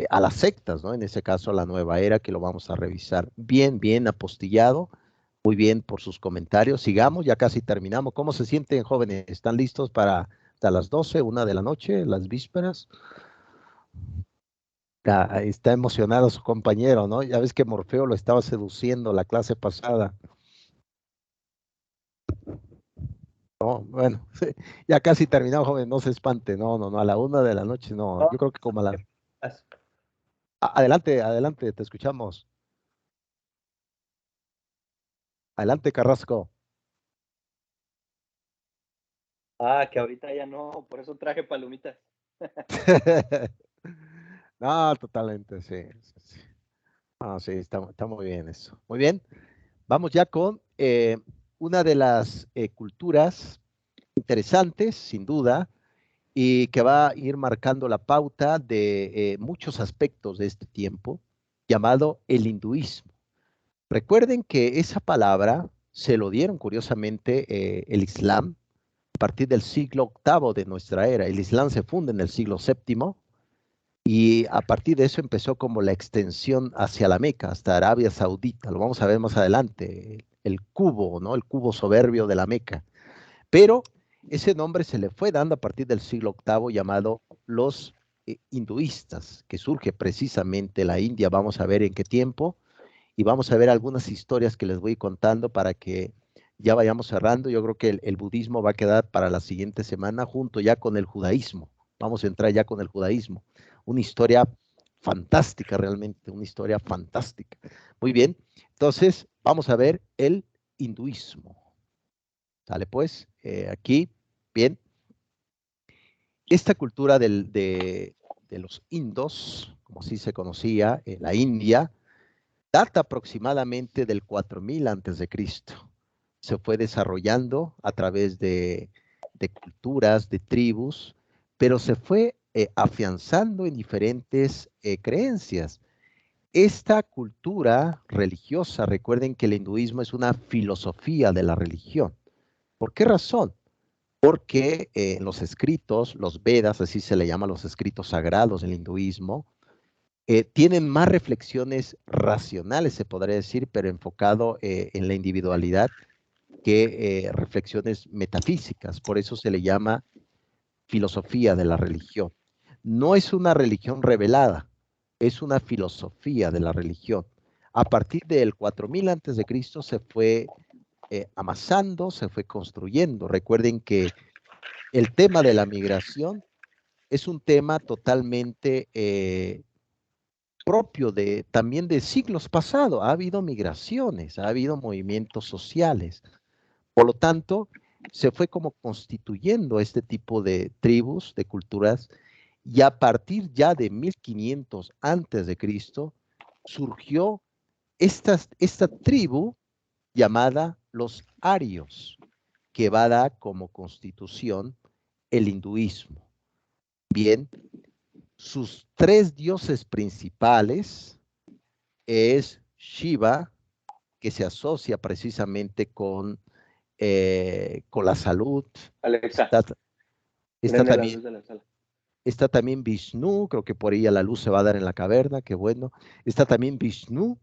Speaker 1: a las sectas, ¿no? En ese caso a la nueva era, que lo vamos a revisar bien apostillado. Muy bien por sus comentarios. Sigamos, ya casi terminamos. ¿Cómo se sienten, jóvenes? ¿Están listos para hasta las 12, 1 de la noche, las vísperas? Está emocionado su compañero, ¿no? Ya ves que Morfeo lo estaba seduciendo la clase pasada. No, bueno, sí, ya casi terminado, joven, no se espante. No, a la 1 de la noche, no. Yo creo que como a la... Adelante, te escuchamos. Adelante, Carrasco.
Speaker 4: Que ahorita ya no, por eso traje palomitas.
Speaker 1: No, totalmente, sí. Ah, sí, está muy bien eso. Muy bien, vamos ya con una de las culturas interesantes, sin duda, y que va a ir marcando la pauta de muchos aspectos de este tiempo, llamado el hinduismo. Recuerden que esa palabra se lo dieron curiosamente el Islam a partir del siglo VIII de nuestra era. El Islam se funda en el siglo VII y a partir de eso empezó como la extensión hacia la Meca, hasta Arabia Saudita. Lo vamos a ver más adelante, el cubo, ¿no? El cubo soberbio de la Meca. Pero ese nombre se le fue dando a partir del siglo VIII, llamado los hinduistas, que surge precisamente la India. Vamos a ver en qué tiempo y vamos a ver algunas historias que les voy contando para que ya vayamos cerrando. Yo creo que el budismo va a quedar para la siguiente semana junto ya con el judaísmo. Vamos a entrar ya con el judaísmo. una historia fantástica realmente, una historia fantástica. Muy bien, entonces vamos a ver el hinduismo. ¿Sale pues? Aquí, bien. Esta cultura de los indos, como así se conocía, la India, data aproximadamente del 4000 antes de Cristo. Se fue desarrollando a través de culturas, de tribus, pero se fue afianzando en diferentes creencias. Esta cultura religiosa, recuerden que el hinduismo es una filosofía de la religión. ¿Por qué razón? Porque en los escritos, los Vedas, así se le llama los escritos sagrados del hinduismo, tienen más reflexiones racionales, se podría decir, pero enfocado en la individualidad que reflexiones metafísicas. Por eso se le llama filosofía de la religión. No es una religión revelada, es una filosofía de la religión. A partir del 4000 antes de Cristo se fue amasando, se fue construyendo. Recuerden que el tema de la migración es un tema totalmente propio también de siglos pasados. Ha habido migraciones, ha habido movimientos sociales. Por lo tanto, se fue como constituyendo este tipo de tribus, de culturas, y a partir ya de 1500 antes de Cristo surgió esta tribu llamada los arios, que va a dar como constitución el hinduismo. Bien, sus tres dioses principales es Shiva, que se asocia precisamente con la salud.
Speaker 4: Alexa,
Speaker 1: Está
Speaker 4: prende la
Speaker 1: también,
Speaker 4: luz de la sala.
Speaker 1: está también Vishnu, creo que por ahí la luz se va a dar en la caverna, qué bueno. Está también Vishnu,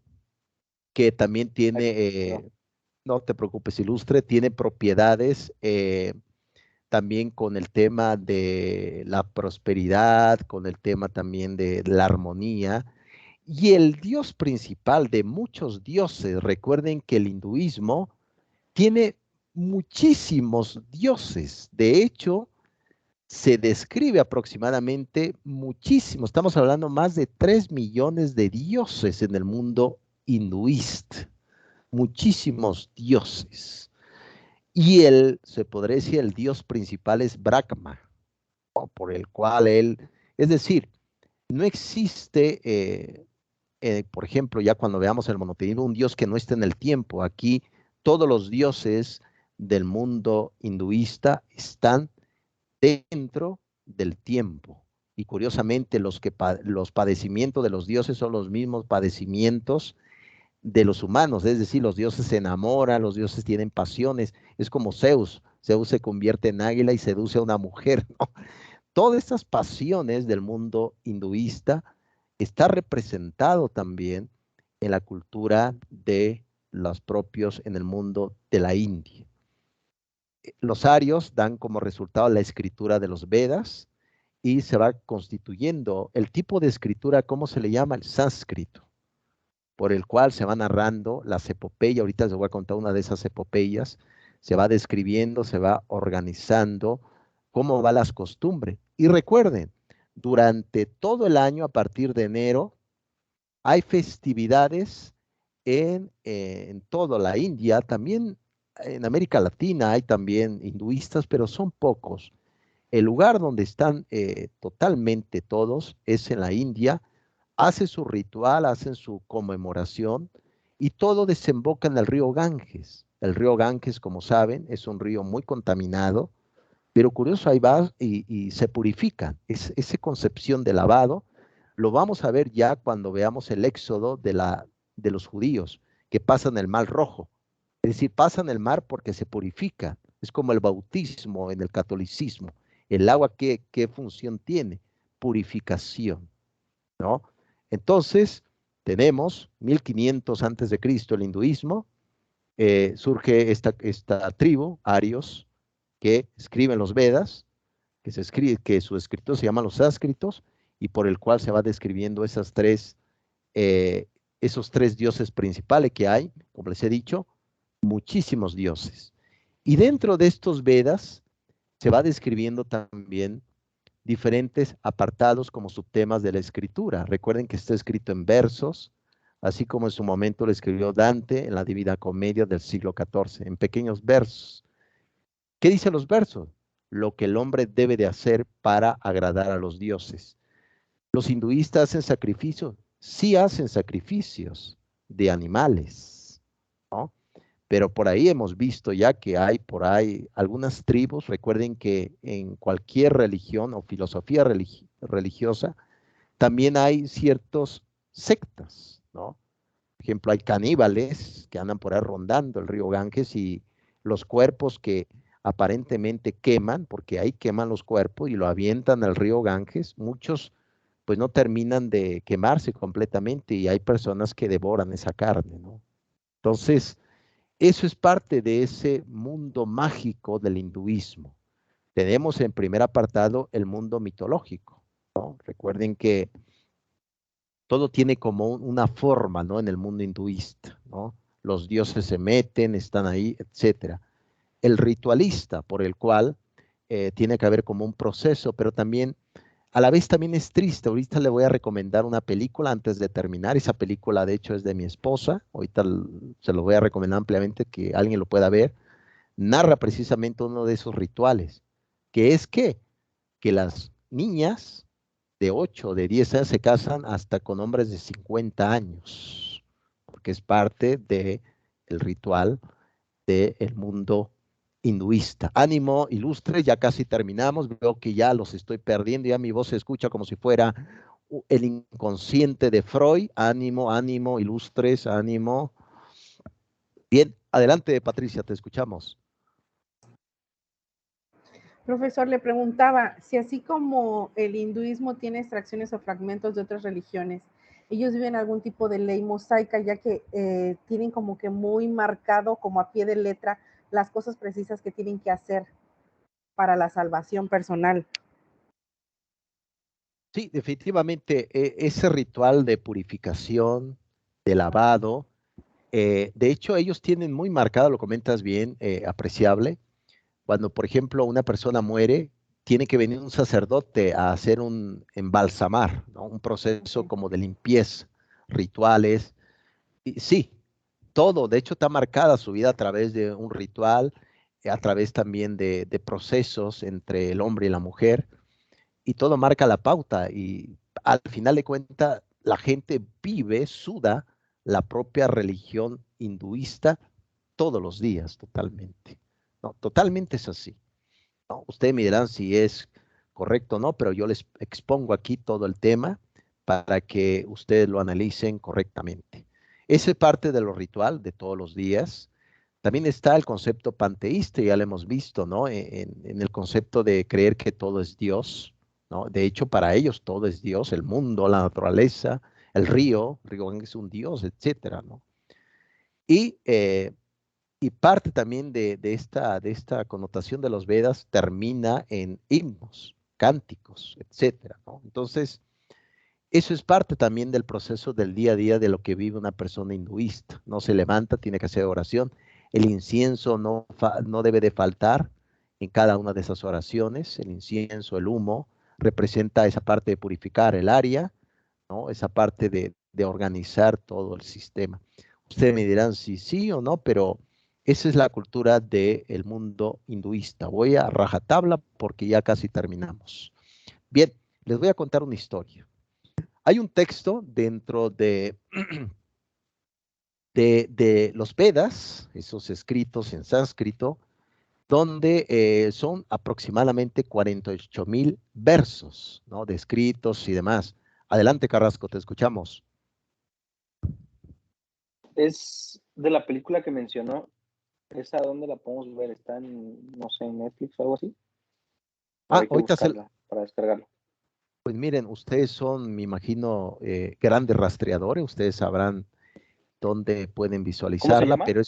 Speaker 1: que también tiene, no te preocupes, ilustre, tiene propiedades también con el tema de la prosperidad, con el tema también de la armonía. Y el dios principal de muchos dioses, recuerden que el hinduismo tiene muchísimos dioses. De hecho, se describe aproximadamente muchísimo. Estamos hablando más de 3 millones de dioses en el mundo hinduista. Muchísimos dioses. Y se podría decir, el dios principal es Brahma, ¿no? Por el cual es decir, no existe, por ejemplo, ya cuando veamos el monoteísmo, un dios que no esté en el tiempo. Aquí todos los dioses del mundo hinduista están dentro del tiempo. Y curiosamente, los padecimientos de los dioses son los mismos padecimientos de los humanos, es decir, los dioses se enamoran, los dioses tienen pasiones, es como Zeus. Zeus se convierte en águila y seduce a una mujer, ¿no? Todas estas pasiones del mundo hinduista está representado también en la cultura de los propios en el mundo de la India. Los arios dan como resultado la escritura de los Vedas y se va constituyendo el tipo de escritura, ¿cómo se le llama? El sánscrito, por el cual se va narrando las epopeyas. Ahorita les voy a contar una de esas epopeyas. Se va describiendo, se va organizando cómo van las costumbres. Y recuerden, durante todo el año, a partir de enero, hay festividades en toda la India, también en América Latina hay también hinduistas, pero son pocos. El lugar donde están totalmente todos es en la India. Hacen su ritual, hacen su conmemoración y todo desemboca en el río Ganges. El río Ganges, como saben, es un río muy contaminado, pero curioso, ahí va y se purifica. Esa concepción de lavado lo vamos a ver ya cuando veamos el éxodo de los judíos, que pasan el Mar Rojo. Es decir, pasan el mar porque se purifica. Es como el bautismo en el catolicismo. El agua, ¿qué función tiene? Purificación, ¿no? Entonces, tenemos 1500 antes de Cristo el hinduismo, surge esta tribu, arios, que escriben los Vedas, que su escritor se llama los sánscritos, y por el cual se va describiendo esos tres dioses principales que hay, como les he dicho, muchísimos dioses. Y dentro de estos Vedas se va describiendo también diferentes apartados como subtemas de la escritura. Recuerden que está escrito en versos, así como en su momento lo escribió Dante en la Divina Comedia del siglo XIV, en pequeños versos. ¿Qué dicen los versos? Lo que el hombre debe de hacer para agradar a los dioses. ¿Los hinduistas hacen sacrificios? Sí hacen sacrificios de animales, ¿no? Pero por ahí hemos visto ya que hay por ahí algunas tribus. Recuerden que en cualquier religión o filosofía religiosa también hay ciertas sectas, ¿no? Por ejemplo, hay caníbales que andan por ahí rondando el río Ganges y los cuerpos que aparentemente queman, porque ahí queman los cuerpos y lo avientan al río Ganges, muchos pues no terminan de quemarse completamente y hay personas que devoran esa carne, ¿no? Entonces, eso es parte de ese mundo mágico del hinduismo. Tenemos en primer apartado el mundo mitológico, ¿no? Recuerden que todo tiene como una forma, ¿no? En el mundo hinduista, ¿no? Los dioses se meten, están ahí, etcétera. El ritualista, por el cual tiene que haber como un proceso, pero también a la vez también es triste. Ahorita le voy a recomendar una película antes de terminar. Esa película, de hecho, es de mi esposa. Ahorita se lo voy a recomendar ampliamente que alguien lo pueda ver. Narra precisamente uno de esos rituales, que es que las niñas de 8, de 10 años se casan hasta con hombres de 50 años, porque es parte del ritual del mundo hinduista. Ánimo, ilustre, ya casi terminamos. Veo que ya los estoy perdiendo, ya mi voz se escucha como si fuera el inconsciente de Freud. Ánimo, ánimo, ilustres, ánimo. Bien, adelante, Patricia, te escuchamos.
Speaker 5: Profesor, le preguntaba si así como el hinduismo tiene extracciones o fragmentos de otras religiones, ellos viven algún tipo de ley mosaica, ya que tienen como que muy marcado, como a pie de letra, las cosas precisas que tienen que hacer para la salvación personal.
Speaker 1: Sí, definitivamente, ese ritual de purificación, de lavado, de hecho ellos tienen muy marcado, lo comentas bien, apreciable. Cuando, por ejemplo, una persona muere, tiene que venir un sacerdote a hacer un embalsamar, ¿no? Un proceso como de limpieza, rituales. Y sí, todo, de hecho, está marcada su vida a través de un ritual, a través también de procesos entre el hombre y la mujer, y todo marca la pauta. Y al final de cuentas, la gente vive, suda la propia religión hinduista todos los días, totalmente. No, totalmente es así. ¿No? Ustedes me dirán si es correcto o no, pero yo les expongo aquí todo el tema para que ustedes lo analicen correctamente. Esa es parte de lo ritual de todos los días. También está el concepto panteísta, ya lo hemos visto, ¿no? En el concepto de creer que todo es Dios, ¿no? De hecho, para ellos todo es Dios, el mundo, la naturaleza, el río es un Dios, etcétera, ¿no? Y parte también de esta connotación de los Vedas termina en himnos, cánticos, etcétera, ¿no? Entonces, eso es parte también del proceso del día a día de lo que vive una persona hinduista. No se levanta, tiene que hacer oración. El incienso no debe de faltar en cada una de esas oraciones. El incienso, el humo, representa esa parte de purificar el área, ¿no? Esa parte de organizar todo el sistema. Ustedes me dirán si sí o no, pero esa es la cultura del mundo hinduista. Voy a rajatabla porque ya casi terminamos. Bien, les voy a contar una historia. Hay un texto dentro de los Vedas, esos escritos en sánscrito, donde son aproximadamente 48,000 versos, ¿no? De escritos y demás. Adelante, Carrasco, te escuchamos.
Speaker 4: Es de la película que mencionó. ¿Esa dónde la podemos ver? ¿Está en, no sé, en Netflix o algo así? Hay que
Speaker 1: Ahorita
Speaker 4: buscarla para descargarla.
Speaker 1: pues miren, ustedes son, me imagino, grandes rastreadores, ustedes sabrán dónde pueden
Speaker 4: ¿Cómo se
Speaker 1: visualizarla,
Speaker 4: llama?
Speaker 1: pero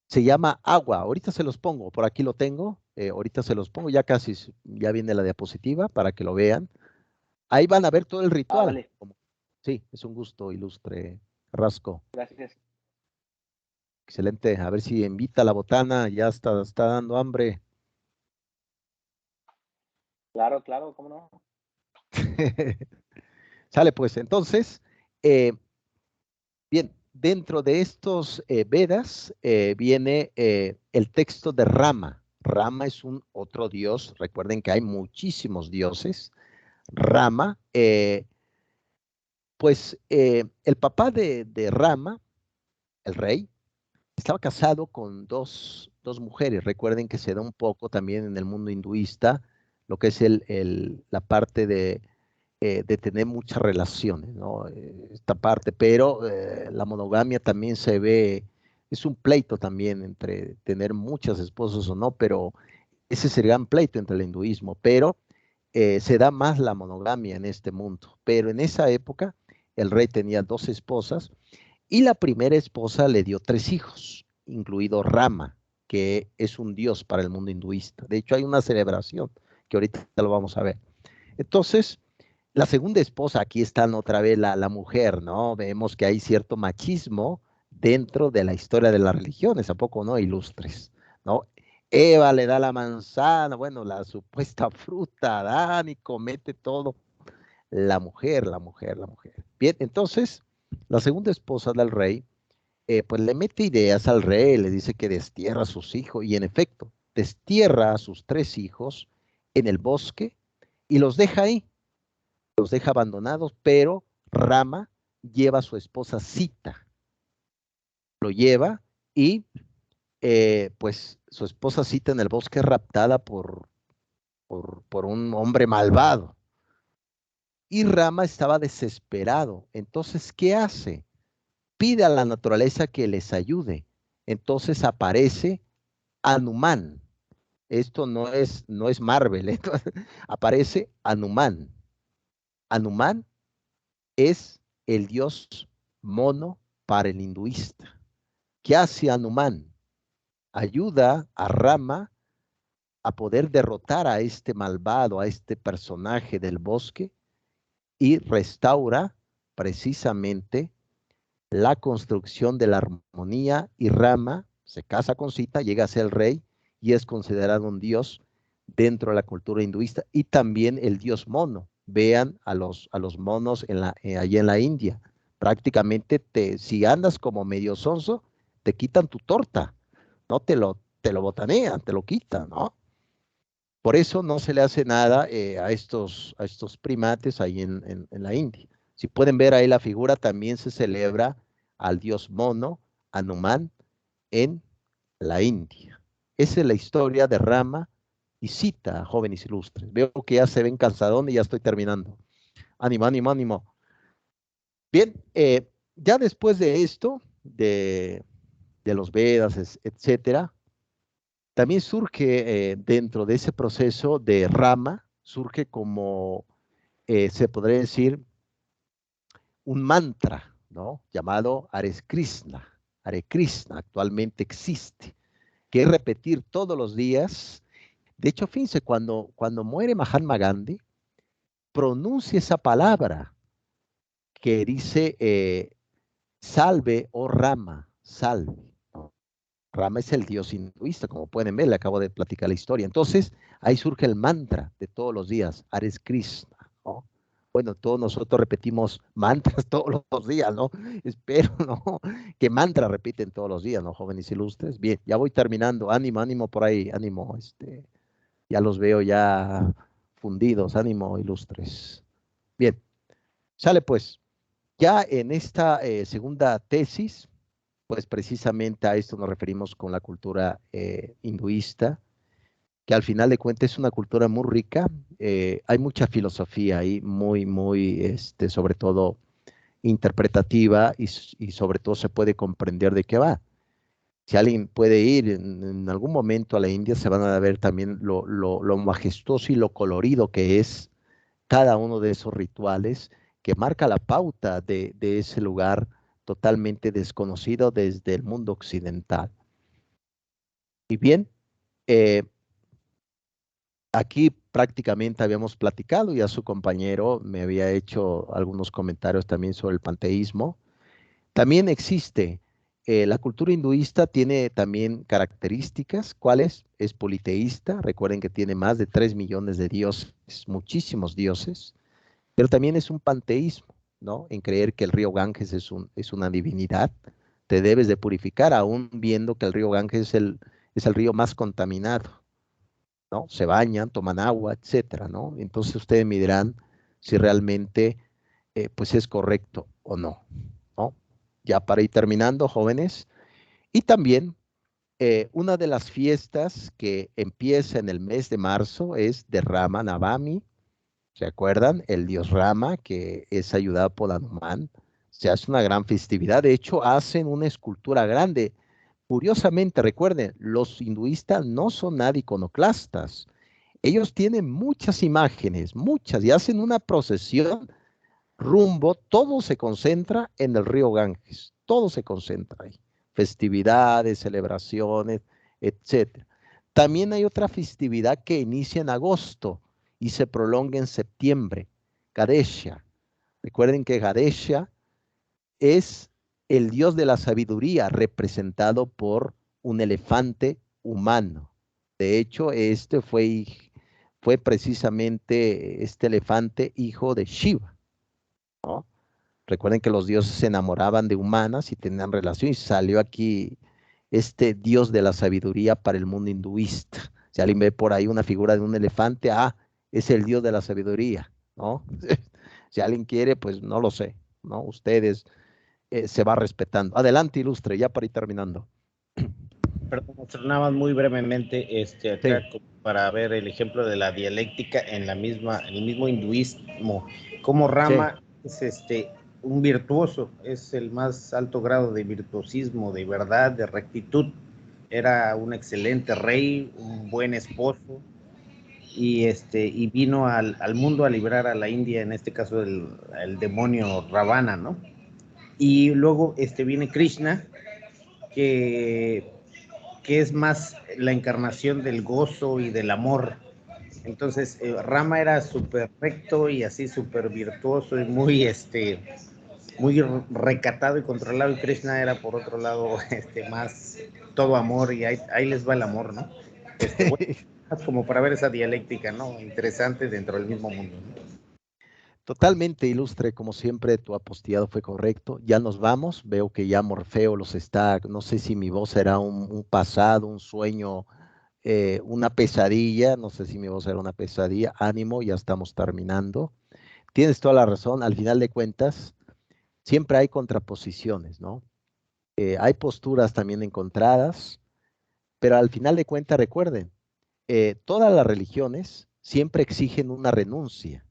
Speaker 1: se llama Agua. Ahorita se los pongo, por aquí lo tengo, ahorita se los pongo, ya casi, ya viene la diapositiva para que lo vean. Ahí van a ver todo el
Speaker 4: Ah,
Speaker 1: ritual.
Speaker 4: vale.
Speaker 1: Sí, es un gusto, ilustre Carrasco.
Speaker 4: Gracias.
Speaker 1: Excelente, a ver si invita a la botana, ya está dando hambre.
Speaker 4: Claro, claro, ¿cómo no?
Speaker 1: Sale pues, entonces, bien, dentro de estos Vedas viene el texto de Rama. Rama es un otro dios, recuerden que hay muchísimos dioses. Rama, pues el papá de Rama, el rey, estaba casado con dos mujeres. Recuerden que se da un poco también en el mundo hinduista lo que es la parte de tener muchas relaciones, ¿no? Esta parte, pero la monogamia también se ve, es un pleito también entre tener muchas esposas o no, pero ese es el gran pleito entre el hinduismo, pero se da más la monogamia en este mundo. Pero en esa época el rey tenía dos esposas y la primera esposa le dio 3 hijos, incluido Rama, que es un dios para el mundo hinduista. De hecho, hay una celebración que ahorita lo vamos a ver. Entonces, la segunda esposa, aquí están otra vez la mujer, ¿no? Vemos que hay cierto machismo dentro de la historia de las religiones, ¿a poco no? Ilustres, ¿no? Eva le da la manzana, bueno, la supuesta fruta a Adán y comete todo. La mujer, la mujer, la mujer. Bien, entonces, la segunda esposa del rey, pues le mete ideas al rey, le dice que destierra a sus hijos, y en efecto, destierra a sus 3 hijos en el bosque y los deja ahí, los deja abandonados, pero Rama lleva a su esposa Sita, lo lleva y pues su esposa Sita en el bosque es raptada por un hombre malvado. Y Rama estaba desesperado. Entonces, ¿qué hace? Pide a la naturaleza que les ayude. Entonces aparece Hanuman. Esto no es Marvel, entonces, aparece Hanuman. Hanuman es el dios mono para el hinduista. ¿Qué hace Hanuman? Ayuda a Rama a poder derrotar a este malvado, a este personaje del bosque, y restaura precisamente la construcción de la armonía, y Rama se casa con Sita, llega a ser el rey y es considerado un dios dentro de la cultura hinduista, y también el dios mono. Vean a los monos allí en la India. Prácticamente si andas como medio sonso, te quitan tu torta, ¿no? Te lo botanean, te lo quitan, ¿no? Por eso no se le hace nada a estos primates ahí en la India. Si pueden ver ahí la figura, también se celebra al dios mono, Hanuman, en la India. Esa es la historia de Rama y Sita, jóvenes ilustres. Veo que ya se ven cansadones y ya estoy terminando. Ánimo, ánimo, ánimo. Bien, ya después de esto, de los Vedas, etcétera, también surge dentro de ese proceso de Rama, surge como, se podría decir, un mantra, ¿no? Llamado Hare Krishna. Hare Krishna actualmente existe, que es repetir todos los días. De hecho, fíjense, cuando muere Mahatma Gandhi, pronuncia esa palabra que dice, salve, oh Rama, salve. Rama es el dios hinduista, como pueden ver, le acabo de platicar la historia. Entonces, ahí surge el mantra de todos los días, Hare Krishna, ¿no? Bueno, todos nosotros repetimos mantras todos los días, ¿no? Espero, ¿no? Que mantra repiten todos los días, ¿no, jóvenes ilustres? Bien, ya voy terminando. Ánimo, ánimo por ahí, ánimo. Ya los veo ya fundidos, ánimo, ilustres. Bien, sale pues. Ya en esta segunda tesis, pues precisamente a esto nos referimos con la cultura hinduista, que al final de cuentas es una cultura muy rica. Hay mucha filosofía ahí, muy, sobre todo interpretativa, y sobre todo se puede comprender de qué va. Si alguien puede ir en algún momento a la India, se van a ver también lo majestuoso y lo colorido que es cada uno de esos rituales, que marca la pauta de ese lugar totalmente desconocido desde el mundo occidental. Y bien, aquí prácticamente habíamos platicado, ya su compañero me había hecho algunos comentarios también sobre el panteísmo. También existe La cultura hinduista tiene también características. ¿Cuáles? Es politeísta. Recuerden que tiene más de 3 millones de dioses, muchísimos dioses, pero también es un panteísmo, ¿no? En creer que el río Ganges es una divinidad. Te debes de purificar, aún viendo que el río Ganges es el río más contaminado, ¿no? Se bañan, toman agua, etcétera, ¿no? Entonces ustedes me dirán si realmente pues es correcto o no, ¿no? Ya para ir terminando, jóvenes, y también una de las fiestas que empieza en el mes de marzo es de Rama Navami. ¿Se acuerdan? El dios Rama, que es ayudado por Hanuman. Se hace una gran festividad. De hecho, hacen una escultura grande. Curiosamente, recuerden, los hinduistas no son nada iconoclastas. Ellos tienen muchas imágenes, muchas, y hacen una procesión rumbo, todo se concentra en el río Ganges, todo se concentra ahí, festividades, celebraciones, etcétera. También hay otra festividad que inicia en agosto y se prolonga en septiembre, Gadesha. Recuerden que Gadesha es el dios de la sabiduría representado por un elefante humano. De hecho, este fue precisamente este elefante hijo de Shiva, ¿no? Recuerden que los dioses se enamoraban de humanas y tenían relación y salió aquí este dios de la sabiduría para el mundo hinduista. Si alguien ve por ahí una figura de un elefante, es el dios de la sabiduría, ¿no? Si alguien quiere, pues no lo sé, ¿no? Ustedes se va respetando. Adelante, ilustre, ya para ir terminando.
Speaker 2: Perdón, nada más muy brevemente, acá
Speaker 1: Sí.
Speaker 2: para ver el ejemplo de la dialéctica en el mismo hinduismo, como
Speaker 1: Sí.
Speaker 2: Rama es un virtuoso, es el más alto grado de virtuosismo, de verdad, de rectitud. Era un excelente rey, un buen esposo, y vino al mundo a librar a la India, en este caso el demonio Ravana, ¿no? Y luego viene Krishna, que es más la encarnación del gozo y del amor. Entonces, Rama era súper recto y así súper virtuoso y muy recatado y controlado, y Krishna era por otro lado más todo amor, y ahí les va el amor, ¿no? Bueno, como para ver esa dialéctica, ¿no? Interesante dentro del mismo mundo, ¿no?
Speaker 1: Totalmente ilustre, como siempre, tu apostillado fue correcto. Ya nos vamos, veo que ya Morfeo los está, no sé si mi voz era un pasado, un sueño, una pesadilla, no sé si mi voz era una pesadilla. Ánimo, ya estamos terminando. Tienes toda la razón, al final de cuentas, siempre hay contraposiciones, ¿no? Hay posturas también encontradas, pero al final de cuentas, recuerden, todas las religiones siempre exigen una renuncia,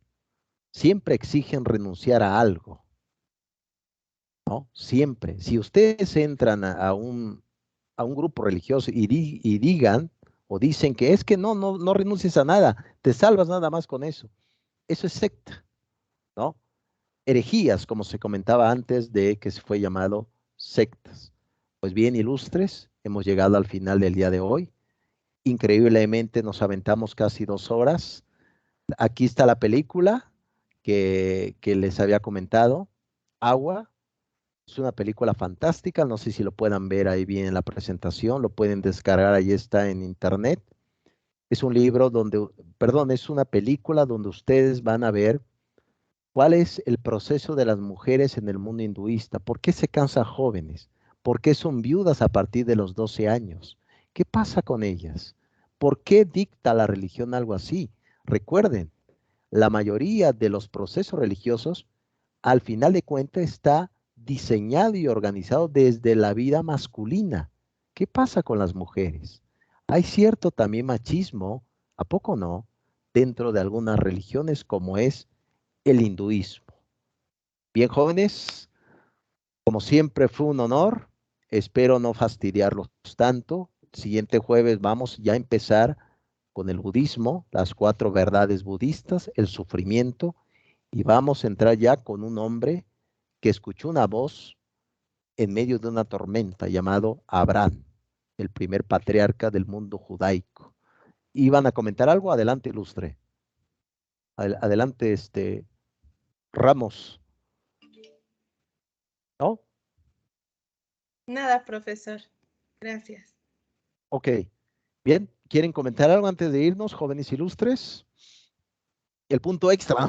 Speaker 1: siempre exigen renunciar a algo, ¿no? Siempre. Si ustedes entran a un grupo religioso y digan o dicen que es que no renuncies a nada, te salvas nada más con eso. Eso es secta, ¿no? Herejías, como se comentaba antes de que se fue llamado sectas. Pues bien, ilustres, hemos llegado al final del día de hoy. Increíblemente nos aventamos casi 2 horas. Aquí está la película que les había comentado, Agua. Es una película fantástica, no sé si lo puedan ver ahí bien en la presentación, lo pueden descargar, ahí está en internet. Es un libro donde, perdón, es una película donde ustedes van a ver cuál es el proceso de las mujeres en el mundo hinduista, por qué se casan jóvenes, por qué son viudas a partir de los 12 años, qué pasa con ellas, por qué dicta la religión algo así. Recuerden, la mayoría de los procesos religiosos, al final de cuentas, está diseñado y organizado desde la vida masculina. ¿Qué pasa con las mujeres? Hay cierto también machismo, ¿a poco no? Dentro de algunas religiones como es el hinduismo. Bien, jóvenes, como siempre fue un honor. Espero no fastidiarlos tanto. Siguiente jueves vamos ya a empezar con el budismo, las 4 verdades budistas, el sufrimiento, y vamos a entrar ya con un hombre que escuchó una voz en medio de una tormenta llamado Abraham, el primer patriarca del mundo judaico. ¿Iban a comentar algo? Adelante, ilustre. Adelante, Ramos. ¿No?
Speaker 3: Nada, profesor. Gracias.
Speaker 1: Ok, bien. ¿Quieren comentar algo antes de irnos, jóvenes ilustres? El punto extra.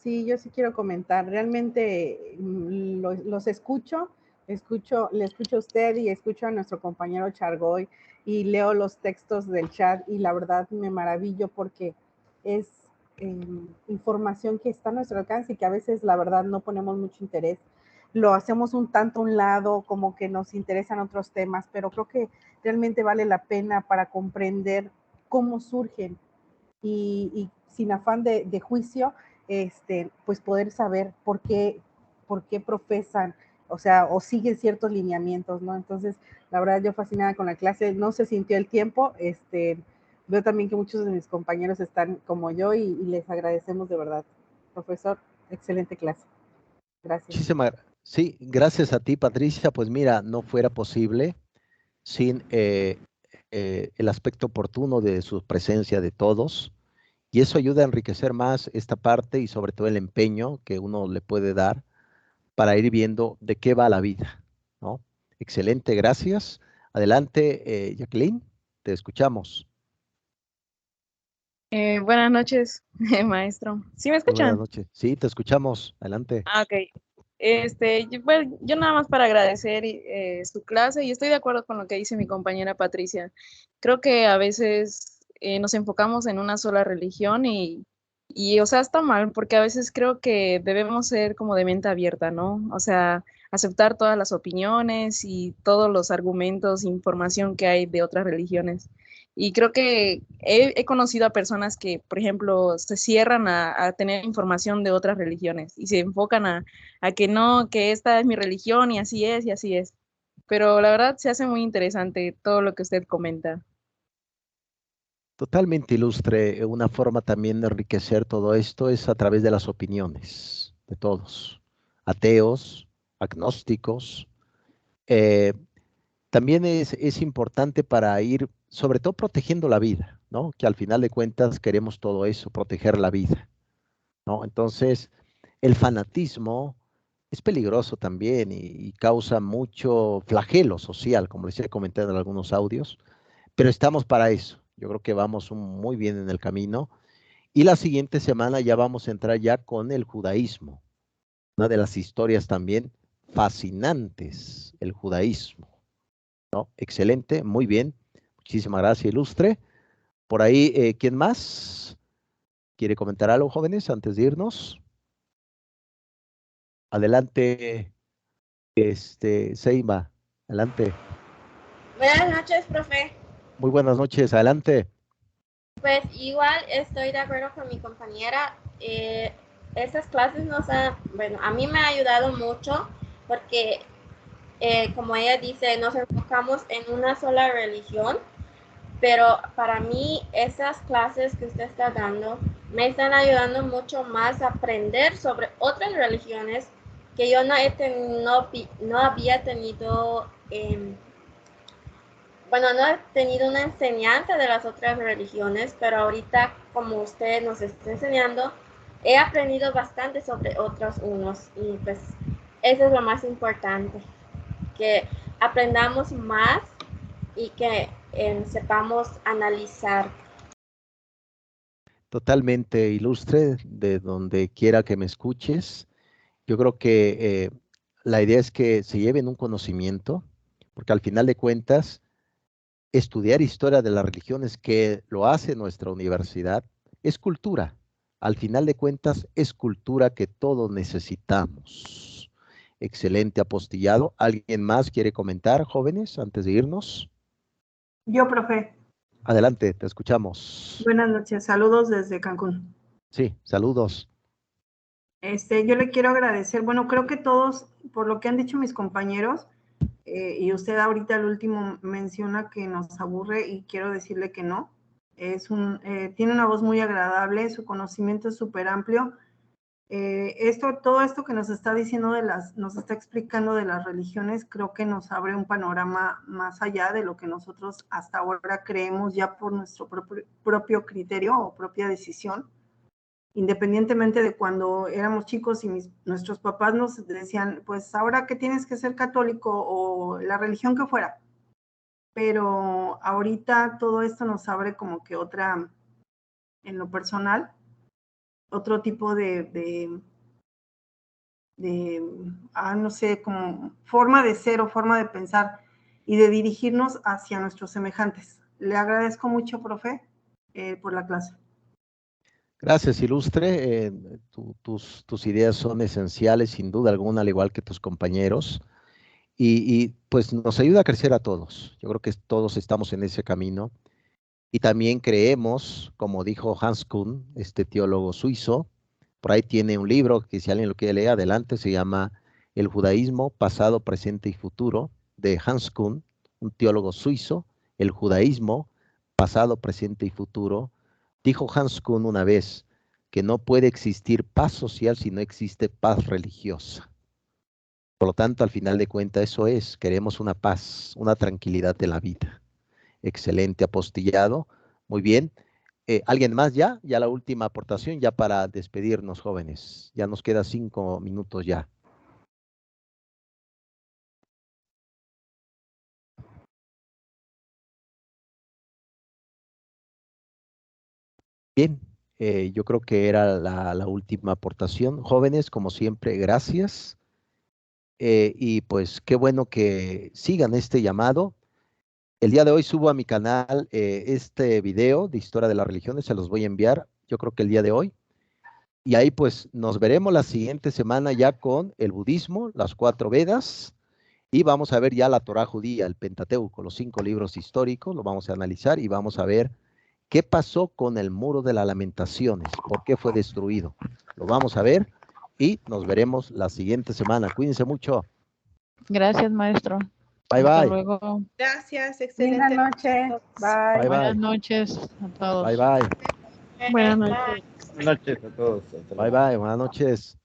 Speaker 5: Sí, yo sí quiero comentar. Realmente los escucho, le escucho a usted y escucho a nuestro compañero Chargoy y leo los textos del chat y la verdad me maravillo porque es información que está a nuestro alcance y que a veces la verdad no ponemos mucho interés. Lo hacemos un tanto a un lado, como que nos interesan otros temas, pero creo que realmente vale la pena para comprender cómo surgen y sin afán de juicio, pues poder saber por qué profesan, o sea, o siguen ciertos lineamientos, ¿no? Entonces, la verdad, yo fascinada con la clase, no se sintió el tiempo, veo también que muchos de mis compañeros están como yo y les agradecemos de verdad. Profesor, excelente clase. Gracias.
Speaker 1: Muchísimas, sí, gracias a ti, Patricia. Pues mira, no fuera posible sin el aspecto oportuno de su presencia de todos. Y eso ayuda a enriquecer más esta parte y sobre todo el empeño que uno le puede dar para ir viendo de qué va la vida, ¿no? Excelente, gracias. Adelante, Jacqueline, te escuchamos.
Speaker 9: Buenas noches, maestro. ¿Sí me
Speaker 1: Muy buenas
Speaker 9: escuchan?
Speaker 1: noches. Sí, te escuchamos. Adelante.
Speaker 9: Ok. Yo nada más para agradecer su clase y estoy de acuerdo con lo que dice mi compañera Patricia. Creo que a veces nos enfocamos en una sola religión o sea, está mal porque a veces creo que debemos ser como de mente abierta, ¿no? O sea, aceptar todas las opiniones y todos los argumentos, información que hay de otras religiones. Y creo que he conocido a personas que, por ejemplo, se cierran a tener información de otras religiones y se enfocan a que no, que esta es mi religión y así es y así es. Pero la verdad se hace muy interesante todo lo que usted comenta.
Speaker 1: Totalmente ilustre. Una forma también de enriquecer todo esto es a través de las opiniones de todos, ateos, agnósticos. Eh, También es importante para ir, sobre todo, protegiendo la vida, ¿no? Que al final de cuentas queremos todo eso, proteger la vida, ¿no? Entonces, el fanatismo es peligroso también y causa mucho flagelo social, como les he comentado en algunos audios, pero estamos para eso. Yo creo que vamos muy bien en el camino. Y la siguiente semana ya vamos a entrar ya con el judaísmo, una de las historias también fascinantes, el judaísmo, ¿no? Excelente, muy bien. Muchísimas gracias, ilustre. Por ahí, ¿quién más quiere comentar algo, jóvenes, antes de irnos? Adelante, Seima, adelante.
Speaker 10: Buenas noches, profe.
Speaker 1: Muy buenas noches, adelante.
Speaker 10: Pues igual estoy de acuerdo con mi compañera. Estas clases bueno, a mí me ha ayudado mucho porque, como ella dice, nos enfocamos en una sola religión, pero para mí esas clases que usted está dando me están ayudando mucho más a aprender sobre otras religiones que yo no había tenido. Bueno, no he tenido una enseñanza de las otras religiones, pero ahorita, como usted nos está enseñando, he aprendido bastante sobre otros unos y pues eso es lo más importante, que aprendamos más y que sepamos analizar.
Speaker 1: Totalmente ilustre, de donde quiera que me escuches. Yo creo que la idea es que se lleven un conocimiento, porque al final de cuentas, estudiar historia de las religiones, que lo hace nuestra universidad, es cultura. Al final de cuentas, es cultura que todos necesitamos. Excelente apostillado. ¿Alguien más quiere comentar, jóvenes, antes de irnos?
Speaker 11: Yo, profe.
Speaker 1: Adelante, te escuchamos.
Speaker 11: Buenas noches, saludos desde Cancún.
Speaker 1: Sí, saludos.
Speaker 11: Yo le quiero agradecer, bueno, creo que todos, por lo que han dicho mis compañeros, y usted ahorita al último menciona que nos aburre y quiero decirle que no. Tiene una voz muy agradable, su conocimiento es súper amplio. Todo esto que nos está diciendo nos está explicando de las religiones, creo que nos abre un panorama más allá de lo que nosotros hasta ahora creemos ya por nuestro propio criterio o propia decisión. independientemente de cuando éramos chicos y nuestros papás nos decían, pues ahora que tienes que ser católico o la religión que fuera. Pero ahorita todo esto nos abre como que otra, en lo personal, otro tipo no sé, como forma de ser o forma de pensar y de dirigirnos hacia nuestros semejantes. Le agradezco mucho, profe, por la clase.
Speaker 1: Gracias, Ilustre. Tus ideas son esenciales, sin duda alguna, al igual que tus compañeros. Y pues nos ayuda a crecer a todos. Yo creo que todos estamos en ese camino. Y también creemos, como dijo Hans Kuhn, este teólogo suizo, por ahí tiene un libro que si alguien lo quiere leer, adelante, se llama El judaísmo, pasado, presente y futuro, de Hans Kuhn, un teólogo suizo. El judaísmo, pasado, presente y futuro. Dijo Hans Kuhn una vez que no puede existir paz social si no existe paz religiosa. Por lo tanto, al final de cuentas, eso es, queremos una paz, una tranquilidad de la vida. Excelente apostillado, muy bien. ¿Alguien más ya? Ya la última aportación, ya para despedirnos, jóvenes. Ya nos queda 5 minutos ya. Bien, yo creo que era la última aportación. Jóvenes, como siempre, gracias. Y pues qué bueno que sigan este llamado. El día de hoy subo a mi canal este video de historia de las religiones, se los voy a enviar, yo creo que el día de hoy. Y ahí pues nos veremos la siguiente semana ya con el budismo, las 4 Vedas, y vamos a ver ya la Torá judía, el Pentateuco, los 5 libros históricos, lo vamos a analizar y vamos a ver qué pasó con el muro de las lamentaciones, por qué fue destruido. Lo vamos a ver y nos veremos la siguiente semana. Cuídense mucho.
Speaker 9: Gracias, maestro.
Speaker 1: Bye,
Speaker 9: Hasta
Speaker 1: bye.
Speaker 9: luego.
Speaker 3: Gracias, excelente.
Speaker 5: Buenas noches. Bye.
Speaker 1: Bye,
Speaker 9: Buenas
Speaker 1: bye.
Speaker 9: noches a todos.
Speaker 1: Bye, bye.
Speaker 9: Buenas noches.
Speaker 2: Buenas noches a todos. Hasta
Speaker 1: Bye,
Speaker 2: luego.
Speaker 1: bye. Buenas noches.